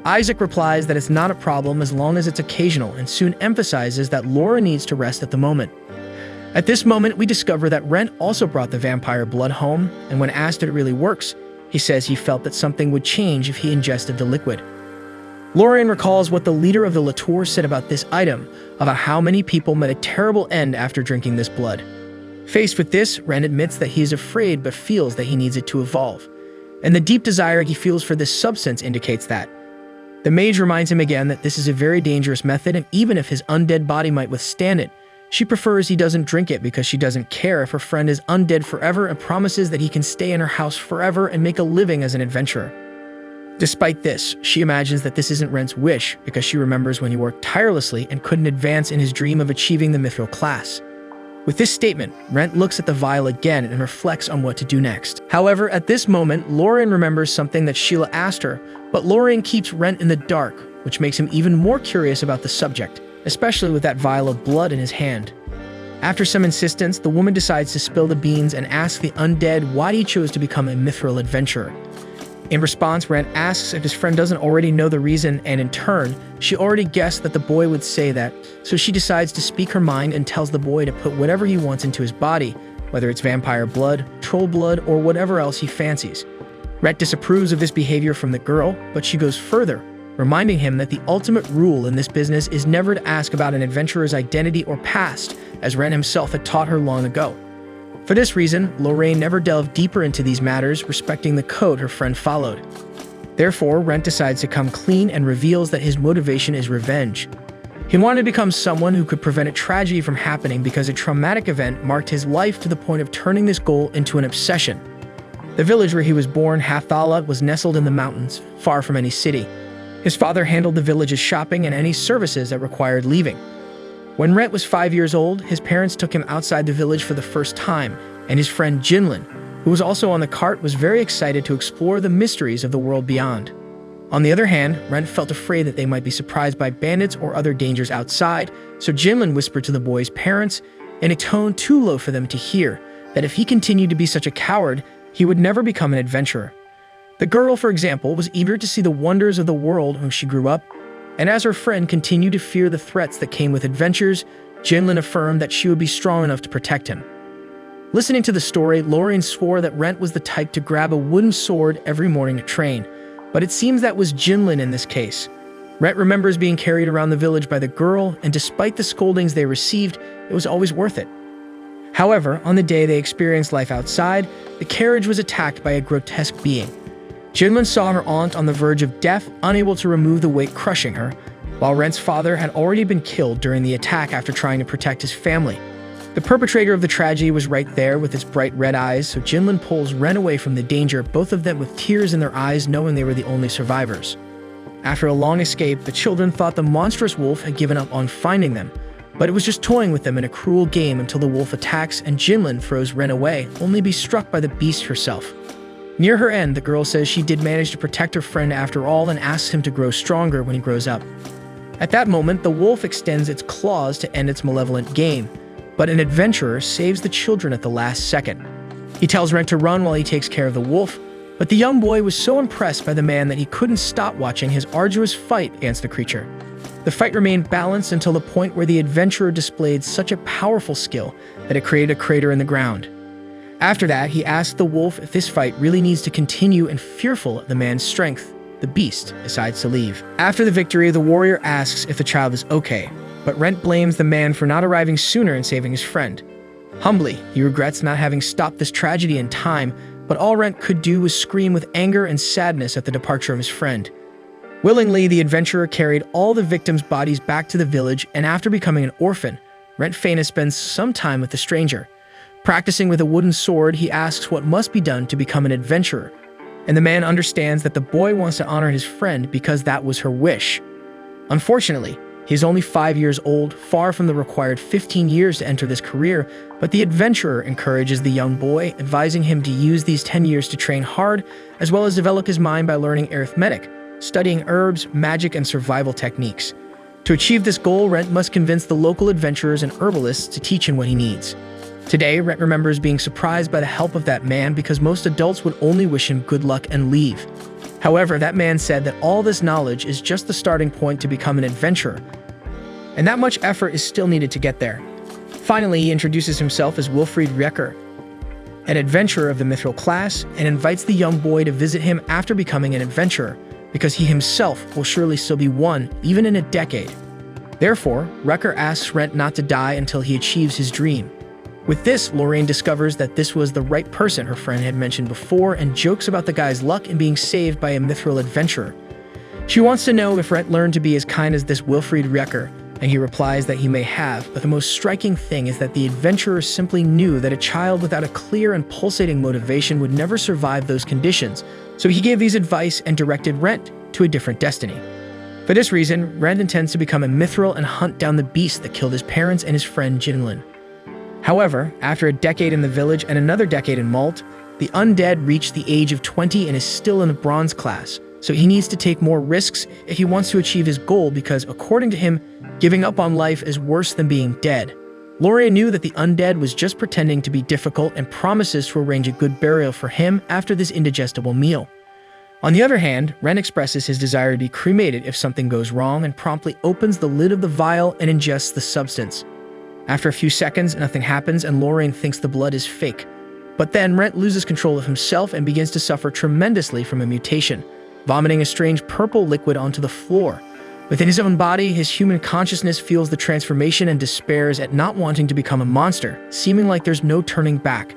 Isaac replies that it's not a problem as long as it's occasional, and soon emphasizes that Laura needs to rest at the moment. At this moment, we discover that Rentt also brought the vampire blood home, and when asked if it really works, he says he felt that something would change if he ingested the liquid. Lorraine recalls what the leader of the Latour said about this item, about how many people met a terrible end after drinking this blood. Faced with this, Rentt admits that he is afraid but feels that he needs it to evolve, and the deep desire he feels for this substance indicates that. The mage reminds him again that this is a very dangerous method, and even if his undead body might withstand it, she prefers he doesn't drink it because she doesn't care if her friend is undead forever and promises that he can stay in her house forever and make a living as an adventurer. Despite this, she imagines that this isn't Rentt's wish because she remembers when he worked tirelessly and couldn't advance in his dream of achieving the mithril class. With this statement, Rentt looks at the vial again and reflects on what to do next. However, at this moment, Lorraine remembers something that Sheila asked her, but Lorraine keeps Rentt in the dark, which makes him even more curious about the subject, especially with that vial of blood in his hand. After some insistence, the woman decides to spill the beans and asks the undead why he chose to become a mithril adventurer. In response, Rentt asks if his friend doesn't already know the reason, and in turn, she already guessed that the boy would say that, so she decides to speak her mind and tells the boy to put whatever he wants into his body, whether it's vampire blood, troll blood, or whatever else he fancies. Rentt disapproves of this behavior from the girl, but she goes further, reminding him that the ultimate rule in this business is never to ask about an adventurer's identity or past, as Rentt himself had taught her long ago. For this reason, Lorraine never delved deeper into these matters, respecting the code her friend followed. Therefore, Rentt decides to come clean and reveals that his motivation is revenge. He wanted to become someone who could prevent a tragedy from happening because a traumatic event marked his life to the point of turning this goal into an obsession. The village where he was born, Hathala, was nestled in the mountains, far from any city. His father handled the village's shopping and any services that required leaving. When Rentt was 5 years old, his parents took him outside the village for the first time, and his friend Jinlin, who was also on the cart, was very excited to explore the mysteries of the world beyond. On the other hand, Rentt felt afraid that they might be surprised by bandits or other dangers outside, so Jinlin whispered to the boy's parents, in a tone too low for them to hear, that if he continued to be such a coward, he would never become an adventurer. The girl, for example, was eager to see the wonders of the world where she grew up, and as her friend continued to fear the threats that came with adventures, Jinlin affirmed that she would be strong enough to protect him. Listening to the story, Lorraine swore that Rentt was the type to grab a wooden sword every morning to train, but it seems that was Jinlin in this case. Rentt remembers being carried around the village by the girl, and despite the scoldings they received, it was always worth it. However, on the day they experienced life outside, the carriage was attacked by a grotesque being. Jinlin saw her aunt on the verge of death, unable to remove the weight crushing her, while Rentt's father had already been killed during the attack after trying to protect his family. The perpetrator of the tragedy was right there with his bright red eyes, so Jinlin pulls Rentt away from the danger, both of them with tears in their eyes, knowing they were the only survivors. After a long escape, the children thought the monstrous wolf had given up on finding them, but it was just toying with them in a cruel game until the wolf attacks and Jinlin throws Rentt away, only to be struck by the beast herself. Near her end, the girl says she did manage to protect her friend after all and asks him to grow stronger when he grows up. At that moment, the wolf extends its claws to end its malevolent game, but an adventurer saves the children at the last second. He tells Rentt to run while he takes care of the wolf, But the young boy was so impressed by the man that he couldn't stop watching his arduous fight against the creature. The fight remained balanced until the point where the adventurer displayed such a powerful skill that it created a crater in the ground. After that, he asked the wolf if this fight really needs to continue, and fearful of the man's strength, the beast decides to leave. After the victory, the warrior asks if the child is okay, but Rentt blames the man for not arriving sooner and saving his friend. Humbly, he regrets not having stopped this tragedy in time, but all Rentt could do was scream with anger and sadness at the departure of his friend. Willingly, the adventurer carried all the victims' bodies back to the village, and after becoming an orphan, Rentt Faina spends some time with the stranger. Practicing with a wooden sword, he asks what must be done to become an adventurer, and the man understands that the boy wants to honor his friend because that was her wish. Unfortunately, he is only 5 years old, far from the required 15 years to enter this career, but the adventurer encourages the young boy, advising him to use these 10 years to train hard, as well as develop his mind by learning arithmetic, studying herbs, magic, and survival techniques. To achieve this goal, Rentt must convince the local adventurers and herbalists to teach him what he needs. Today, Rentt remembers being surprised by the help of that man because most adults would only wish him good luck and leave. However, that man said that all this knowledge is just the starting point to become an adventurer, and that much effort is still needed to get there. Finally, he introduces himself as Wilfried Rekker, an adventurer of the mithril class, and invites the young boy to visit him after becoming an adventurer, because he himself will surely still be one, even in a decade. Therefore, Rekker asks Rentt not to die until he achieves his dream. With this, Lorraine discovers that this was the right person her friend had mentioned before and jokes about the guy's luck in being saved by a mithril adventurer. She wants to know if Rentt learned to be as kind as this Wilfried Rekker, and he replies that he may have, but the most striking thing is that the adventurer simply knew that a child without a clear and pulsating motivation would never survive those conditions, so he gave these advice and directed Rentt to a different destiny. For this reason, Rentt intends to become a mithril and hunt down the beast that killed his parents and his friend Jinlin. However, after a decade in the village and another decade in Malt, the undead reached the age of 20 and is still in the bronze class, so he needs to take more risks if he wants to achieve his goal because, according to him, giving up on life is worse than being dead. Loria knew that the undead was just pretending to be difficult and promises to arrange a good burial for him after this indigestible meal. On the other hand, Rentt expresses his desire to be cremated if something goes wrong and promptly opens the lid of the vial and ingests the substance. After a few seconds, nothing happens and Lorraine thinks the blood is fake. But then Rentt loses control of himself and begins to suffer tremendously from a mutation, vomiting a strange purple liquid onto the floor. Within his own body, his human consciousness feels the transformation and despairs at not wanting to become a monster, seeming like there's no turning back.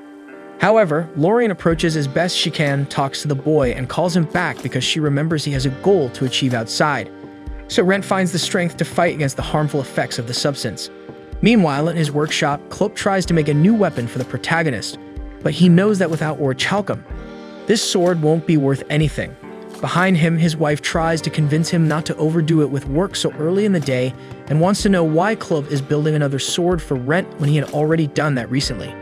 However, Lorraine approaches as best she can, talks to the boy, and calls him back because she remembers he has a goal to achieve outside. So Rentt finds the strength to fight against the harmful effects of the substance. Meanwhile, in his workshop, Klopp tries to make a new weapon for the protagonist, but he knows that without orichalcum, this sword won't be worth anything. Behind him, his wife tries to convince him not to overdo it with work so early in the day and wants to know why Klopp is building another sword for Rentt when he had already done that recently.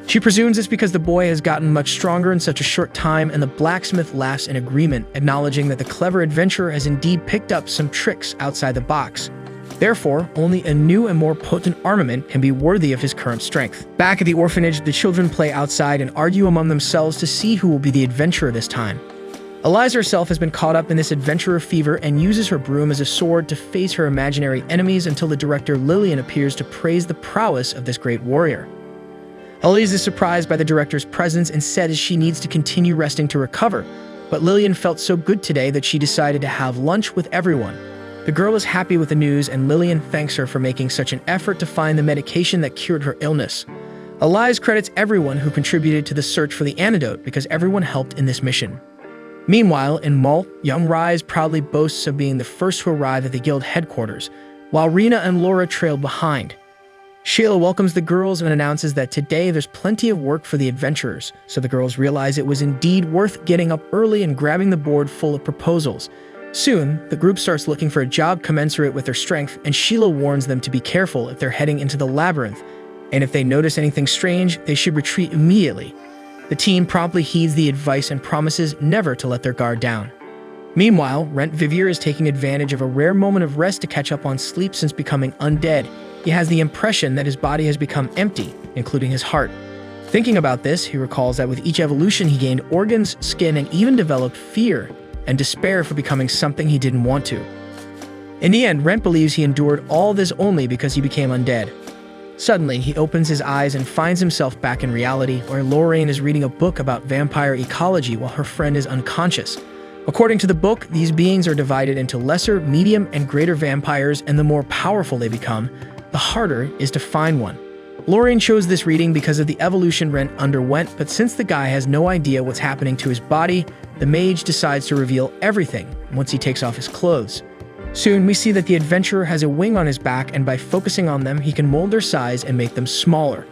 She presumes it's because the boy has gotten much stronger in such a short time, and the blacksmith laughs in agreement, acknowledging that the clever adventurer has indeed picked up some tricks outside the box. Therefore, only a new and more potent armament can be worthy of his current strength. Back at the orphanage, the children play outside and argue among themselves to see who will be the adventurer this time. Eliza herself has been caught up in this adventurer fever and uses her broom as a sword to face her imaginary enemies until the director Lillian appears to praise the prowess of this great warrior. Elise is surprised by the director's presence and says she needs to continue resting to recover, but Lillian felt so good today that she decided to have lunch with everyone. The girl is happy with the news, and Lillian thanks her for making such an effort to find the medication that cured her illness. Elise credits everyone who contributed to the search for the antidote because everyone helped in this mission. Meanwhile, in Malt, young Rise proudly boasts of being the first to arrive at the guild headquarters, while Rena and Laura trailed behind. Sheila welcomes the girls and announces that today there's plenty of work for the adventurers, so the girls realize it was indeed worth getting up early and grabbing the board full of proposals. Soon, the group starts looking for a job commensurate with their strength, and Sheila warns them to be careful if they're heading into the Labyrinth, and if they notice anything strange, they should retreat immediately. The team promptly heeds the advice and promises never to let their guard down. Meanwhile, Rentt Vivier is taking advantage of a rare moment of rest to catch up on sleep since becoming undead. He has the impression that his body has become empty, including his heart. Thinking about this, he recalls that with each evolution he gained organs, skin, and even developed fear and despair for becoming something he didn't want to. In the end, Rentt believes he endured all this only because he became undead. Suddenly, he opens his eyes and finds himself back in reality, where Lorraine is reading a book about vampire ecology while her friend is unconscious. According to the book, these beings are divided into lesser, medium, and greater vampires, and the more powerful they become, the harder is to find one. Lorraine chose this reading because of the evolution Rentt underwent, but since the guy has no idea what's happening to his body, the mage decides to reveal everything once he takes off his clothes. Soon, we see that the adventurer has a wing on his back, and by focusing on them, he can mold their size and make them smaller.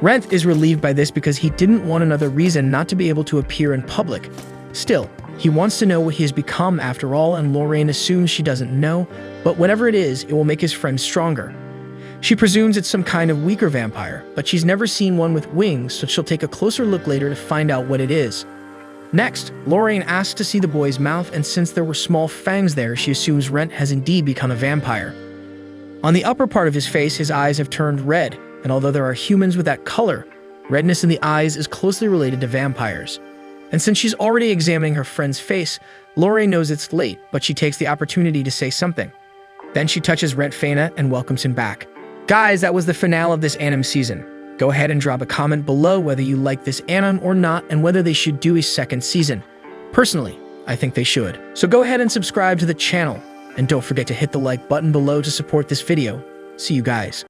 Rentt is relieved by this because he didn't want another reason not to be able to appear in public. Still, he wants to know what he has become after all, and Lorraine assumes she doesn't know, but whatever it is, it will make his friend stronger. She presumes it's some kind of weaker vampire, but she's never seen one with wings, so she'll take a closer look later to find out what it is. Next, Lorraine asks to see the boy's mouth, and since there were small fangs there, she assumes Rentt has indeed become a vampire. On the upper part of his face, his eyes have turned red, and although there are humans with that color, redness in the eyes is closely related to vampires. And since she's already examining her friend's face, Lorraine knows it's late, but she takes the opportunity to say something. Then she touches Rentt Faina and welcomes him back. Guys, that was the finale of this anime season. Go ahead and drop a comment below whether you like this anime or not and whether they should do a second season. Personally, I think they should. So go ahead and subscribe to the channel, and don't forget to hit the like button below to support this video. See you guys.